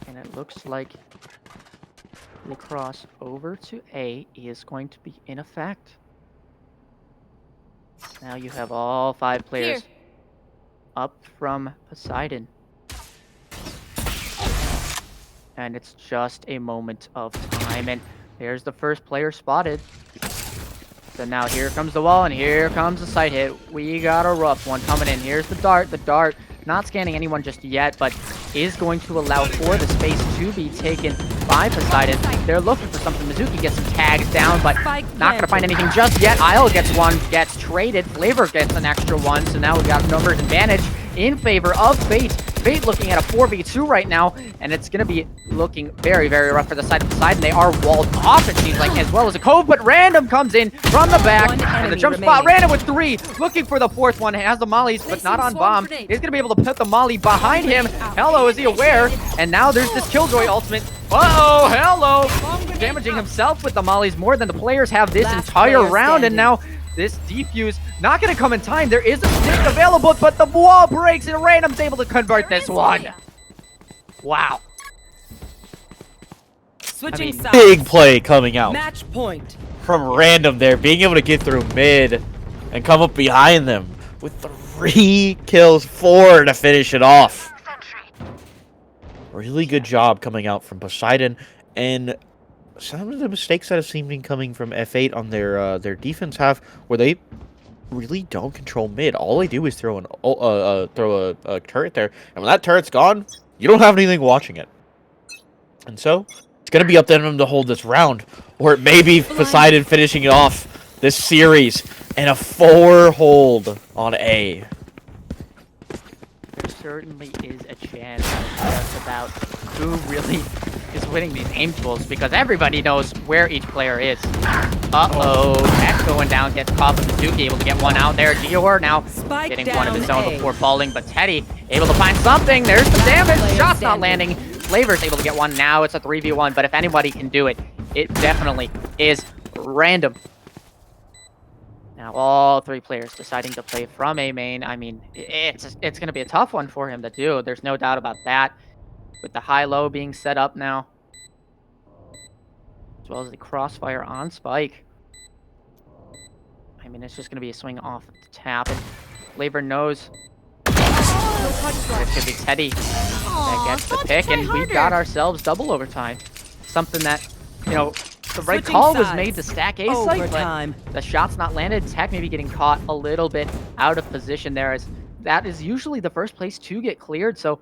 And it looks like the cross over to A is going to be in effect. Now you have all 5 players up from Poseidon. And it's just a moment of time. And there's the first player spotted. So now here comes the wall, and here comes the sight hit. We got a rough one coming in. Here's the dart. The dart not scanning anyone just yet, but is going to allow for the space to be taken by Poseidon. They're looking for something. Mizuki gets some tags down, but not going to find anything just yet. Isle gets one, gets traded. Flavor gets an extra one, so now we've got numbers advantage in favor of Fate. Fate looking at a 4v2 right now, and it's going to be looking very, very rough for the side of Poseidon. They are walled off, it seems like, as well as a cove, but Random comes in from the back, and the jump spot, Random with 3, looking for the 4th one, has the mollies, but not on bomb. He's going to be able to put the molly behind him. Hello, is he aware? And now there's this Killjoy ultimate. Uh-oh, hello! Damaging himself with the mollies more than the players have this entire round, and now this defuse not going to come in time. There is a stick available, but the wall breaks, and Random's able to convert this one. Wow. Switching sides. Big play coming out Match point. from Random there, being able to get through mid and come up behind them with 3 kills, 4 to finish it off. Really good job coming out from Poseidon, and some of the mistakes that have seemed to be coming from F8 on their defense half, where they really don't control mid. All they do is throw a turret there, and when that turret's gone, you don't have anything watching it. And so it's gonna be up to them to hold this round, or it may be Poseidon finishing it off this series in a 4 hold on A. There certainly is a chance just about who really is winning these aim tools, because everybody knows where each player is. Uh-oh, Tech going down, gets caught with Mizuki, able to get one out there. Dior now getting one of his own before falling, but Teddy able to find something. There's some damage, shots not landing. Flavor's able to get one. Now it's a 3v1, but if anybody can do it, it definitely is Random. Now all 3 players deciding to play from A main. I mean, it's going to be a tough one for him to do. There's no doubt about that. With the high-low being set up now, as well as the crossfire on Spike. I mean, it's just going to be a swing off the tap, and Flavor knows this could be Teddy that gets the pick, and we've got ourselves double overtime. Something that, you know, the right call was made to stack A site, but the shot's not landed. Tech maybe getting caught a little bit out of position there, as that is usually the first place to get cleared. So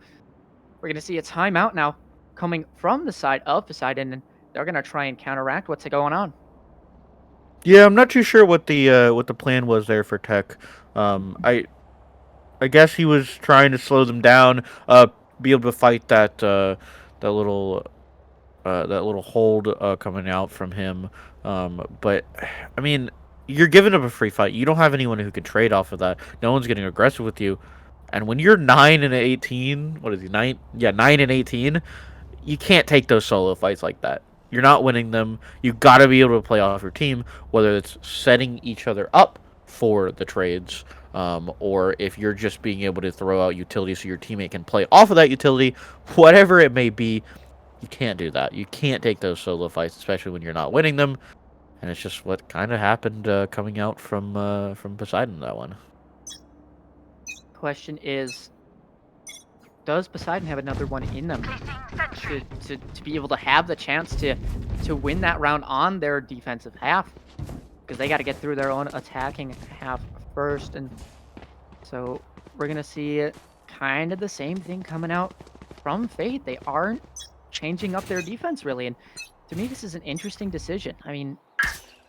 we're going to see a timeout now coming from the side of Poseidon, and they're going to try and counteract what's going on. Yeah, I'm not too sure what the plan was there for Tech. I guess he was trying to slow them down, be able to fight that little hold coming out from him. But I mean, you're giving up a free fight. You don't have anyone who can trade off of that. No one's getting aggressive with you. And when you're 9-18, what is he, 9? Yeah, 9-18, you can't take those solo fights like that. You're not winning them. You got to be able to play off your team, whether it's setting each other up for the trades, or if you're just being able to throw out utility so your teammate can play off of that utility, whatever it may be. You can't do that. You can't take those solo fights, especially when you're not winning them. And it's just what kind of happened coming out from Poseidon that one. Question is, does Poseidon have another one in them to be able to have the chance to win that round on their defensive half? Because they got to get through their own attacking half first, and so we're gonna see kind of the same thing coming out from Fate. They aren't changing up their defense really, and to me this is an interesting decision. I mean,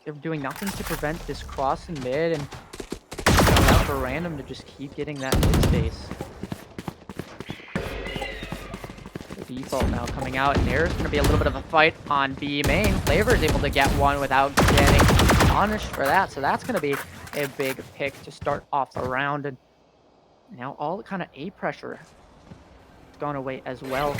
they're doing nothing to prevent this cross in mid, and allow for Random to just keep getting that mid space. The default now coming out, and there's going to be a little bit of a fight on B main. Flavor is able to get one without getting punished for that, so that's going to be a big pick to start off the round. And now all the kind of A pressure has gone away as well.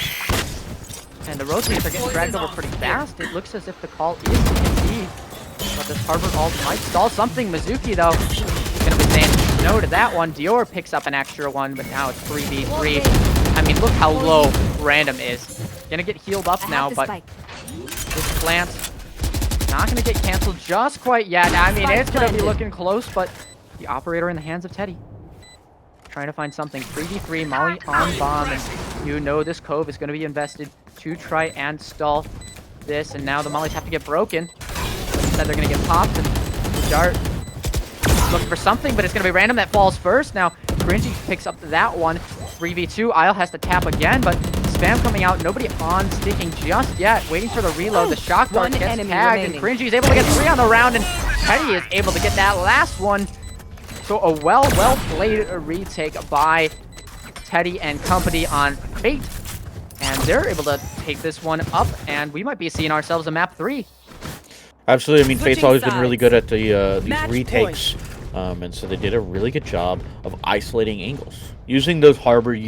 And the rotates are getting dragged over pretty fast. It looks as if the call is TNT. But this Harbor ult might stall something. Mizuki, though, is going to be saying no to that one. Dior picks up an extra one, but now it's 3v3. I mean, look how low Random is. Gonna get healed up now, but this plant not gonna get canceled just quite yet. I mean, it's gonna be looking close, but the operator in the hands of Teddy. Trying to find something. 3v3, Molly on bomb, and you know this Cove is gonna be invested to try and stall this, and now the Mollies have to get broken. Instead, they're gonna get popped, and the Dart looking for something, but it's gonna be Random that falls first. Now, Cringy picks up that one. 3v2, Isle has to tap again, but spam coming out, nobody on sticking just yet. Waiting for the reload, the shock dart gets tagged, and Cringy is able to get 3 on the round, and Teddy is able to get that last one. So a well-played retake by Teddy and company on Fate, and they're able to take this one up, and we might be seeing ourselves a map 3. Absolutely. I mean, Fate's Switching always been really sides. good at the these Match retakes, and so they did a really good job of isolating angles, using those harbor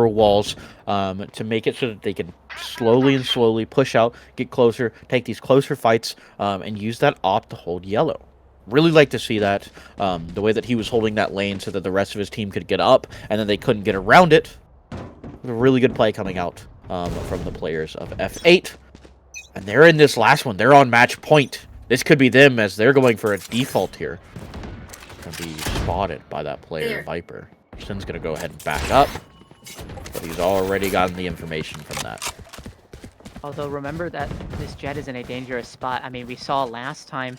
walls to make it so that they can slowly push out, get closer, take these closer fights, and use that op to hold yellow. Really like to see that, the way that he was holding that lane so that the rest of his team could get up, and then they couldn't get around it. A really good play coming out from the players of F8. And they're in this last one. They're on match point. This could be them as they're going for a default here. Gonna be spotted by that player, Viper. Sin's gonna go ahead and back up, but he's already gotten the information from that. Although remember that this Jet is in a dangerous spot. I mean, we saw last time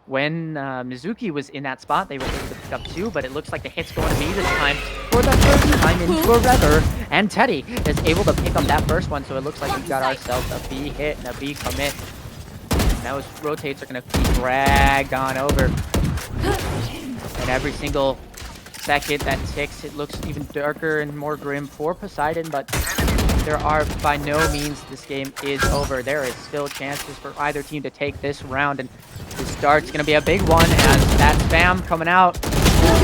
when Mizuki was in that spot, they were able to pick up 2, but it looks like the hit's going to be this time for the first time in forever. And Teddy is able to pick up that first one, so it looks like we got ourselves a B hit and a B commit. And those rotates are going to be dragged on over. And every single second that ticks, it looks even darker and more grim for Poseidon, but there are by no means this game is over. There is still chances for either team to take this round, and the start's going to be a big one as that spam coming out.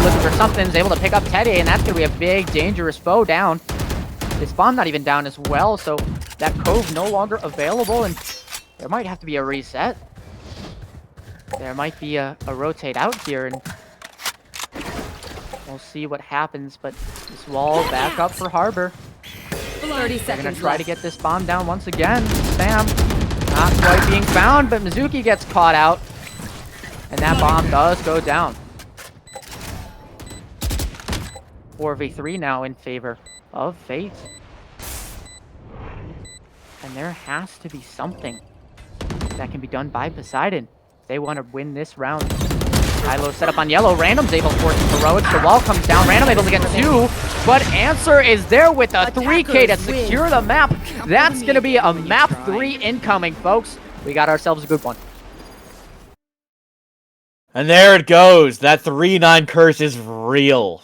Looking for something, is able to pick up Teddy, and that's going to be a big, dangerous foe down. This bomb not even down as well, so that Cove no longer available, and there might have to be a reset. There might be a rotate out here, and we'll see what happens, but this wall back up for Harbor. 30 They're seconds gonna try to left. get this bomb down once again. Spam not quite being found, but Mizuki gets caught out, and that bomb does go down. 4v3 now in favor of Fate. And there has to be something that can be done by Poseidon if they want to win this round. Kylo set up on yellow. Random's able to force some heroics. The wall comes down. Random able to get 2. But Answer is there with a 3K to secure the map. That's going to be a map 3 incoming, folks. We got ourselves a good one. And there it goes. That 3-9 curse is real.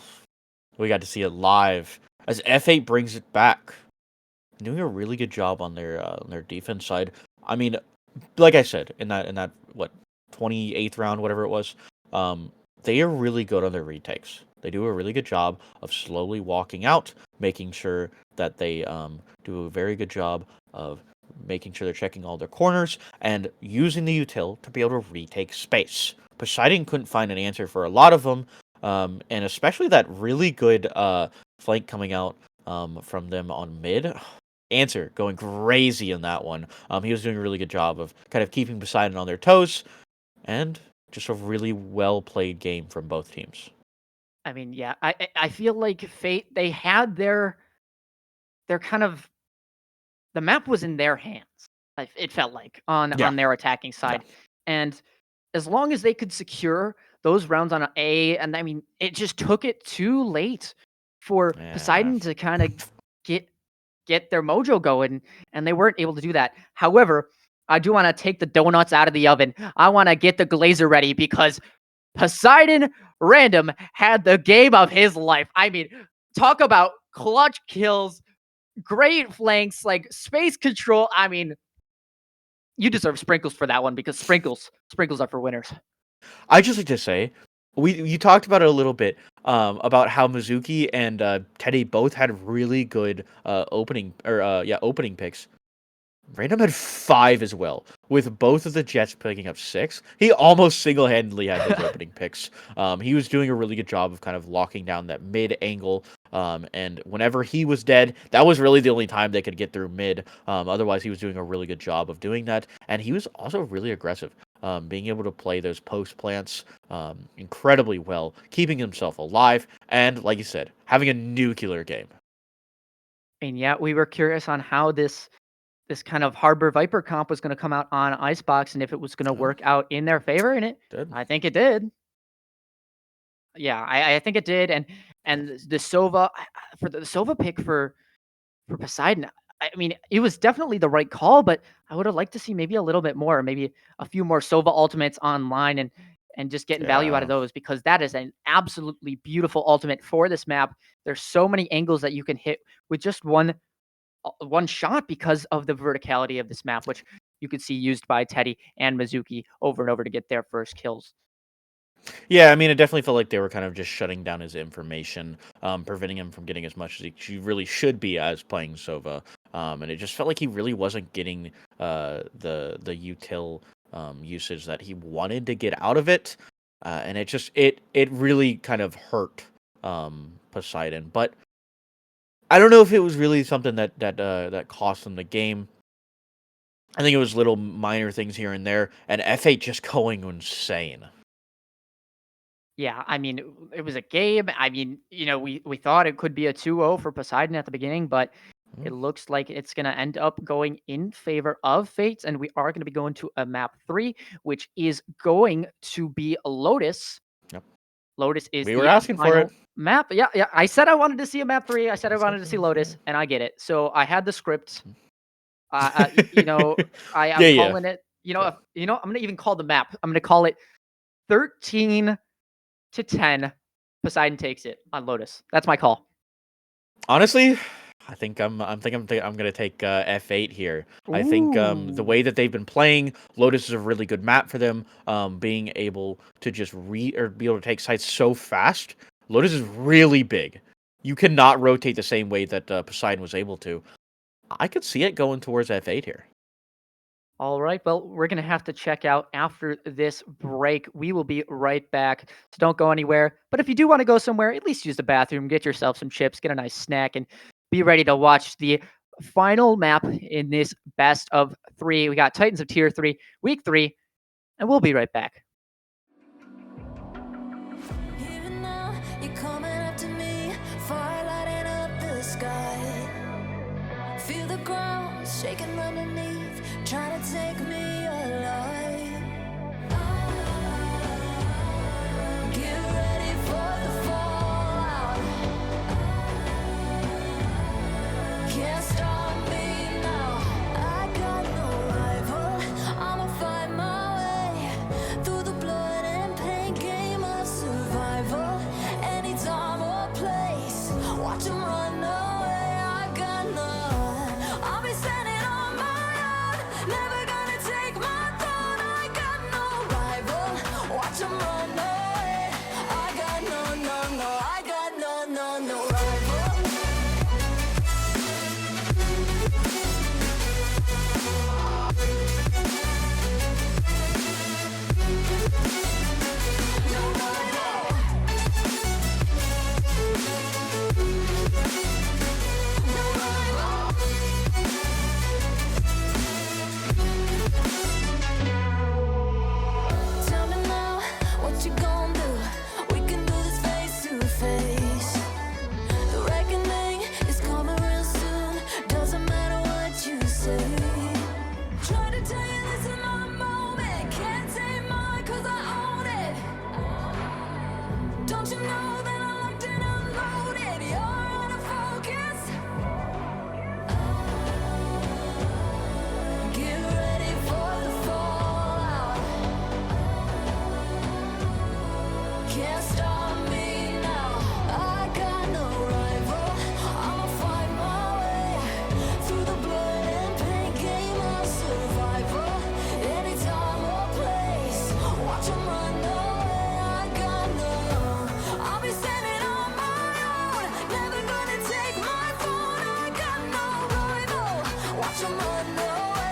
We got to see it live as F8 brings it back. Doing a really good job on their defense side. I mean, like I said, in that what 28th round, whatever it was, they are really good on their retakes. They do a really good job of slowly walking out, making sure that they do a very good job of making sure they're checking all their corners and using the util to be able to retake space. Poseidon couldn't find an answer for a lot of them, and especially that really good flank coming out from them on mid. Answer going crazy in that one. He was doing a really good job of kind of keeping Poseidon on their toes, and just a really well played game from both teams. I mean, yeah, I feel like Fate, they had their kind of, the map was in their hands. It felt like on their attacking side, and as long as they could secure those rounds on an A, and I mean, it just took it too late for Poseidon to kind of get their mojo going, and they weren't able to do that. However, I do want to take the donuts out of the oven. I want to get the glazer ready because Poseidon Random had the game of his life. I mean, talk about clutch kills, great flanks, like space control. I mean, you deserve sprinkles for that one because sprinkles are for winners. I just like to say, you talked about it a little bit about how Mizuki and Teddy both had really good opening picks. Random had 5 as well, with both of the Jets picking up 6. He almost single-handedly had those opening picks. He was doing a really good job of kind of locking down that mid angle. And whenever he was dead, that was really the only time they could get through mid. Otherwise, he was doing a really good job of doing that. And he was also really aggressive, being able to play those post plants incredibly well, keeping himself alive, and like you said, having a nuclear game. And yeah, we were curious on how this kind of Harbor Viper comp was going to come out on Icebox and if it was going to work out in their favor, and Did. I think it did. Yeah, I think it did, and the Sova for the Sova pick for Poseidon. I mean, it was definitely the right call, but I would have liked to see maybe a little bit more, maybe a few more Sova ultimates online and just getting value out of Yeah. those, because that is an absolutely beautiful ultimate for this map. There's so many angles that you can hit with just one shot because of the verticality of this map, which you could see used by Teddy and Mizuki over and over to get their first kills. Yeah, I mean, it definitely felt like they were kind of just shutting down his information, preventing him from getting as much as he really should be as playing Sova. And it just felt like he really wasn't getting the util usage that he wanted to get out of it. And it really kind of hurt Poseidon. But I don't know if it was really something that cost him the game. I think it was little minor things here and there, and F8 just going insane. Yeah, I mean, it was a game. I mean, we thought it could be a 2-0 for Poseidon at the beginning, but it looks like it's going to end up going in favor of Fates, and we are going to be going to a map 3, which is going to be Lotus. Yep. Lotus is We were the asking for it. final map. Yeah, I said I wanted to see a map 3. I said I wanted to see Lotus, and I get it. So I had the script. I'm Yeah. calling it. I'm going to even call the map. I'm going to call it 13 to 10. Poseidon takes it on Lotus. That's my call. Honestly, I think I'm gonna take F8 here. I think the way that they've been playing, Lotus is a really good map for them. Being able to just be able to take sites so fast. Lotus is really big. You cannot rotate the same way that Poseidon was able to. I could see it going towards F8 here. All right. Well, we're going to have to check out after this break. We will be right back. So don't go anywhere. But if you do want to go somewhere, at least use the bathroom, get yourself some chips, get a nice snack, and be ready to watch the final map in this best of 3. We got Titans of Tier 3, Week 3, and we'll be right back. Even now, you're coming up to me, fire lighting up the sky. Feel the ground shaking underneath, trying to take me alive. Get ready for the fallout. Can't stop me now. I got no rival. I'ma find my way through the blood and pain game of survival. Anytime or place, watch 'em run away. I got none. I'll be standing on my own, never gonna take my throne. I got no rival. Watch 'em run away. I got no. I got no rival. Tell me now, what you gonna do? We can do this face to face. The reckoning is coming real soon. Doesn't matter what you say. Try to tell you this is my moment. Can't take mine 'cause I own it. Don't you know that I'm locked and unloaded? You're out of focus. Get ready for the fallout. Can't stop me now. I got no rival. I'ma find my way through the blood and pain game of survival. Anytime or place, watch 'em run away. I got no. I'll be standing on my own, never gonna take my throne. I got no rival. Watch 'em run away.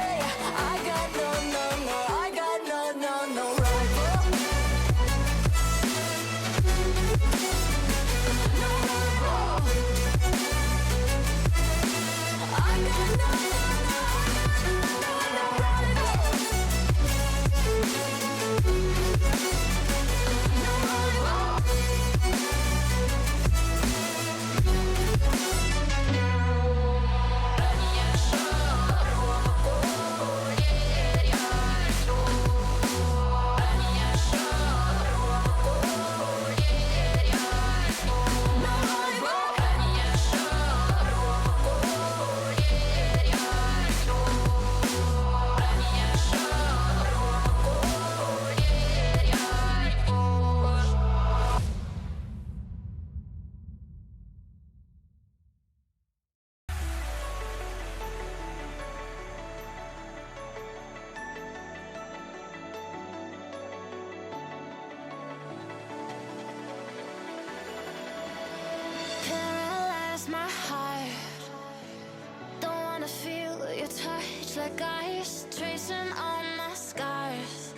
black eyes tracing all my scars.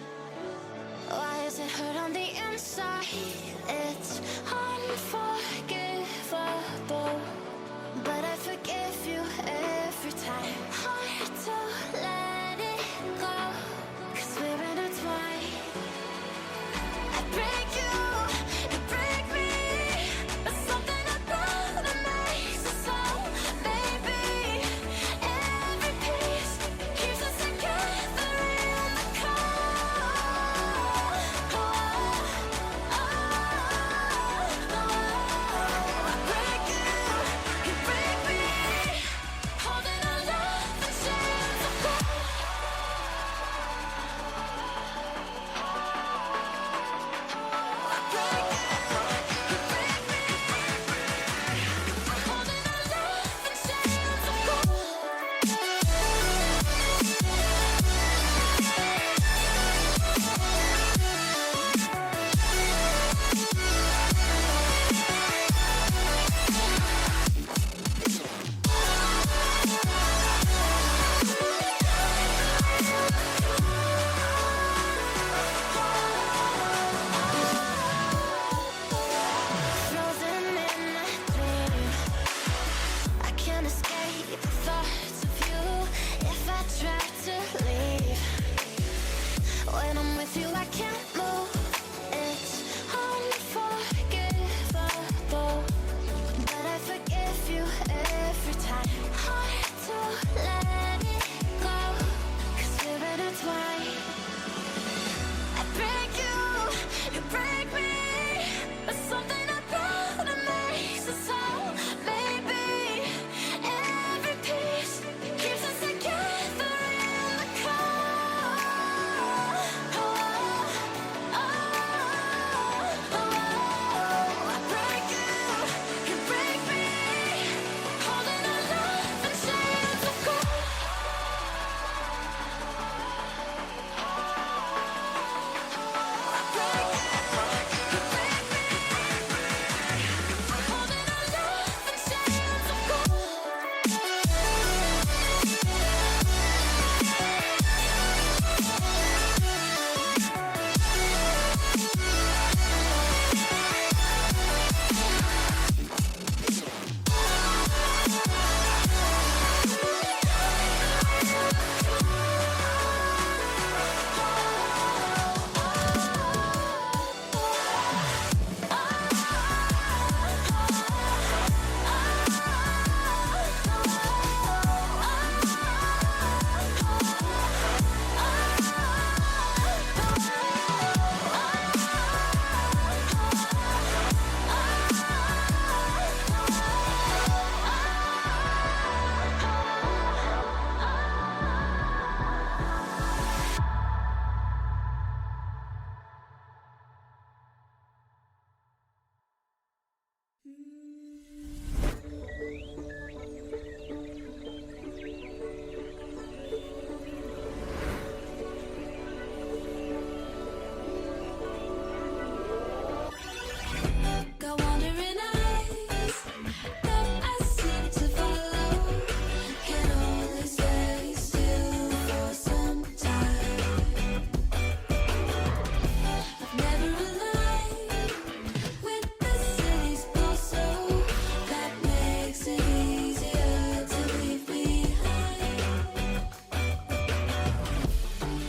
Why is it hurt on the inside? It's unforgivable, but I forgive you every time. Hard to let it go, 'cause we're intertwined. I break you, you break me, but something about it makes us so. Baby, every piece keeps us together in the cold. I break you, you break me, holding our love in chains of gold. I break you, you break me, holding our love in chains of gold. Frozen in my dream, I can't escape the thoughts of you. If I try to leave, when I'm with you I can't move. It's unforgivable, but I forgive you every time. Hard to let it go, 'cause we're intertwined. I break you, you break me, but something about it makes us whole. Maybe every piece keeps us together in the cold. I break you, you break me, holding our love in chains of gold. I break you, you break me, holding our love in chains of gold. Got wandering eyes that I seem to follow. Can only stay still for some time. I've never aligned with the city's pulse, so that makes it easier to leave behind.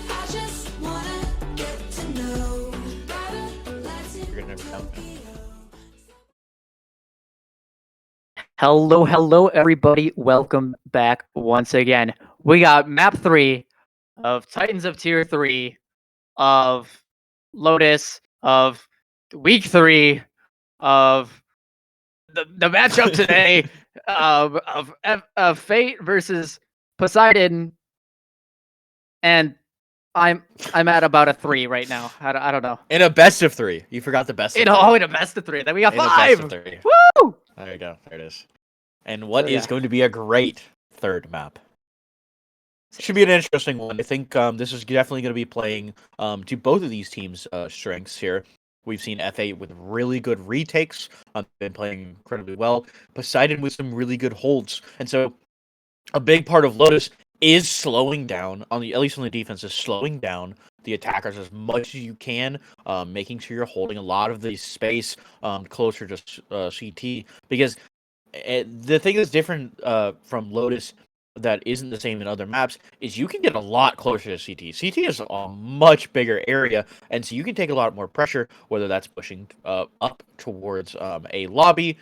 I just wanna get to know better. You're gonna never count them. Hello, everybody. Welcome back once again. We got map 3 of Titans of Tier 3 of Lotus of week 3 of the matchup today of Fate versus Poseidon, and I'm at about a 3 right now. I don't know. In a best of 3. You forgot the best of 3. In a best of 3. Then we got In a 5. best of 3. Woo! There you go. There it is. And what So, is yeah. going to be a great third map? Should be an interesting one. I think this is definitely going to be playing to both of these teams' strengths here. We've seen F8 with really good retakes, been playing incredibly well. Poseidon with some really good holds. And so a big part of Lotus is slowing down on the at least on the defense is slowing down the attackers as much as you can, making sure you're holding a lot of the space closer to CT because the thing that's different from Lotus that isn't the same in other maps is you can get a lot closer to CT. CT is a much bigger area, and so you can take a lot more pressure, whether that's pushing up towards a lobby,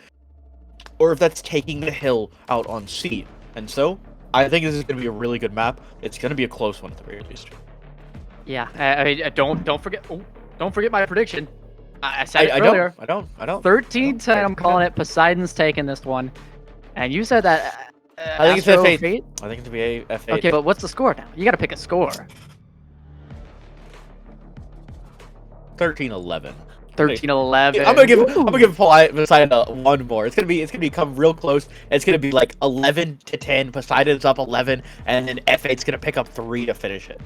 or if that's taking the hill out on C. And so, I think this is going to be a really good map. It's going to be a close one at the very least. Yeah, don't forget. Oh, don't forget my prediction. I said it earlier. I don't. 13-10. I'm calling it. Poseidon's taking this one, and you said that. I think Astro it's F8. Fate? I think it's going to be F8. Okay, but what's the score now? You got to pick a score. 13-11. 13-11. I'm gonna give Poseidon one more. It's gonna become real close. It's gonna be like 11-10. Poseidon's up 11, and then F8's gonna pick up 3 to finish it.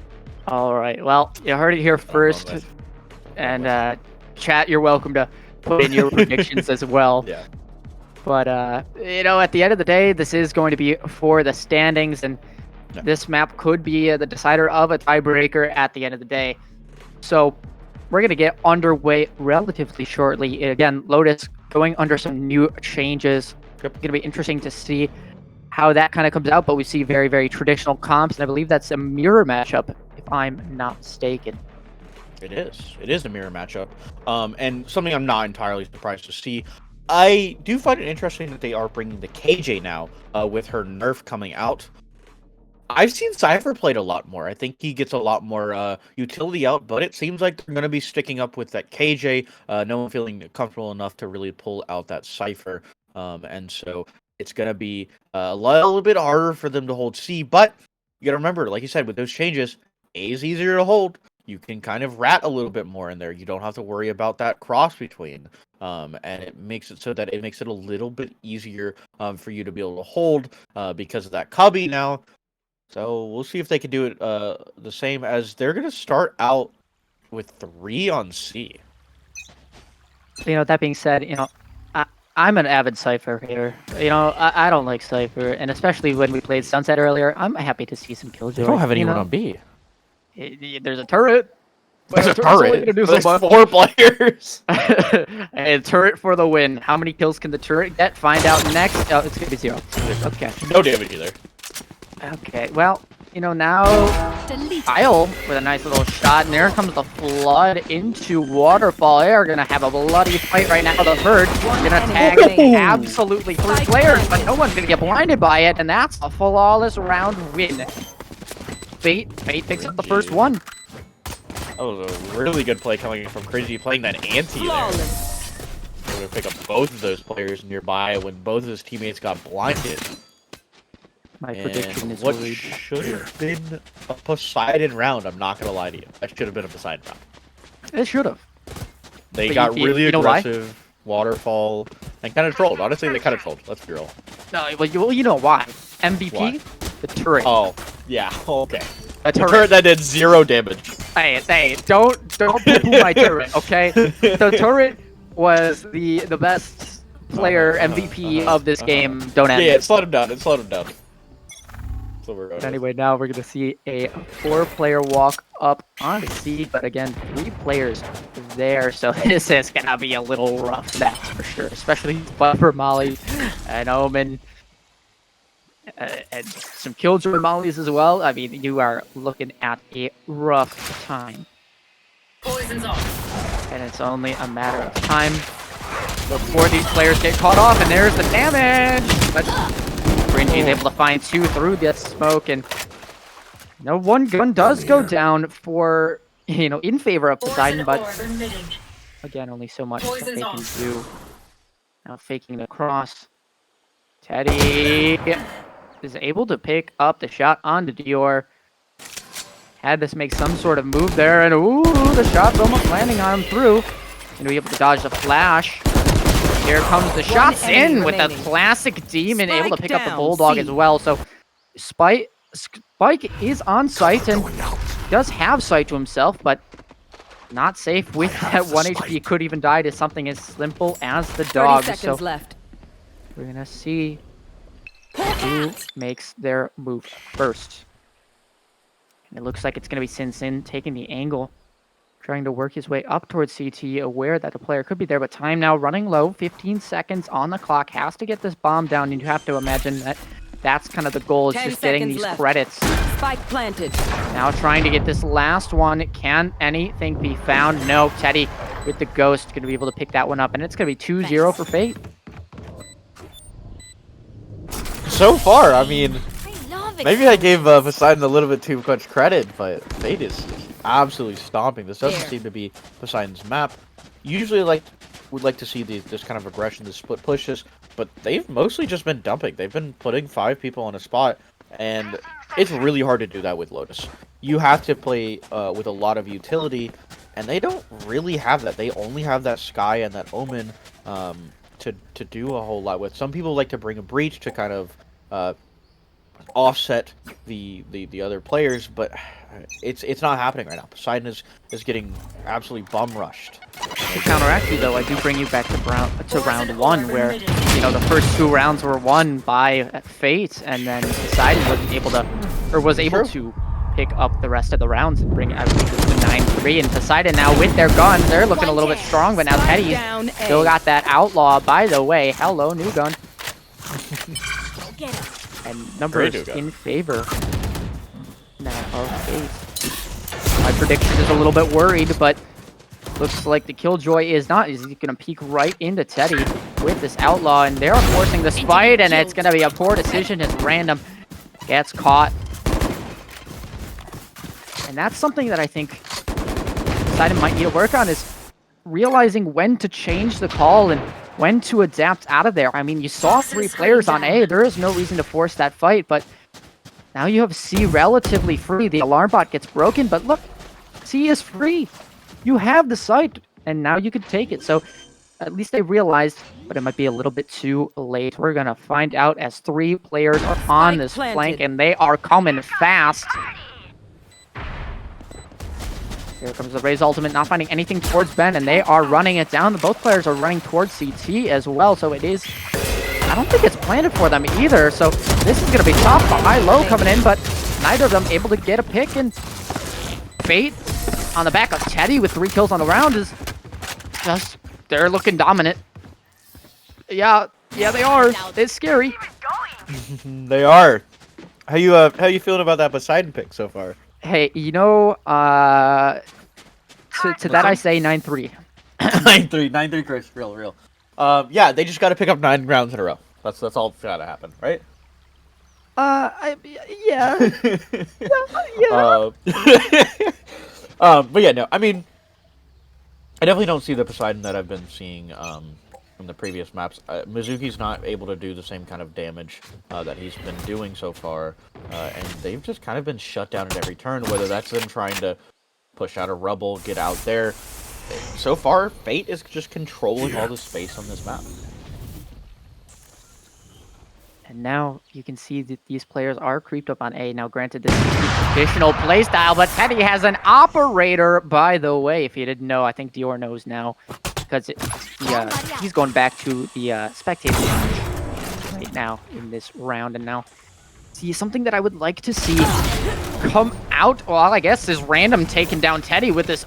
All right. Well, you heard it here first, and chat, you're welcome to put in your predictions as well. Yeah. But at the end of the day, this is going to be for the standings, and this map could be the decider of a tiebreaker at the end of the day. So we're going to get underway relatively shortly. Again, Lotus going under some new changes. It's going to be interesting to see how that kind of comes out, but we see very, very traditional comps, and I believe that's a mirror matchup, if I'm not mistaken. It is. It is a mirror matchup, and something I'm not entirely surprised to see. I do find it interesting that they are bringing the KJ now, with her nerf coming out. I've seen Cypher played a lot more. I think he gets a lot more utility out, but it seems like they're going to be sticking up with that KJ. No one feeling comfortable enough to really pull out that Cypher, and so it's going to be a little bit harder for them to hold C. But you got to remember, like you said, with those changes, A is easier to hold. You can kind of rat a little bit more in there. You don't have to worry about that cross between. And it makes it so that it makes it a little bit easier for you to be able to hold because of that cubby now. So we'll see if they can do it the same as they're going to start out with 3 on C. That being said, I'm an avid Cypher hater. I don't like Cypher, and especially when we played Sunset earlier, I'm happy to see some Killjoy. They don't have anyone on B. There's a turret. There's a turret. There's 4 players. A turret for the win. How many kills can the turret get? Find out next. Oh, it's gonna be 0. Okay. No damage either. Okay. Well, now Kyle with a nice little shot, and there comes the flood into Waterfall. They are gonna have a bloody fight right now. The Herd gonna tag absolutely 3 players, but no one's gonna get blinded by it, and that's a flawless round win. Fate picks up the first one. That was a really good play coming from Crazy playing that anti there. We're going to pick up both of those players nearby when both of his teammates got blinded. My prediction is what worried. should have been a Poseidon round, I'm not going to lie to you. That should have been a Poseidon round. It should have. They But got you really know why? aggressive, Waterfall, and kind of trolled. Honestly, they kind of trolled. Let's be real. No, well, you know why. MVP? Why? The turret. Oh, yeah, okay. The The turret that did 0 damage. Hey, don't poo-poo my turret, okay? The turret was the best player MVP of this game. Don't end Yeah, it. it slowed him down. It slowed him down. So we're going Anyway, now we're gonna see a 4-player walk up on C, but again, 3 players there, so this is gonna be a little rough, that's for sure. Especially for Molly and Omen. And some Killjoy mollies as well. I mean, you are looking at a rough time. Poison's off. And it's only a matter of time before these players get caught off, and there's the damage! But Rinji is able to find 2 through the smoke, and one gun does go down for, in favor of Poseidon, but again, only so much that they can do. Now faking the cross. Teddy is able to pick up the shot onto Dior. Had to make some sort of move there, and ooh, the shot's almost landing on him through. Gonna be able to dodge the flash. Here comes the shots in with the classic demon, able to pick up the bulldog as well. So Spike is on site and does have sight to himself, but not safe with that 1 HP. Could even die to something as simple as the 30 dog. seconds So left. we're gonna see who makes their move first. And it looks like it's going to be Sin Sin taking the angle, trying to work his way up towards CT, aware that the player could be there, but time now running low, 15 seconds on the clock, has to get this bomb down, and you have to imagine that that's kind of the goal, is 10 just getting seconds these left. credits. Spike planted. Now trying to get this last one. Can anything be found? No. Teddy with the ghost going to be able to pick that one up, and it's going to be 2-0 for Fate. So far, I mean, I love it. maybe I gave Poseidon a little bit too much credit, but Fate is absolutely stomping. This doesn't seem to be Poseidon's map. Usually, would like to see this kind of aggression, the split pushes, but they've mostly just been dumping. They've been putting 5 people on a spot, and it's really hard to do that with Lotus. You have to play with a lot of utility, and they don't really have that. They only have that Sky and that Omen to do a whole lot with. Some people like to bring a Breach to kind of offset the other players, but it's not happening right now. Poseidon is getting absolutely bum rushed. To counteract you, though, I do bring you back to round 1, where the first 2 rounds were won by Fate, and then Poseidon was able to pick up the rest of the rounds and bring it, I believe it was the 9-3. And Poseidon now with their guns, they're looking a little bit strong, but now Teddy's still got that outlaw. By the way, hello, new gun. And numbers in favor now of Fate. My prediction is a little bit worried, but looks like the Killjoy is not. He's going to peek right into Teddy with this outlaw, and they're forcing the fight, and it's going to be a poor decision as Random gets caught. And that's something that I think Poseidon might need to work on, is realizing when to change the call and when to adapt out of there. I mean, you saw 3 players on A. There is no reason to force that fight, but now you have C relatively free. The alarm bot gets broken, but look, C is free. You have the site, and now you can take it. So at least they realized, but it might be a little bit too late. We're going to find out as 3 players are on this flank, and they are coming fast. Here comes the Raze ultimate, not finding anything towards Ben, and they are running it down. Both players are running towards CT as well, so it is... I don't think it's planted for them either, so this is going to be tough. High-low coming in, but neither of them able to get a pick, and Fate on the back of Teddy with 3 kills on the round is just... They're looking dominant. Yeah, they are. It's scary. They are. How you feeling about that Poseidon pick so far? Hey, to that I say 9-3. 9-3, Chris, real. Yeah, they just got to pick up 9 rounds in a row. That's all that's gotta happen, right? Yeah. But yeah, no, I mean, I definitely don't see the Poseidon that I've been seeing from the previous maps. Mizuki's not able to do the same kind of damage that he's been doing so far, and they've just kind of been shut down at every turn, whether that's them trying to push out a rubble, get out there. So far, Fate is just controlling all the space on this map. And now you can see that these players are creeped up on A. Now, granted, this is the traditional playstyle, but Teddy has an operator, by the way. If you didn't know, I think Dior knows now, because he's going back to the spectator lounge right now in this round. And now, see, something that I would like to see come out, well, I guess, is Random taking down Teddy with this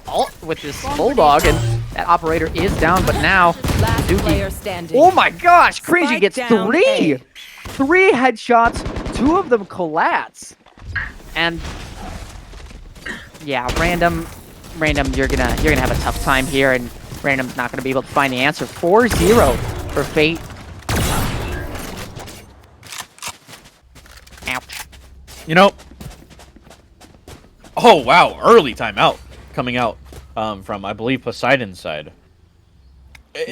Bulldog, and that operator is down, but now, Last player standing. oh my gosh, Crazy Spike gets down 3! A. 3 headshots, 2 of them collapse. And yeah, Random, you're gonna have a tough time here, and Random's not gonna be able to find the answer. 4-0 for Fate. Ouch. Oh wow, early timeout coming out from, I believe, Poseidon's side.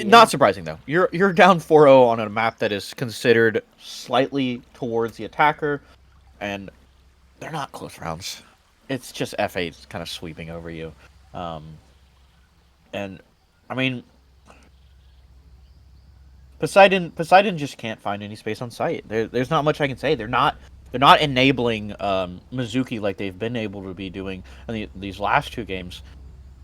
Not surprising though. You're down 4-0 on a map that is considered slightly towards the attacker, and they're not close rounds. It's just F8 kind of sweeping over you, and I mean, Poseidon just can't find any space on site. There's not much I can say. They're not enabling Mizuki like they've been able to be doing in these last 2 games.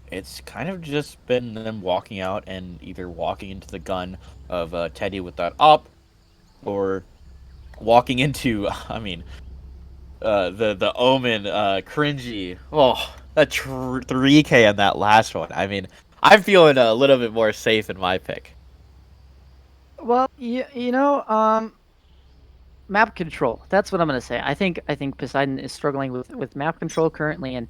It's kind of just been them walking out and either walking into the gun of Teddy with that up, or walking into, I mean, the Omen cringy. Oh, that 3K on that last one. I mean, I'm feeling a little bit more safe in my pick. Well, map control. That's what I'm gonna say. I think Poseidon is struggling with map control currently, and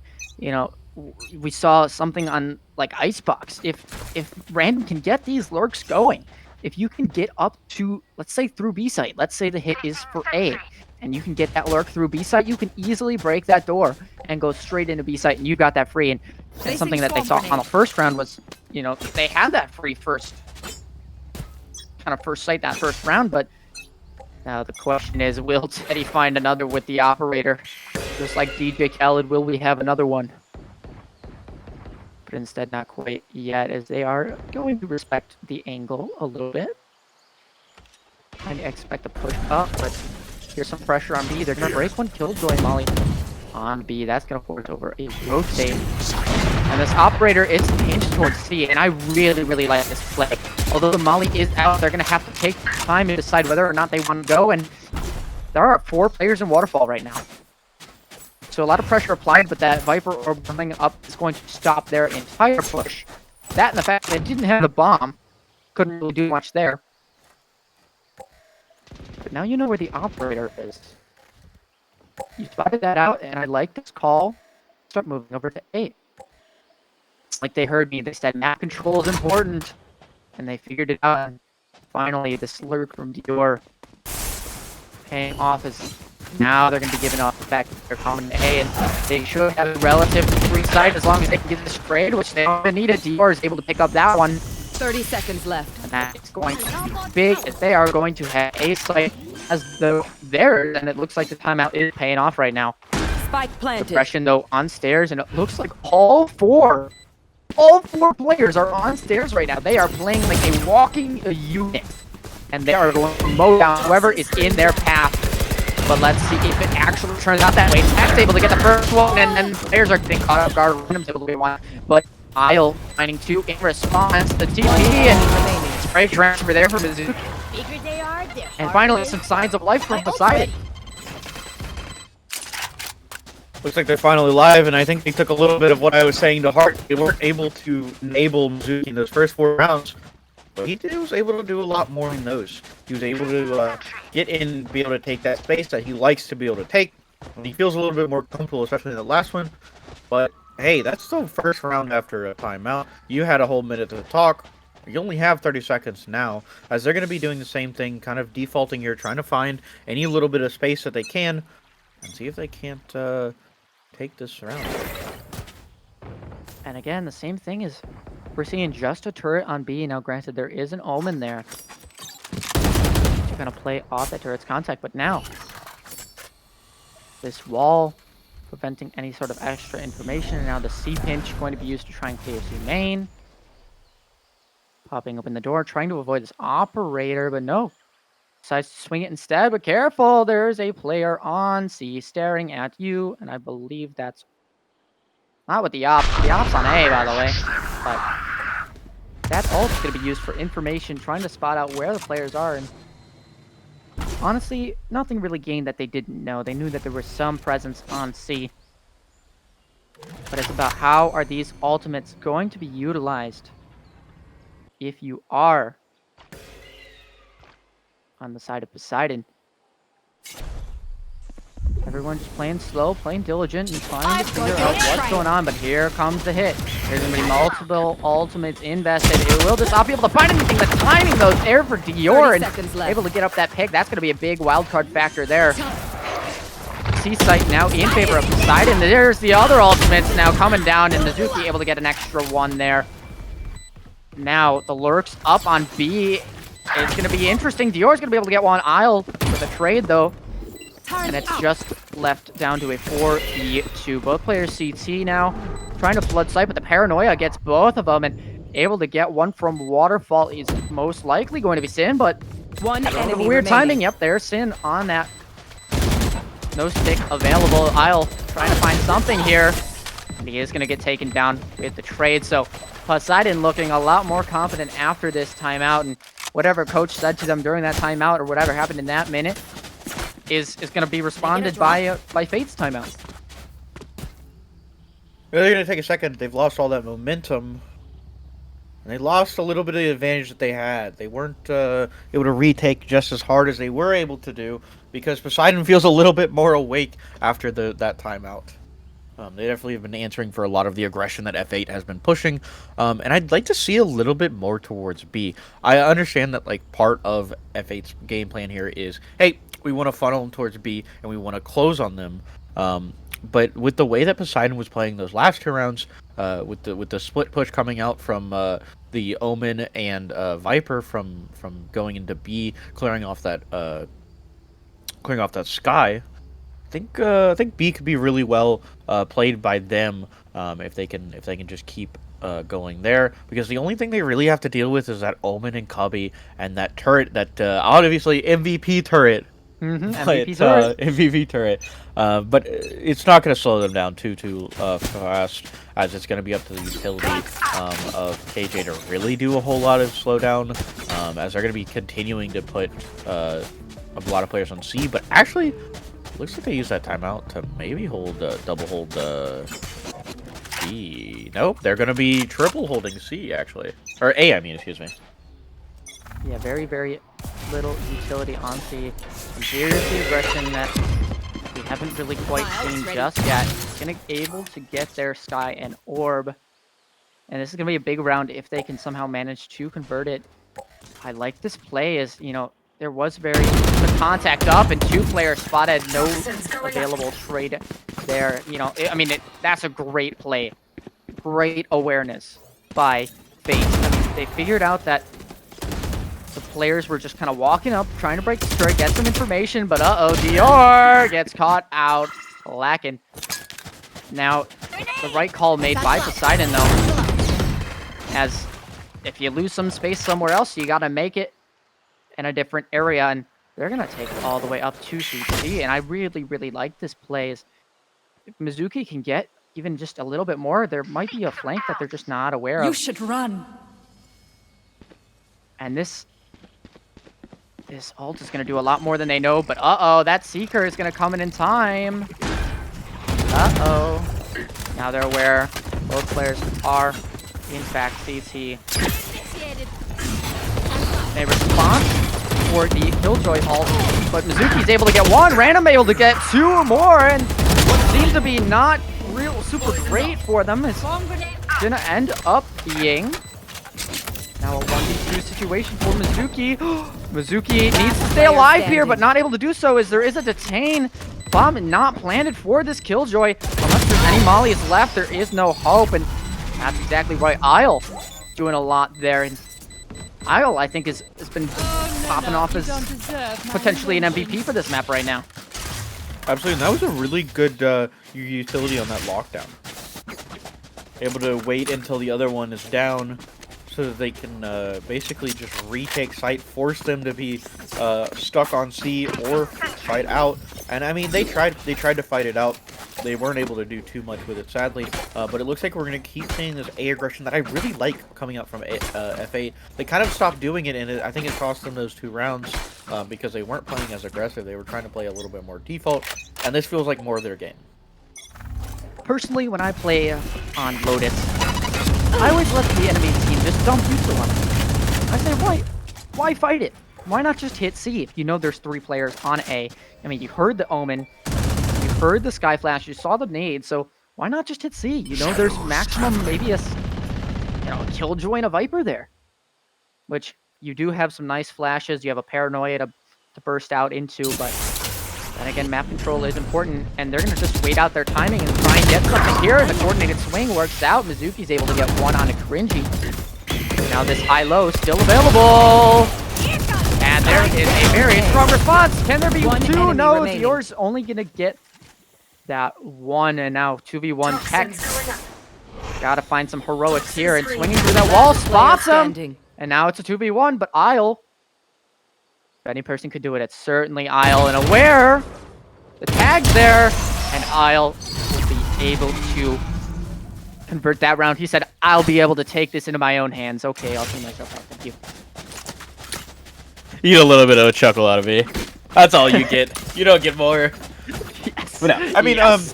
we saw something on like Icebox. If Random can get these lurks going, if you can get up to, let's say, through B site, let's say the hit is for A, and you can get that lurk through B site, you can easily break that door and go straight into B site, and you got that free. And something that they saw on the first round was, they had that free first sight that first round, but now the question is, will Teddy find another with the operator? Just like DJ Khaled, will we have another one? But instead, not quite yet, as they are going to respect the angle a little bit. I expect a push up, but here's some pressure on B. They're going to break one Killjoy Molly on B. That's going to force over a rotate. And this operator is hinged towards C, and I really, really like this play. Although the Molly is out, they're going to have to take time to decide whether or not they want to go, and there are 4 players in Waterfall right now. So a lot of pressure applied, but that Viper orb coming up is going to stop their entire push. That and the fact that they didn't have the bomb, couldn't really do much there. But now you know where the operator is. You spotted that out, and I like this call. Start moving over to 8. It's like they heard me. They said map control is important, and they figured it out. And finally, this lurk from Dior paying off as now they're going to be giving off the fact that they're coming to A, and they should have a relative free side as long as they can get this trade, which they don't need it. Dior is able to pick up that one. 30 seconds left. And that is going to be big, as they are going to have A site as theirs, and it looks like the timeout is paying off right now. Spike planted. Depression, though, on stairs, and it looks like all four players are on stairs right now. They are playing like a walking unit, and they are going to mow down whoever is in their path. But let's see if it actually turns out that way. Tech's able to get the first one, and then players are getting caught off guard. Random's able to get one, but Isle finding 2 in response. The TP and spray transfer there from Mizuki. And finally, some signs of life from Poseidon. Looks like they're finally live, and I think they took a little bit of what I was saying to heart. They weren't able to enable Mizuki in those first 4 rounds, but he was able to do a lot more in those. He was able to get in, be able to take that space that he likes to be able to take, and he feels a little bit more comfortable, especially in the last one. But hey, that's still first round after a timeout. You had a whole minute to talk. You only have 30 seconds now, as they're going to be doing the same thing, kind of defaulting here, trying to find any little bit of space that they can, and see if they can't take this round. And again, the same thing is, we're seeing just a turret on B. Now, granted, there is an Omen there. They're going to play off that turret's contact, but now, this wall preventing any sort of extra information, and now the C pinch going to be used to try and clear C main. Popping open the door, trying to avoid this operator, but no. Decides to swing it instead, but careful, there's a player on C staring at you, and I believe that's not with the op's on A, by the way, but that ult's going to be used for information, trying to spot out where the players are, and honestly, nothing really gained that they didn't know. They knew that there was some presence on C, but it's about how are these ultimates going to be utilized if you are on the side of Poseidon. Everyone's playing slow, playing diligent, and trying to figure out what's going on, but here comes the hit. There's going to be multiple ultimates invested. It will just not be able to find anything. The timing, though, is there for Dior, and able to get up that pick. That's going to be a big wildcard factor there. C-Site now in favor of Poseidon. There's the other ultimates now coming down, and Mizuki able to get an extra one there. Now, the lurks up on B. It's going to be interesting. Dior's going to be able to get one. Isle with a trade, though. And it's just left down to a 4v2. Both players CT now. Trying to flood site, but the paranoia gets both of them. And able to get one from Waterfall is most likely going to be Sin, but one enemy weird remaining. timing. Yep, there's Sin on that. No stick available. Isle trying to find something here. And he is going to get taken down with the trade. So Poseidon looking a lot more confident after this timeout, and whatever coach said to them during that timeout or whatever happened in that minute, is going to be responded by Fate's timeout. They're going to take a second. They've lost all that momentum. And they lost a little bit of the advantage that they had. They weren't able to retake just as hard as they were able to do because Poseidon feels a little bit more awake after that timeout. They definitely have been answering for a lot of the aggression that F8 has been pushing. And I'd like to see a little bit more towards B. I understand that like part of F8's game plan here is, hey, we want to funnel them towards B and we want to close on them. But with the way that Poseidon was playing those last 2 rounds, with the split push coming out from the Omen and Viper from going into B, clearing off that sky, I think B could be really well played by them if they can just keep going there, because the only thing they really have to deal with is that Omen and Cubby and that turret, that obviously MVP turret. MVP turret. But it's not going to slow them down too fast, as it's going to be up to the utility of KJ to really do a whole lot of slowdown, as they're going to be continuing to put a lot of players on C. But actually, looks like they use that timeout to maybe hold double hold B. Nope, they're going to be triple holding C, actually. Or A, I mean, excuse me. Yeah, very, very little utility on C. And here's the aggression that we haven't really quite seen just yet. It's going to be able to get their Sky and Orb. And this is going to be a big round if they can somehow manage to convert it. I like this play as, you know, there was very good contact up and 2 players spotted, no available trade there. You know, I mean, that's a great play. Great awareness by Fate. I mean, they figured out that the players were just kind of walking up, trying to break the strike, get some information, but Dior gets caught out, lacking. Now, the right call made by Poseidon, though, as if you lose some space somewhere else, you got to make it in a different area, and they're going to take it all the way up to CT, and I really, really like this play. If Mizuki can get even just a little bit more, there might be a flank that they're just not aware of. You should run. And this ult is going to do a lot more than they know, but that Seeker is going to come in time. Now they're aware. Both players are, in fact, CT. A response for the Killjoy ult, but Mizuki's able to get 1, Random able to get 2 more, and what seems to be not real super great for them is going to end up being now a 1v2 situation for Mizuki. Mizuki needs to stay alive here, but not able to do so as there is a detain. Bomb not planted for this Killjoy. Unless there's any mollies left, there is no hope, and that's exactly right. Isle doing a lot there, and Isle, I think, has been popping off as potentially an MVP for this map right now. Absolutely, and that was a really good utility on that lockdown. Able to wait until the other one is down, so that they can basically just retake site, force them to be stuck on C or fight out. And I mean, they tried to fight it out. They weren't able to do too much with it, sadly. But it looks like we're going to keep seeing this A aggression that I really like coming out from F8. They kind of stopped doing it, and I think it cost them those 2 rounds because they weren't playing as aggressive. They were trying to play a little bit more default, and this feels like more of their game. Personally, when I play on Lotus, I always let the enemy team just dump Pizza on it. I say, why fight it? Why not just hit C if you know there's 3 players on A? I mean, you heard the Omen, you heard the Sky Flash, you saw the nade, so why not just hit C? You know there's maximum maybe a Killjoy and a Viper there. Which, you do have some nice flashes, you have a Paranoia to burst out into, but then again, map control is important, and they're going to just wait out their timing and try and get something here. The coordinated swing works out. Mizuki's able to get 1 on a Cringy. Now this high-low still available. And there is a very strong response. Can there be 2? No, Dior's only going to get that 1, and now 2v1 tech. Gotta find some heroics here, and swinging through that wall, spots him. And now it's a 2v1, but Isle, if any person could do it, it's certainly Isle, and aware the tag's there, and Isle will be able to convert that round. He said, I'll be able to take this into my own hands. Okay, I'll see myself out. Thank you. You get a little bit of a chuckle out of me. That's all you get. You don't get more. Yes. But no, I mean, Yes.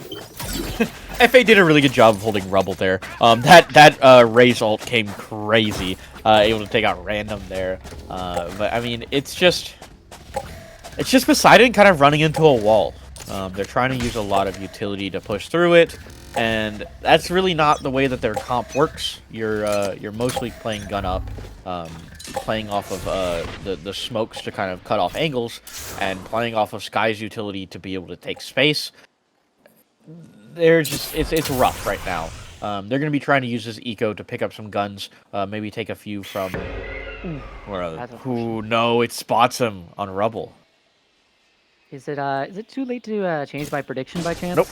FA did a really good job of holding Rebel there. That Ray's ult came crazy, able to take out random there. But I mean, it's just Poseidon kind of running into a wall. They're trying to use a lot of utility to push through it, and that's really not the way that their comp works. You're mostly playing gun up, playing off of the smokes to kind of cut off angles, and playing off of Sky's utility to be able to take space. It's rough right now. They're going to be trying to use this eco to pick up some guns, maybe take a few from... Ooh, no, it spots him on Rubble. Is it too late to change my prediction by chance? Nope.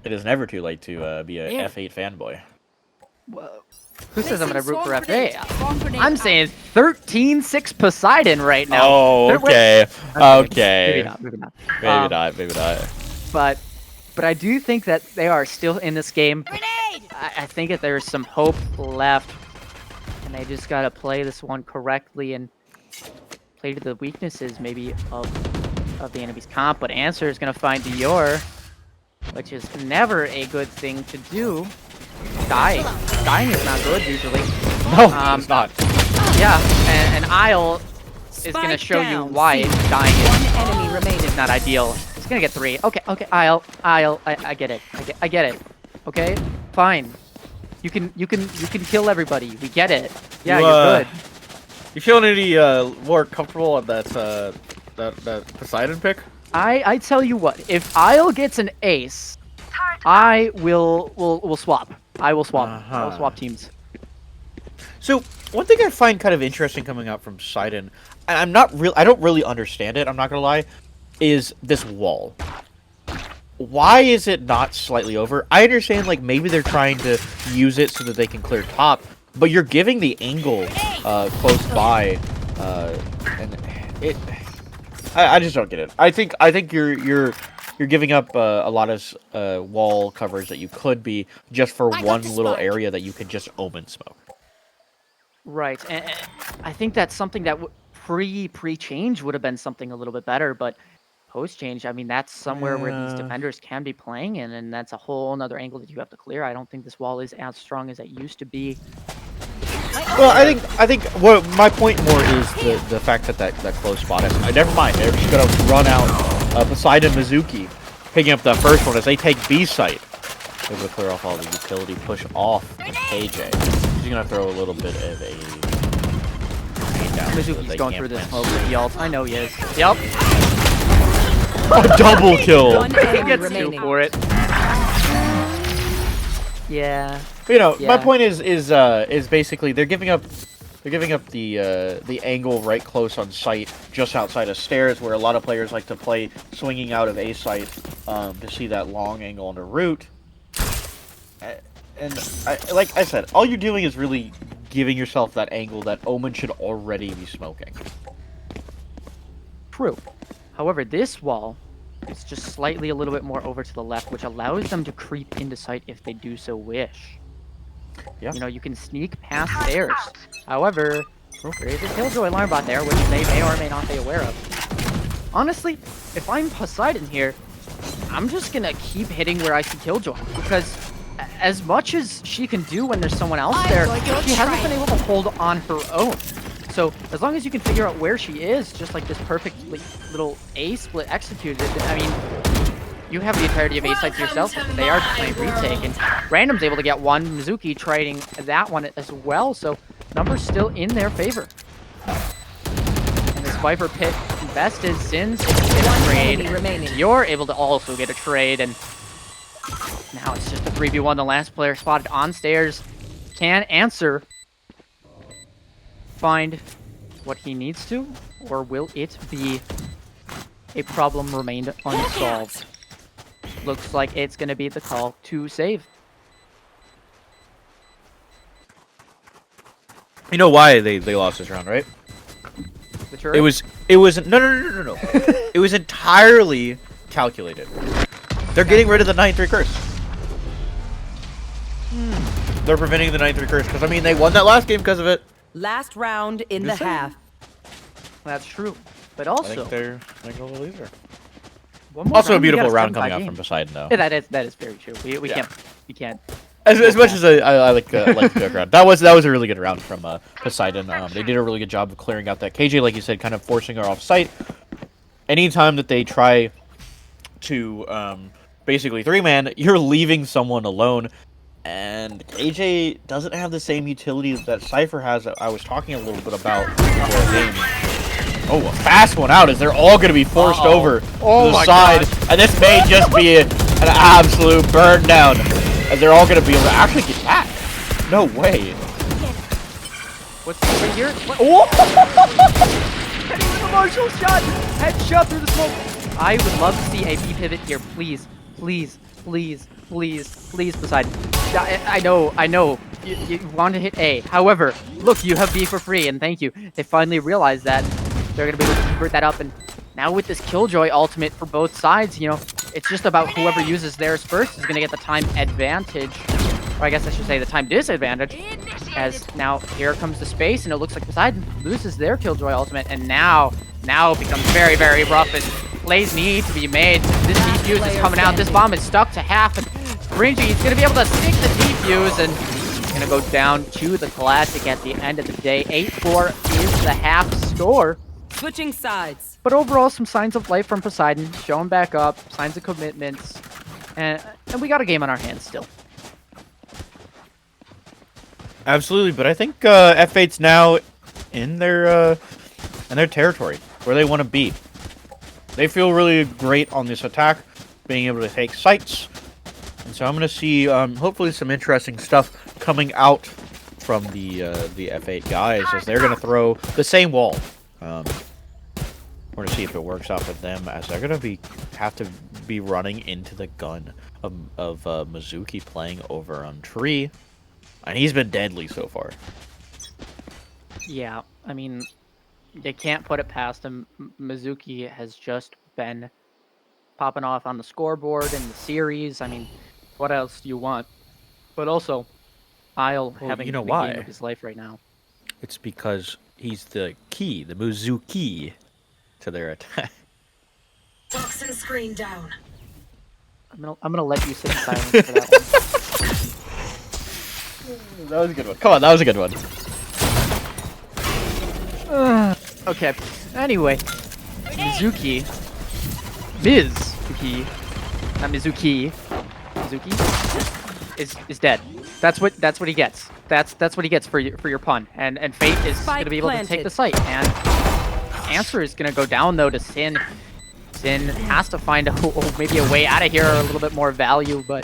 It is never too late to be a F8 fanboy. Whoa. Who says I'm going to root for FA? I'm saying 13-6 Poseidon right now. Oh, okay. Okay. Maybe not. Maybe not. But I do think that they are still in this game. I think that there's some hope left, and they just got to play this one correctly and play to the weaknesses maybe of the enemy's comp. But Answer is going to find Dior, which is never a good thing to do. Dying is not good usually. No, it's not. Yeah, and Isle is going to show you why dying One enemy remaining. is not ideal. It's going to get 3. Okay, Isle, I get it. I get it. Okay, fine. You can kill everybody. We get it. Yeah, you're good. You feeling any more comfortable on that Poseidon pick? I tell you what, if Isle gets an ace, I will swap. I will swap. I will swap teams. So one thing I find kind of interesting coming out from Poseidon, and I don't really understand it, I'm not gonna lie, is this wall. Why is it not slightly over? I understand, like, maybe they're trying to use it so that they can clear top, but you're giving the angle close by, and I just don't get it. I think you're giving up a lot of wall coverage that you could be just for one little area that you could just open smoke. Right, and I think that's something that pre-change would have been something a little bit better, but post-change, I mean, that's somewhere where these defenders can be playing in, and that's a whole another angle that you have to clear. I don't think this wall is as strong as it used to be. Well, I think what my point more is the fact that close spot is. Never mind, they're just gonna run out Poseidon Mizuki, picking up the first one as they take B site. They're gonna clear off all the utility, push off KJ. He's gonna throw a little bit of a. Mizuki's going through this smoke with the ult. I know he is. Yep. A double kill. One He enemy gets 2 remaining. for it. Yeah. You know, my Yeah. point is basically they're giving up the angle right close on site, just outside of stairs, where a lot of players like to play swinging out of A site to see that long angle on the route. And like I said, all you're doing is really giving yourself that angle that Omen should already be smoking. True. However, this wall is just slightly a little bit more over to the left, which allows them to creep into sight if they do so wish. Yeah. You know, you can sneak past theirs. However, there is a Killjoy alarm bot there, which they may or may not be aware of. Honestly, if I'm Poseidon here, I'm just gonna keep hitting where I see Killjoy, because as much as she can do when there's someone else there, she hasn't been able to hold on her own. So as long as you can figure out where she is, just like this perfect little A split executed, I mean, you have the entirety of A site to yourself. They are just playing retake, and Random's able to get one. Mizuki trading that one as well, so numbers still in their favor. And this Viper pit invested, Sins able to get a trade. You're able to also get a trade, and now it's just a 3v1. The last player spotted on stairs can Answer find what he needs to, or will it be a problem remained unsolved? Looks like it's going to be the call to save. You know why they lost this round, right? The turret? It was no. It was entirely calculated. They're getting rid of the 9-3 curse. They're preventing the 9-3 curse because I mean they won that last game because of it. Last round in the half. That's true. But I also, think they're the loser. one more Also, a round, we beautiful got a round 7-5 coming out game. from Poseidon, though. Yeah, that is very true. We Yeah. can't. As much as I like the joke around, that was a really good round from Poseidon. They did a really good job of clearing out that KJ, like you said, kind of forcing her off site. Anytime that they try to basically 3-man, you're leaving someone alone. And KJ doesn't have the same utility that Cypher has that I was talking a little bit about before the game. Oh, a fast one out as they're all going to be forced over to the side. And this may just be an absolute burn down as they're all going to be able to actually get back. No way. What's right here? Oh! Hitting with a Marshall shot! Headshot through the smoke! I would love to see a B pivot here, please. Please, please, please, please, Poseidon. I know. You want to hit A. However, look, you have B for free, and thank you. They finally realized that. They're going to be able to convert that up, and now with this Killjoy ultimate for both sides, you know, it's just about whoever uses theirs first is going to get the time advantage. Or I guess I should say the time disadvantage. As now, here comes the space, and it looks like Poseidon loses their Killjoy ultimate, and now it becomes very, very rough, and plays need to be made. This defuse is coming out. This bomb is stuck to half, and Ringy is going to be able to stick the defuse, and going to go down to the Classic at the end of the day. 8-4 is the half score. Switching sides. But overall, some signs of life from Poseidon, showing back up, signs of commitments, and we got a game on our hands still. Absolutely, but I think F8's now in their territory where they want to be. They feel really great on this attack, being able to take sites, and so I'm going to see hopefully some interesting stuff coming out from the F8 guys as they're going to throw the same wall. We're going to see if it works out with them as they're going to have to be running into the gun of Mizuki playing over on Tree. And he's been deadly so far. Yeah, I mean, you can't put it past him. Mizuki has just been popping off on the scoreboard in the series. I mean, what else do you want? But also, Isle having you know the why? game of his life right now. It's because he's the key, the Mizuki, to their attack. Toxin screen down. I'm gonna let you sit in silence for that one. That was a good one. Come on, that was a good one. Okay. Anyway, Mizuki, not Mizuki, is dead. That's what he gets. That's what he gets for your pun. And Fate is Spike gonna be able to take planted. the site. And Answer is gonna go down though to Sin. Sin has to find maybe a way out of here, or a little bit more value, but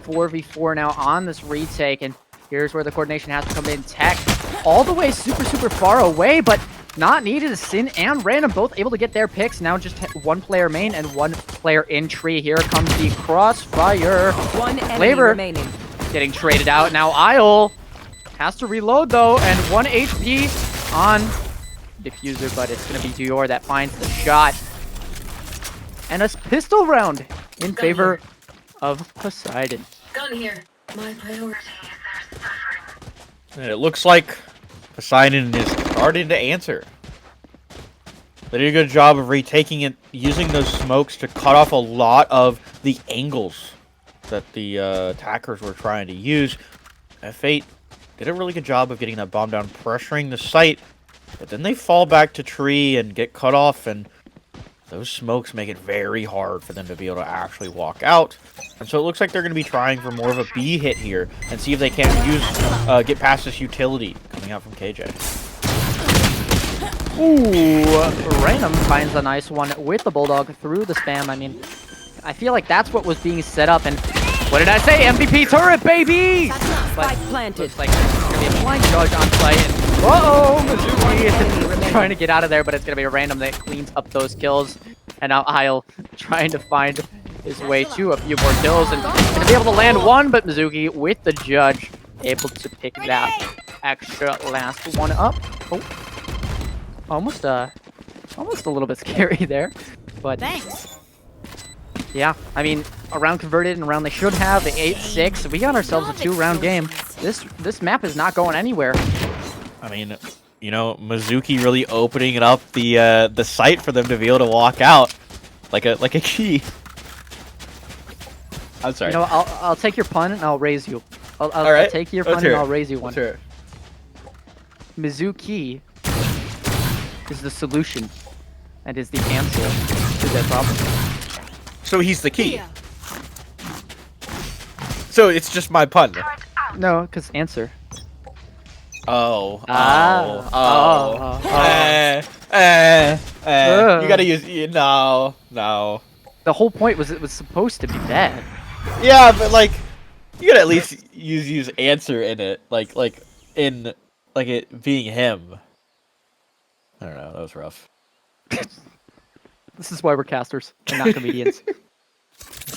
4v4 now on this retake, and here's where the coordination has to come in. Tech all the way super far away, but not needed. Sin and Random both able to get their picks. Now just one player main and one player in Tree. Here comes the crossfire. One enemy Flavor remaining. getting traded out. Now Isle has to reload though, and 1 HP on Diffuser, but it's going to be Dior that finds the shot. And a pistol round in favor of Poseidon. Gun here. My priority. And it looks like Poseidon is starting to answer. They did a good job of retaking it, using those smokes to cut off a lot of the angles that the attackers were trying to use. F8 did a really good job of getting that bomb down, pressuring the site, but then they fall back to Tree and get cut off, and those smokes make it very hard for them to be able to actually walk out. And so it looks like they're going to be trying for more of a B hit here and see if they can't get past this utility coming out from KJ. Ooh, Random finds a nice one with the Bulldog through the spam. I mean, I feel like that's what was being set up, and what did I say? MVP turret, baby! Spike planted. Looks like there's going to be a blind judge on site, and Mizuki is trying to get out of there, but it's going to be a Random that cleans up those kills. And now Isle trying to find his way to a few more kills, and going to be able to land one, but Mizuki with the judge able to pick that extra last one up. Oh, almost a little bit scary there, but Thanks. yeah, I mean, a round converted and a round they should have, the 8-6. We got ourselves a 2-round game. This map is not going anywhere. I mean, you know, Mizuki really opening it up the site for them to be able to walk out like a key. I'm sorry. You know, I'll take your pun and I'll raise you. I'll right. take your Let's pun hear and it. I'll raise you one. Let's hear it. Mizuki is the solution and is the answer to their problem. So he's the key. So it's just my pun. No, because answer. Oh. Ah. You gotta use no. The whole point was it was supposed to be bad. Yeah, but like you gotta at least use answer in it, like in like it being him. I don't know. That was rough. This is why we're casters and not comedians.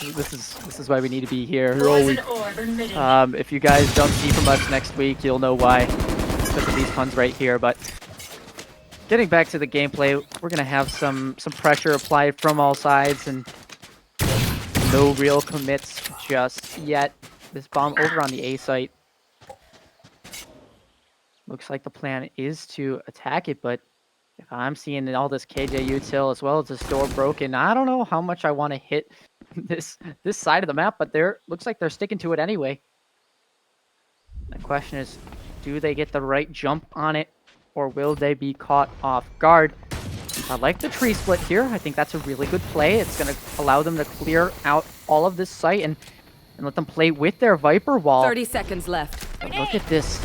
This is why we need to be here. Poison orb emitting. If you guys don't see from us next week, you'll know why. Because of these puns right here. But getting back to the gameplay, we're gonna have some pressure applied from all sides and no real commits just yet. This bomb over on the A site. Looks like the plan is to attack it, but if I'm seeing all this KJ util as well as this door broken, I don't know how much I want to hit this side of the map, but looks like they're sticking to it anyway. The question is, do they get the right jump on it, or will they be caught off guard? I like the tree split here. I think that's a really good play. It's going to allow them to clear out all of this site and let them play with their Viper wall. 30 seconds left. But look at this.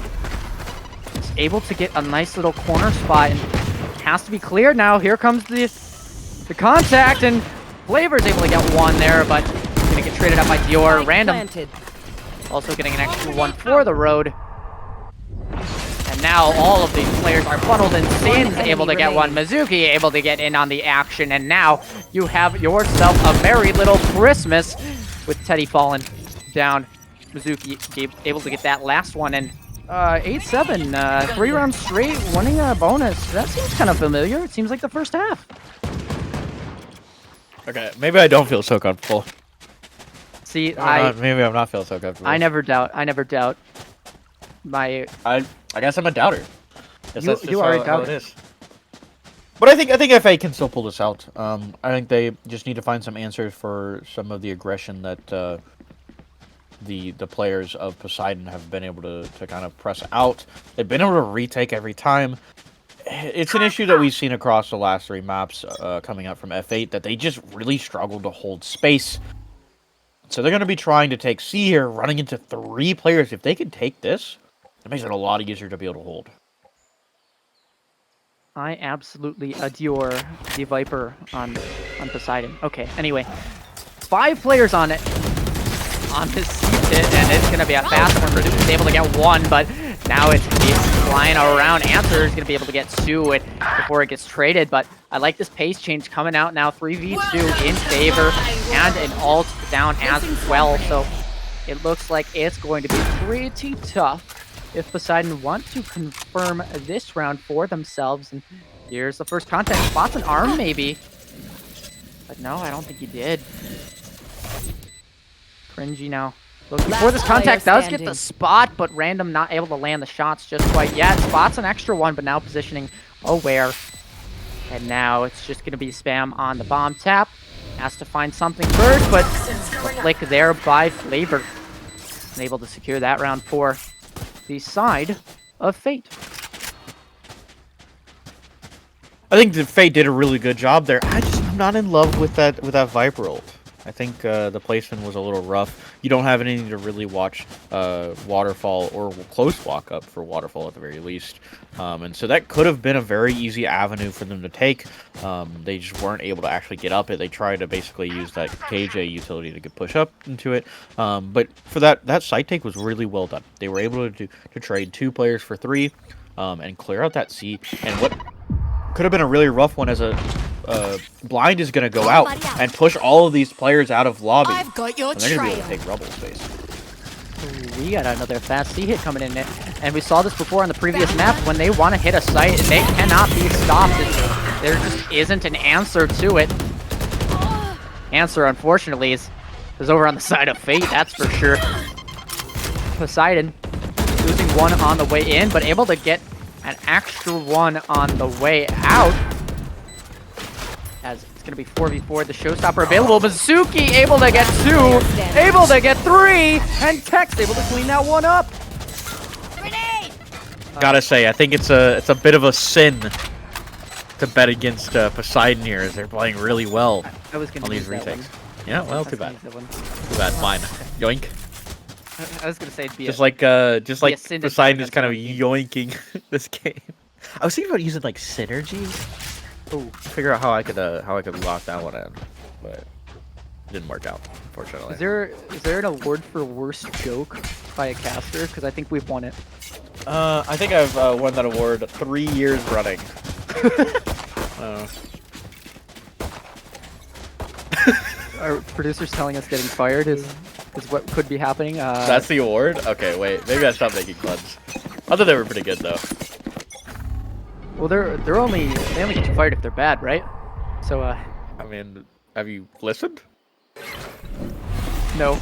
It's able to get a nice little corner spot and has to be cleared now. Here comes the contact, and Flavor's able to get one there, but he's going to get traded up by Dior. Spike Random planted. also getting an extra one for the road. And now all of these players are funneled in. Sin's able to get one. Mizuki able to get in on the action. And now you have yourself a merry little Christmas with Teddy falling down. Mizuki able to get that last one. And 8-7, 3 rounds straight, winning a bonus. That seems kind of familiar. It seems like the first half. Okay, maybe I don't feel so comfortable. See, maybe I'm not feeling so comfortable. I never doubt. My I guess I'm a doubter. Guess that's just you are a how doubter. it is. But I think FA can still pull this out. I think they just need to find some answers for some of the aggression that the players of Poseidon have been able to kind of press out. They've been able to retake every time. It's an issue that we've seen across the last 3 maps coming up from F8, that they just really struggle to hold space. So they're going to be trying to take C here, running into 3 players. If they can take this, it makes it a lot easier to be able to hold. I absolutely adore the Viper on Poseidon. Okay, anyway. 5 players on it. On this C-pit, and it's going to be a fast one. Reduce is able to get 1, but now it's flying around. Answer is going to be able to get 2 before it gets traded, but I like this pace change coming out now. 3v2 in favor, and an ult down as well, so it looks like it's going to be pretty tough if Poseidon want to confirm this round for themselves. And here's the first contact. Spots an arm, maybe. But no, I don't think he did. Cringy now. Looking for this contact. Does get the spot, but Random not able to land the shots just quite yet. Spots an extra one, but now positioning aware. And now it's just going to be spam on the bomb tap. Has to find something first, but the flick there by Flavor. And able to secure that round for the side of Fate. I think that Fate did a really good job there. I'm not in love with that Viper ult. I think the placement was a little rough. You don't have anything to really watch Waterfall or close walk up for Waterfall at the very least. And so that could have been a very easy avenue for them to take. They just weren't able to actually get up it. They tried to basically use that KJ utility to get push up into it. But for that side take was really well done. They were able to trade 2 players for 3 and clear out that C. And what could have been a really rough one as a blind is going to go out and push all of these players out of lobby. I've got your And they're going to be able trail. to take rubble space. We got another fast C hit coming in, and we saw this before on the previous map. When they want to hit a site, they cannot be stopped. There just isn't an answer to it. Answer, unfortunately, is over on the side of Fate, that's for sure. Poseidon losing 1 on the way in, but able to get An extra one on the way out. As it's going to be 4v4, the showstopper available. Mizuki able to get 2, able to get 3, and Tech's able to clean that one up. Gotta say, I think it's a bit of a sin to bet against Poseidon here, as they're playing really well I was going on to these use that one. retakes. Yeah, well, too bad. That one. Too bad. Fine. Yoink. I was going to say it'd be Just a, like a sin to Poseidon bet is kind of against yoinking this game. I was thinking about using like synergy. Oh, figure out how I could lock that one in, but it didn't work out, unfortunately. Is there an award for worst joke by a caster? Because I think we've won it. I think I've won that award 3 years running. Our producer's telling us getting fired is what could be happening. That's the award? Okay, wait. Maybe I stopped making puns. I thought they were pretty good though. Well, they only get you fired if they're bad, right? So I mean, have you listened? no.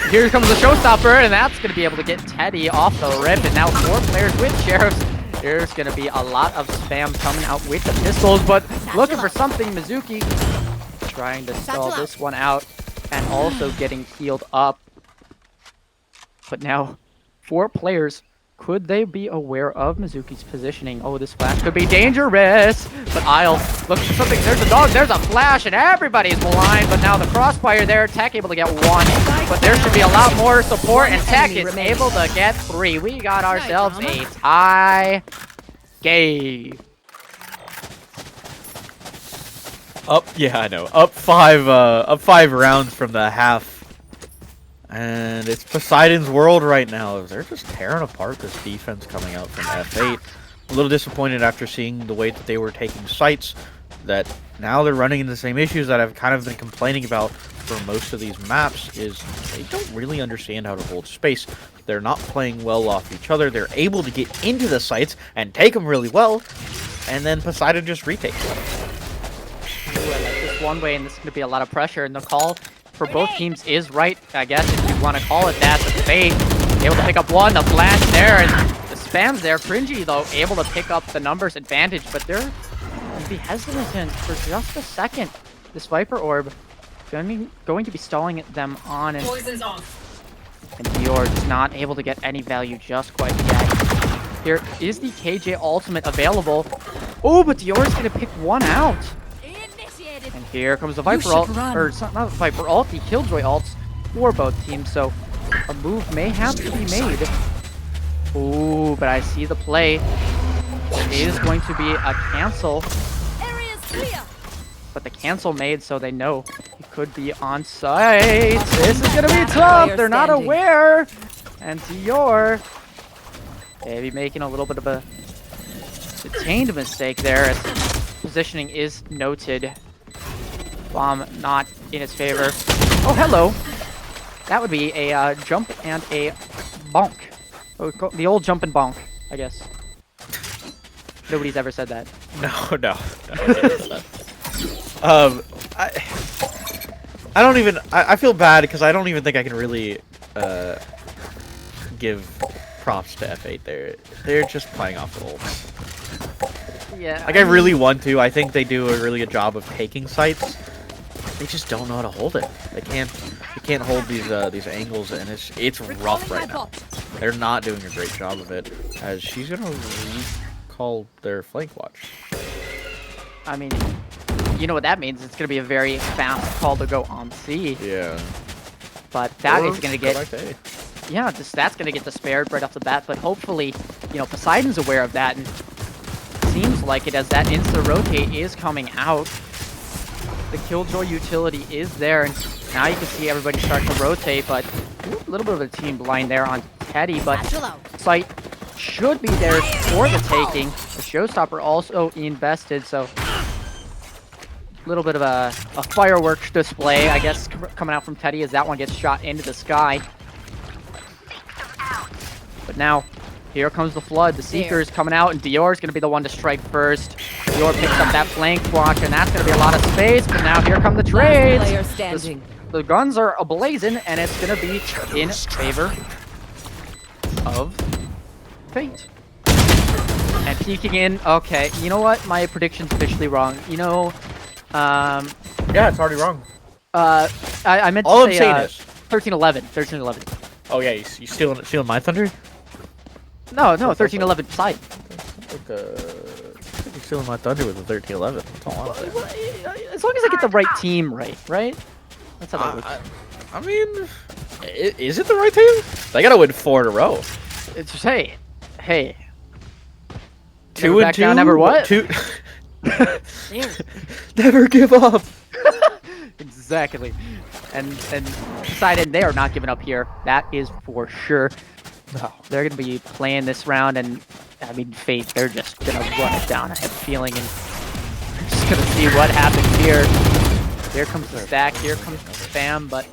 Here comes the showstopper, and that's gonna be able to get Teddy off the rip, and now 4 players with sheriffs. There's gonna be a lot of spam coming out with the pistols, but looking for something. Mizuki trying to stall this one out, and also getting healed up. But now, 4 players. Could they be aware of Mizuki's positioning? Oh, this flash could be dangerous. But Isle looking for something. There's a dog. There's a flash, and everybody's blind. But now the crossfire there. Tech able to get 1. But there should be a lot more support, and Tech is able to get 3. We got ourselves a tie game. Yeah, I know. Up 5 rounds from the half. And it's Poseidon's world right now. They're just tearing apart this defense coming out from F8. A little disappointed after seeing the way that they were taking sites, that now they're running into the same issues that I've kind of been complaining about for most of these maps, is they don't really understand how to hold space. They're not playing well off each other. They're able to get into the sites and take them really well, and then Poseidon just retakes them. Ooh, I like this one way, and this is going to be a lot of pressure, and the call for both teams is right, I guess, if you want to call it that. But Faye able to pick up 1, the flash there, and the spam's there. Cringy, though, able to pick up the numbers advantage, but they're going to be hesitant for just a second. This Viper Orb going to be stalling them on, and Poison's off. Dior is not able to get any value just quite yet. Here is the KJ ultimate available. Oh, but Dior's going to pick 1 out. And here comes the Viper ult, or it's not the Viper ult, the Killjoy ults for both teams, so a move may have to be made. Ooh, but I see the play. There is going to be a cancel. But the cancel made, so they know he could be on site. This is going to be tough. They're not aware. And Dior maybe making a little bit of a detained mistake there, as positioning is noted. Bomb not in his favor. Oh, hello. That would be a jump and a bonk. Oh, the old jump and bonk, I guess. Nobody's ever said that. No. I don't even. I feel bad because I don't even think I can really give props to F8. They're just playing off the ults. Yeah. Like I really want to. I think they do a really good job of taking sites. They just don't know how to hold it. They can't hold these angles, and it's rough right now. They're not doing a great job of it. As she's gonna recall their flank watch. I mean, you know what that means? It's gonna be a very fast call to go on C. Yeah. But that Or is gonna go get. back to A. Yeah, that's gonna get despaired right off the bat. But hopefully, Poseidon's aware of that, and seems like it, as that insta rotate is coming out. The Killjoy utility is there, and now you can see everybody start to rotate, but a little bit of a team blind there on Teddy, but sight should be there for the taking. The showstopper also invested, so a little bit of a fireworks display, I guess, coming out from Teddy as that one gets shot into the sky. But now, here comes the flood. The Seeker's coming out, and Dior's going to be the one to strike first. Dior picks up that flank watch, and that's going to be a lot of space. But now here come the trades. Player standing. The guns are ablazing, and it's going to be in favor of Fate. And peeking in. Okay, you know what? My prediction's officially wrong. You know, Yeah, it's already wrong. I meant to All I'm say saying is, 13-11. 13-11. oh yeah, you stealing my thunder? No, 13-11 side. You're stealing my thunder with the 13-11. That's all I'm saying. As long as I get the right team right? That's how that works. I mean, is it the right team? They gotta win 4 in a row. It's just, hey. Two Never and back two. down, never what? Two. Never give up. Exactly. And Poseidon, they are not giving up here. That is for sure. No. They're going to be playing this round, and I mean, Fate, they're just going to run it down, I have a feeling, and we're just going to see what happens here. Here comes the stack, here comes the spam, but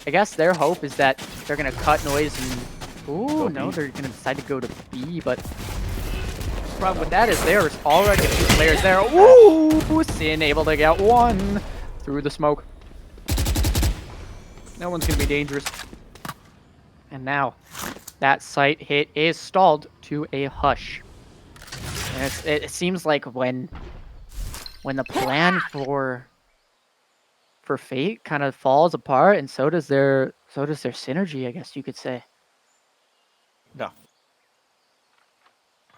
I guess their hope is that they're going to cut noise and... Ooh, no, they're going to decide to go to B, but... The problem with that is there's already a few players there. Ooh, Sin able to get one through the smoke. No one's going to be dangerous. And now, that site hit is stalled to a hush. And it seems like when the plan for Fate kind of falls apart, and so does their synergy, I guess you could say. No.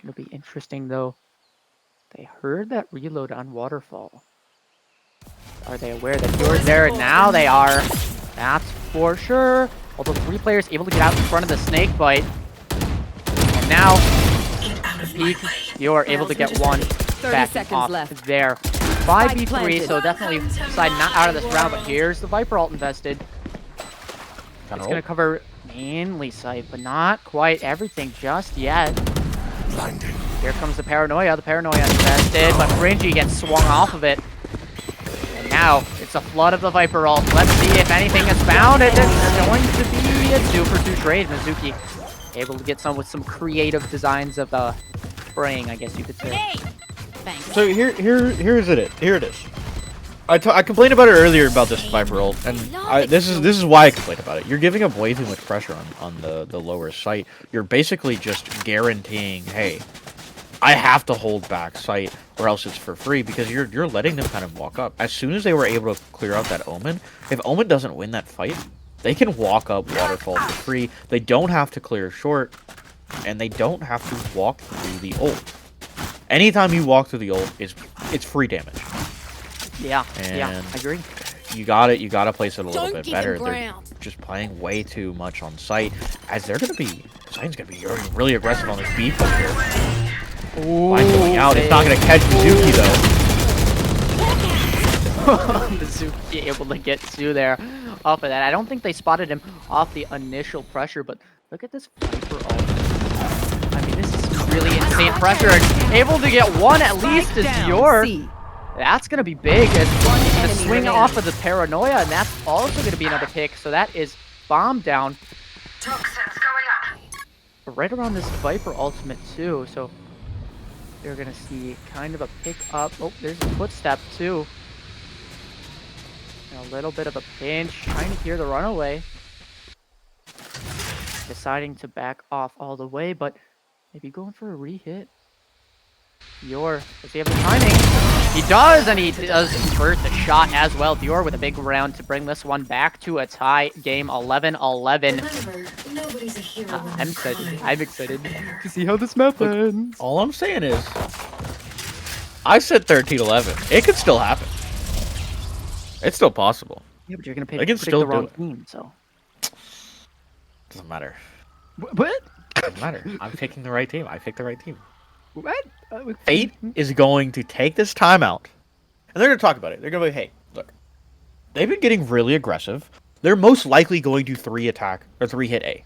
It'll be interesting though. They heard that reload on Waterfall. Are they aware that you're there? Now they are. That's for sure. Although 3 players able to get out in front of the snake bite. And now, peek, you are able to get one 30 back seconds off left. there. 5v3, planted. so definitely Poseidon not out of this round, but here's the Viper ult invested. It's going to cover mainly site, but not quite everything just yet. Here comes the Paranoia. The Paranoia invested, but Fringy gets swung off of it. And now, it's a flood of the Viper ult. Let's see if anything is found. It's going to be a 2-for-2 trade. Mizuki able to get some with some creative designs of spraying, I guess you could say. So here it is. I complained about it earlier about this Viper ult, and this is why I complained about it. You're giving up way too much pressure on the lower site. You're basically just guaranteeing, hey, I have to hold back site or else it's for free, because you're letting them kind of walk up. As soon as they were able to clear out that Omen, if Omen doesn't win that fight, they can walk up Waterfall for free. They don't have to clear short, and they don't have to walk through the ult. Anytime you walk through the ult, it's free damage. Yeah, And I agree. You gotta place it a little bit better. They're just playing way too much on site, as they're gonna be. Poseidon's gonna be really aggressive on this B push here. By going out, it's not gonna catch Mizuki though. Mizuki able to get 2 there off of that. I don't think they spotted him off the initial pressure, but look at this Viper ult. I mean, this is really insane pressure. And able to get 1 at least is Dior. That's going to be big as the swing off of the Paranoia, and that's also going to be another pick. So that is bomb down. Toxins going up. Right around this Viper ultimate too, so you're going to see kind of a pick up. Oh, there's a footstep too. And a little bit of a pinch, trying to hear the runaway. Deciding to back off all the way, but maybe going for a re-hit. Dior, does he have the timing? He does, and he does convert the shot as well. Dior with a big round to bring this one back to a tie game, 11-11. Remember, nobody's a hero. I'm excited. I'm excited to see how this map ends. All I'm saying is, I said 13-11. It could still happen. It's still possible. Yeah, but you're gonna I can pick still the do wrong it. team, so. Doesn't matter. What? Doesn't matter. I'm picking the right team. I picked the right team. What? Fate is going to take this timeout, and they're going to talk about it. They're going to be, hey, look, they've been getting really aggressive. They're most likely going to 3-hit A.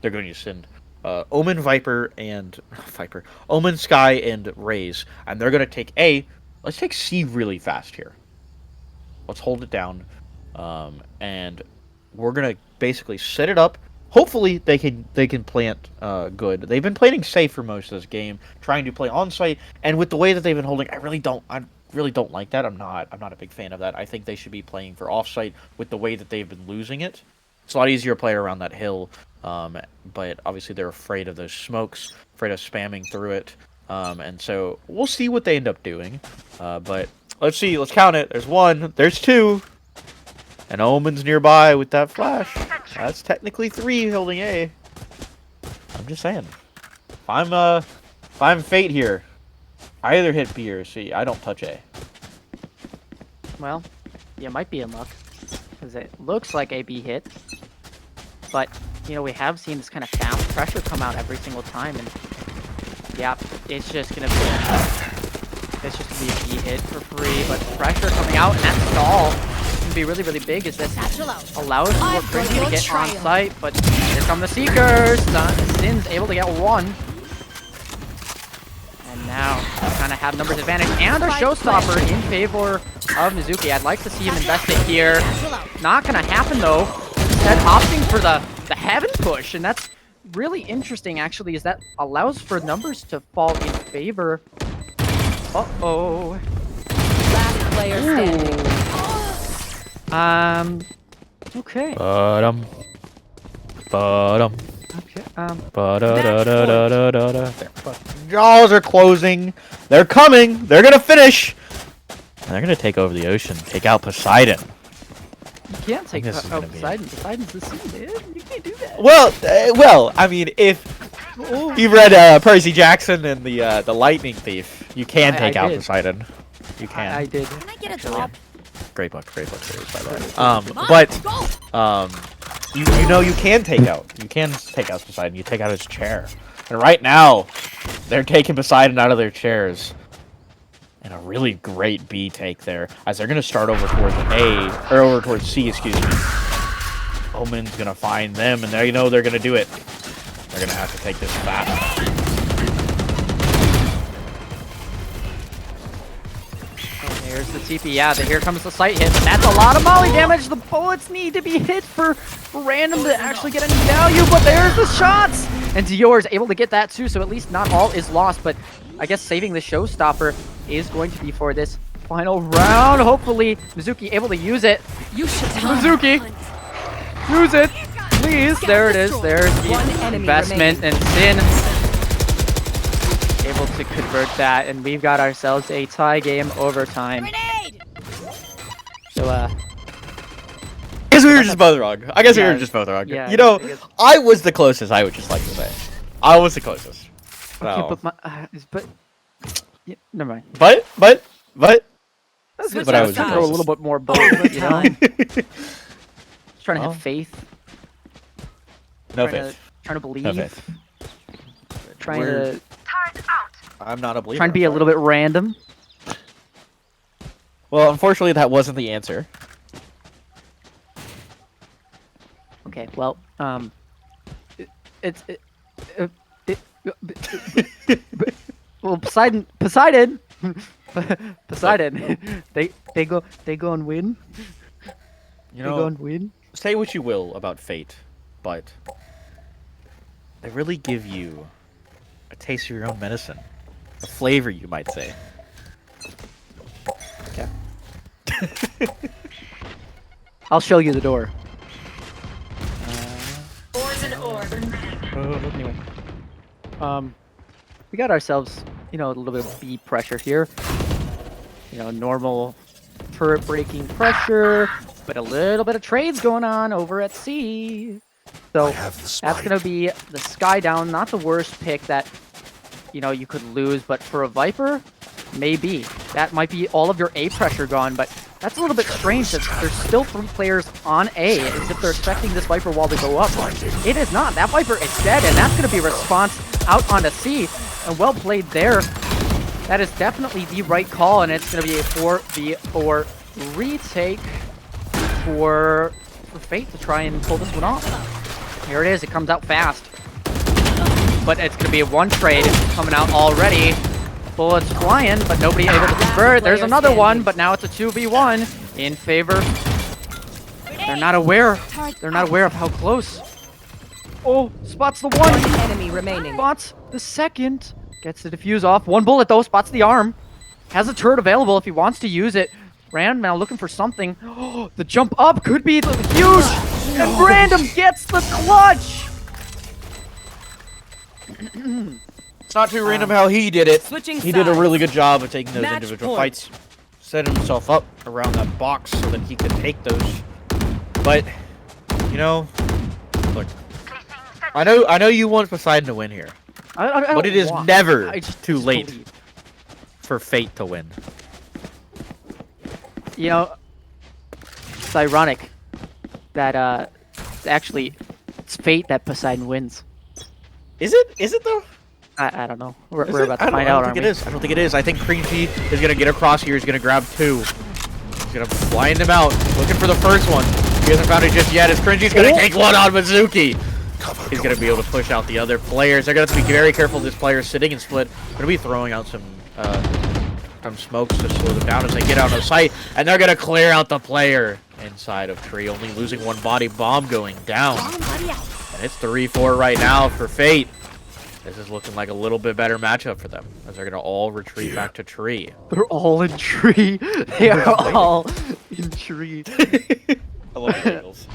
They're going to send Omen, Viper, and Omen, Sky, and Raze, and they're going to take A. Let's take C really fast here. Let's hold it down, and we're going to basically set it up. Hopefully they can plant good. They've been playing safe for most of this game, trying to play on site, and with the way that they've been holding, I really don't like that. I'm not a big fan of that. I think they should be playing for off site with the way that they've been losing it. It's a lot easier to play around that hill, but obviously they're afraid of those smokes, afraid of spamming through it. And so we'll see what they end up doing. But let's see. Let's count it. There's 1. There's 2. And Omen's nearby with that flash. That's technically 3 holding A. I'm just saying. If I'm Fate here, I either hit B or C. I don't touch A. Well, you might be in luck, because it looks like a B hit. But, you know, we have seen this kind of fast pressure come out every single time, and yeah, it's just gonna be a B hit for free. But pressure coming out, and that stall is gonna be really, really big. As this allows for Fringy to get on site, but here come the Seekers. Sin's able to get 1. And now kind of have numbers advantage and a showstopper in favor of Mizuki. I'd like to see him invest it here. Not gonna happen though. Instead opting for the heaven push, and that's really interesting actually, is that allows for numbers to fall in favor. Uh-oh. Last player standing. Okay. Okay. Jaws are closing. They're coming. They're gonna finish. And they're gonna take over the ocean. Take out Poseidon. You can't take this is out gonna be- Poseidon. Poseidon's the sea, man. You can't do that. Well, I mean, if you've read Percy Jackson and the Lightning Thief, you can take out did. Poseidon. You can. I did. Can I get a drop? Great book series, by the way. You know you can take out Poseidon. You take out his chair, and right now they're taking Poseidon out of their chairs. And a really great B take there, as they're gonna start over towards over towards C, excuse me. Omen's gonna find them, and they know they're gonna do it. They're gonna have to take this fast. There's the TP. Yeah, here comes the sight hit. And that's a lot of molly damage. The bullets need to be hit for random to actually get any value, but there's the shots! And Dior is able to get that too, so at least not all is lost, but I guess saving the showstopper is going to be for this final round. Hopefully, Mizuki able to use it. You should Mizuki! Use it! Please! There it is. There's One the enemy investment, and Sin able to convert that, and we've got ourselves a tie game overtime. So, I guess we were just both wrong. Yeah, You know, I guess- I was the closest, I would just like to say. I was the closest. okay, So- but yeah, never mind. But. That's Switch but I was was the throw a little bit more bold, you know? Just trying to Oh. have faith. No trying faith. Trying to believe. No faith. Trying We're- to I'm not a believer. trying to be a little bit random. Well, unfortunately, that wasn't the answer. Okay, well, well, Poseidon, they go and win. You They go know, and win. say what you will about fate, but they really give you a taste of your own medicine. A flavor, you might say. Okay. I'll show you the door. Anyway, we got ourselves, you know, a little bit of B pressure here. You know, normal turret breaking pressure, but a little bit of trades going on over at C. So that's gonna be the Sky down. Not the worst pick that, you know, you could lose, but for a Viper, maybe that might be all of your A pressure gone. But that's a little bit strange that there's still 3 players on A, as if they're expecting this Viper wall to go up. It is not. That Viper is dead, and that's going to be a response out onto C. And well played there. That is definitely the right call, and it's going to be a 4v4 retake for Fate to try and pull this one off. Here it is. It comes out fast. But it's going to be a 1 trade coming out already. Bullets flying, but nobody able to convert. There's another one, but now it's a 2v1 in favor. They're not aware. They're not aware of how close. Oh, spots the one. Enemy remaining. Spots the second. Gets the defuse off. 1 bullet though. Spots the arm. Has a turret available if he wants to use it. Random now looking for something. Oh, the jump up could be the huge. And Random gets the clutch. Not too random how he did it. Switching He did a sides. really good job of taking those Match individual point. fights, set himself up around that box so that he could take those. But you know, look, I know you want Poseidon to win here, I but don't it is want- never I just too late believe. for fate to win. You know, it's ironic that actually it's fate that Poseidon wins. Is it? Is it though? I don't know. We're Is we're it? about I to don't- find I out, don't aren't think we? it is. I don't think it is. I think Cream Tea is gonna get across here. He's gonna grab 2. He's gonna blind him out, looking for the first one. He hasn't found it just yet. As Cringy's gonna take one on Mizuki. He's gonna be able to push out the other players. They're gonna have to be very careful. This player sitting and split. Gonna be throwing out some smokes to slow them down as they get out of sight, and they're gonna clear out the player inside of Tree, only losing one body. Bomb going down, and it's 3-4 right now for Fate. This is looking like a little bit better matchup for them, as they're gonna all retreat back to Tree. They're all in tree. They are all in tree. I love the Eagles.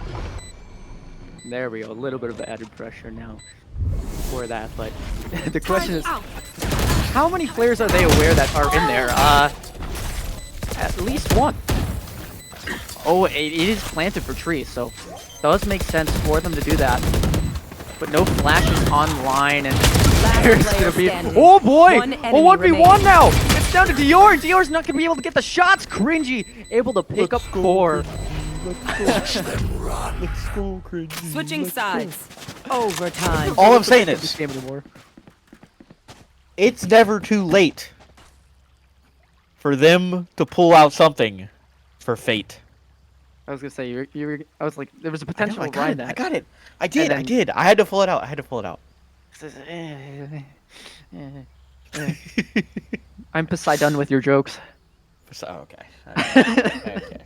There we go. A little bit of added pressure now for that, but the question is, how many players are they aware that are in there? At least one. Oh, it is planted for tree, so it does make sense for them to do that. But no flashes online, and there's player gonna be. standing. Oh boy! One A enemy 1v1 remaining. now. It's down to Dior. Dior's not gonna be able to get the shots. Cringy able to pick up 4. Switching sides. Overtime. All I'm saying This is, game anymore. it's never too late for them to pull out something for Fate. I was gonna say I was like, there was a potential I to got ride it. that. I got it. I did. then- I did. I had to pull it out. I had to pull it out. I'm Poseidon with your jokes. So, okay. Okay.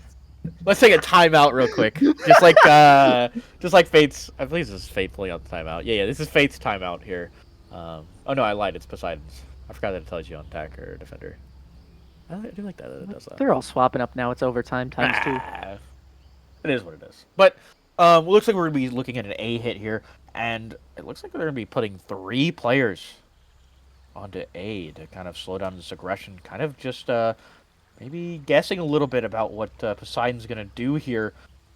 Let's take a timeout real quick. Just like Fate's. I believe this is Fate pulling out the timeout. Yeah, this is Fate's timeout here. Oh no, I lied. It's Poseidon's. I forgot that it tells you on attacker or defender. I do like that. It does that. They're all swapping up now. It's overtime times 2. Ah, it is what it is. But it looks like we're gonna be looking at an A hit here, and it looks like they're gonna be putting 3 players onto A to kind of slow down this aggression. Kind of just maybe guessing a little bit about what Poseidon's gonna do here.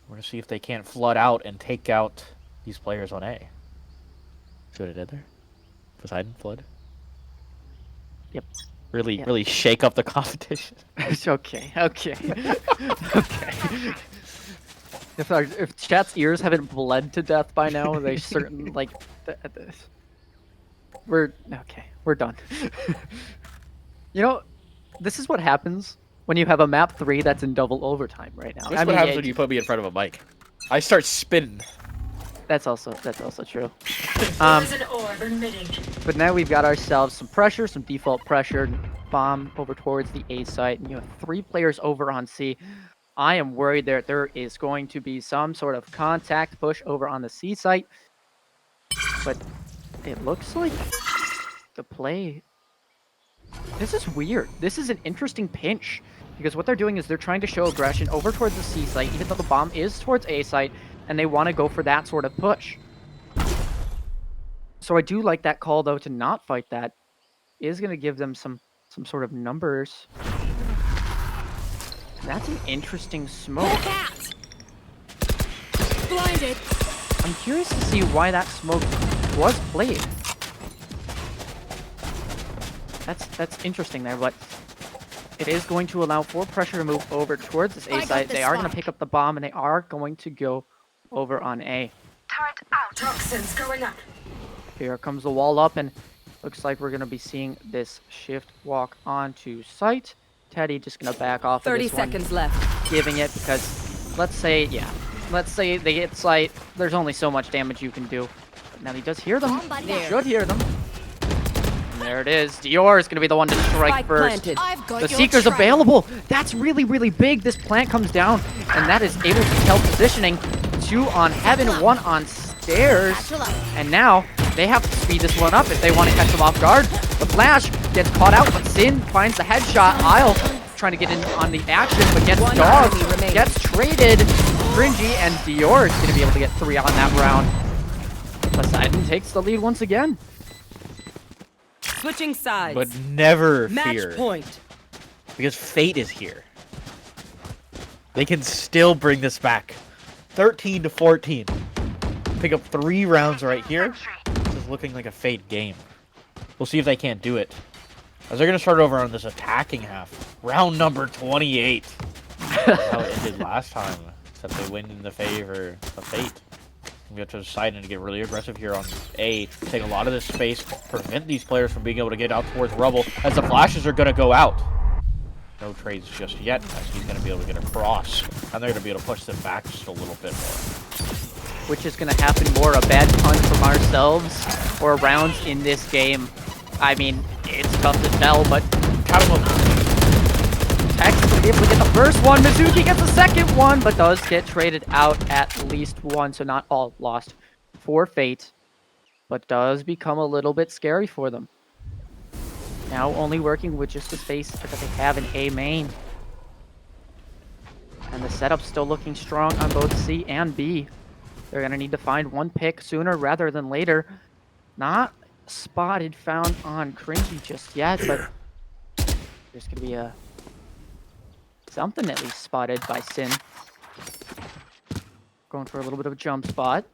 We're gonna see if they can't flood out and take out these players on A. See what I did there? Poseidon flood. Yep. Really shake up the competition. It's okay. Okay. Okay. If chat's ears haven't bled to death by now, they certain like this. We're okay. We're done. You know, this is what happens when you have a map 3 that's in double overtime right now. This is what happens when you put me in front of a mic. I start spinning. That's also true. There's an orb emitting. But now we've got ourselves some pressure, some default pressure, bomb over towards the A site, and you have 3 players over on C. I am worried that there is going to be some sort of contact push over on the C site, but it looks like the play. This is weird. This is an interesting pinch, because what they're doing is they're trying to show aggression over towards the C site, even though the bomb is towards A site, and they want to go for that sort of push. So I do like that call, though, to not fight that. Is going to give them some sort of numbers. That's an interesting smoke. Blinded. I'm curious to see why that smoke was played. That's interesting there, but it is going to allow for pressure to move over towards this A site. They are going to pick up the bomb, and they are going to go over on A. Turret out. Toxins going up. Here comes the wall up, and looks like we're going to be seeing this shift walk onto site. Teddy just going to back off of 30 this one, seconds left. giving it, because let's say they hit site. There's only so much damage you can do. But now he does hear them. There. Should hear them. And there it is. Dior is going to be the one to strike Spike first. planted. The Seeker's available. That's really, really big. This plant comes down, and that is able to tell positioning. 2 on heaven, 1 on stairs. And now they have to speed this one up if they want to catch them off guard. The flash gets caught out, but Sin finds the headshot. Isle trying to get in on the action, but gets One dogged. enemy remaining. Gets traded. Cringy, and Dior is going to be able to get 3 on that round. Poseidon takes the lead once again. Switching sides. but never Match fear. point. Because fate is here. They can still bring this back. 13-14. Pick up 3 rounds right here. This is looking like a fate game. We'll see if they can't do it. As they're going to start over on this attacking half. Round number 28. That's how it ended last time. Except they win in the favor of fate. We have to decide to get really aggressive here on A. Take a lot of this space. Prevent these players from being able to get out towards Rubble. As the flashes are going to go out. No trades just yet, as he's going to be able to get across. And they're going to be able to push them back just a little bit more. Which is going to happen more, a bad punt from ourselves or rounds in this game. I mean, it's tough to tell, but Tech's going to be able to get the first one. Mizuki gets the second one, but does get traded out at least one, so not all lost for Fate, but does become a little bit scary for them. Now only working with just the space that they have in A main. And the setup's still looking strong on both C and B. They're going to need to find one pick sooner rather than later. Not spotted found on Cringy just yet, but there's going to be a something at least spotted by Sin. Going for a little bit of a jump spot.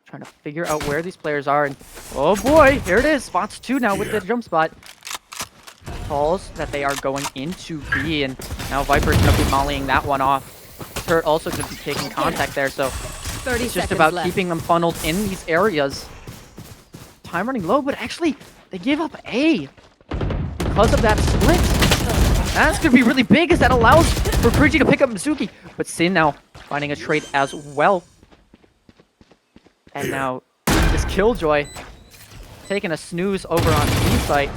Trying to figure out where these players are, and oh boy, here it is. Spots 2 now with the jump spot. Calls that they are going into B, and now Viper's going to be mollying that one off. Turret also going to be taking contact there, so 30 it's just seconds about left. keeping them funneled in these areas. Time running low, but actually, they give up A because of that split. That's going to be really big, as that allows for Cringy to pick up Mizuki. But Sin now finding a trade as well. And now this Killjoy taking a snooze over on the B site.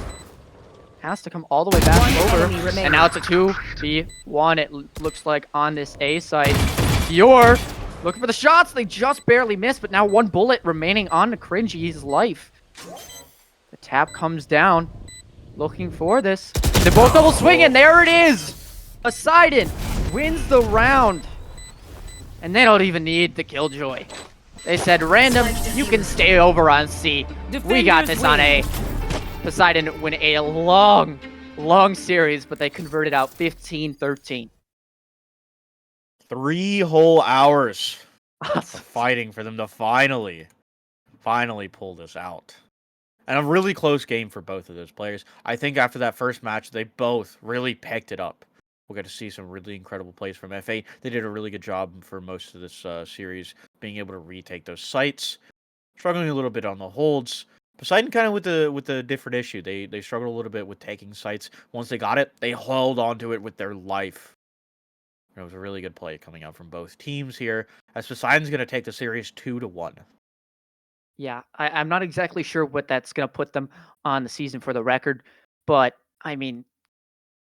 Has to come all the way back over. And now it's a 2v1, it looks like, on this A site. Dior looking for the shots. They just barely missed, but now 1 bullet remaining on the Cringy's life. The tap comes down. Looking for this. They both double swing, and there it is! Poseidon wins the round. And they don't even need the Killjoy. They said, random, you can stay over on C. We got this on A. Poseidon win a long, long series, but they converted out 15-13. 3 whole hours of fighting for them to finally pull this out. And a really close game for both of those players. I think after that first match, they both really picked it up. We'll get to see some really incredible plays from FA. They did a really good job for most of this series, being able to retake those sites. Struggling a little bit on the holds. Poseidon kind of with a different issue. They struggled a little bit with taking sites. Once they got it, they held onto it with their life. It was a really good play coming out from both teams here, as Poseidon's going to take the series 2-1. Yeah, I'm not exactly sure what that's going to put them on the season for the record, but I mean,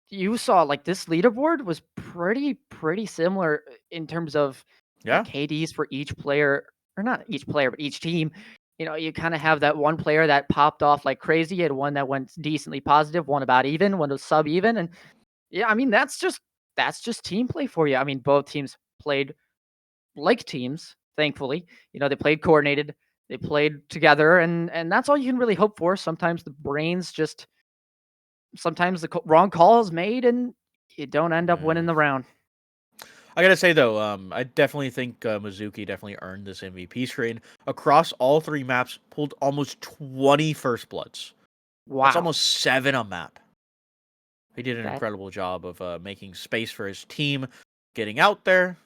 you saw like this leaderboard was pretty similar in terms of Yeah. KDs for each player, or not each player, but each team. You know, you kind of have that one player that popped off like crazy. You had one that went decently positive, one about even, one was sub even, and yeah, I mean that's just team play for you. I mean, both teams played like teams, thankfully. You know, they played coordinated, they played together, and that's all you can really hope for. Sometimes the brains just, sometimes the wrong call is made, and you don't end up winning the round. I gotta say though, I definitely think Mizuki definitely earned this MVP screen. Across all 3 maps, pulled almost 20 first bloods. Wow. That's almost 7 a map. He did an That- incredible job of making space for his team, getting out there,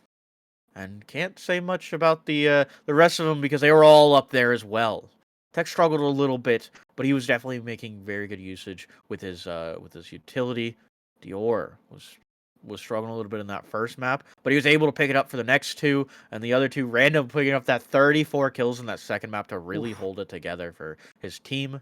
and can't say much about the rest of them because they were all up there as well. Tech struggled a little bit, but he was definitely making very good usage with his utility. Dior was struggling a little bit in that first map, but he was able to pick it up for the next 2, and the other 2 random picking up that 34 kills in that second map to really hold it together for his team.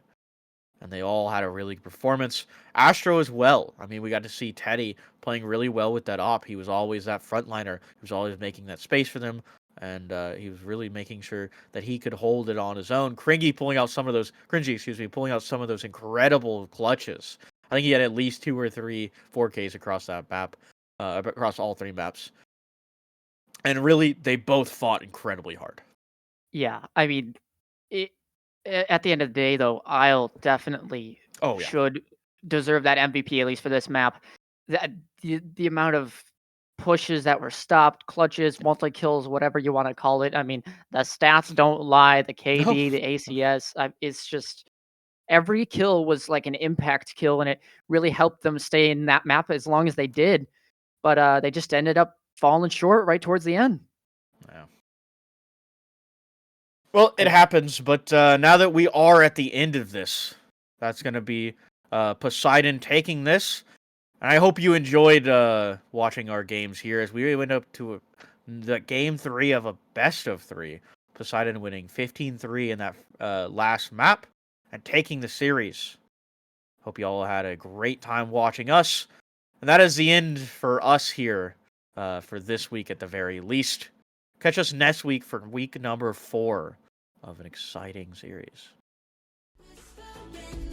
And they all had a really good performance. Astro as well. I mean, we got to see Teddy playing really well with that op. He was always that frontliner. He was always making that space for them, and he was really making sure that he could hold it on his own. Cringy pulling out some of those incredible clutches. I think he had at least 2 or 3 4Ks across that map, across all 3 maps. And really, they both fought incredibly hard. Yeah, I mean, at the end of the day, though, I'll definitely Oh, yeah. should deserve that MVP, at least for this map. The amount of pushes that were stopped, clutches, multi kills, whatever you want to call it. I mean, the stats don't lie. The KD, No. the ACS, it's just every kill was like an impact kill, and it really helped them stay in that map as long as they did. But they just ended up falling short right towards the end. Yeah. Well, it happens, but now that we are at the end of this, that's going to be Poseidon taking this. And I hope you enjoyed watching our games here as we went up to the game 3 of a best of 3. Poseidon winning 15-3 in that last map and taking the series. Hope you all had a great time watching us. And that is the end for us here for this week at the very least. Catch us next week for week number 4 of an exciting series. Whispering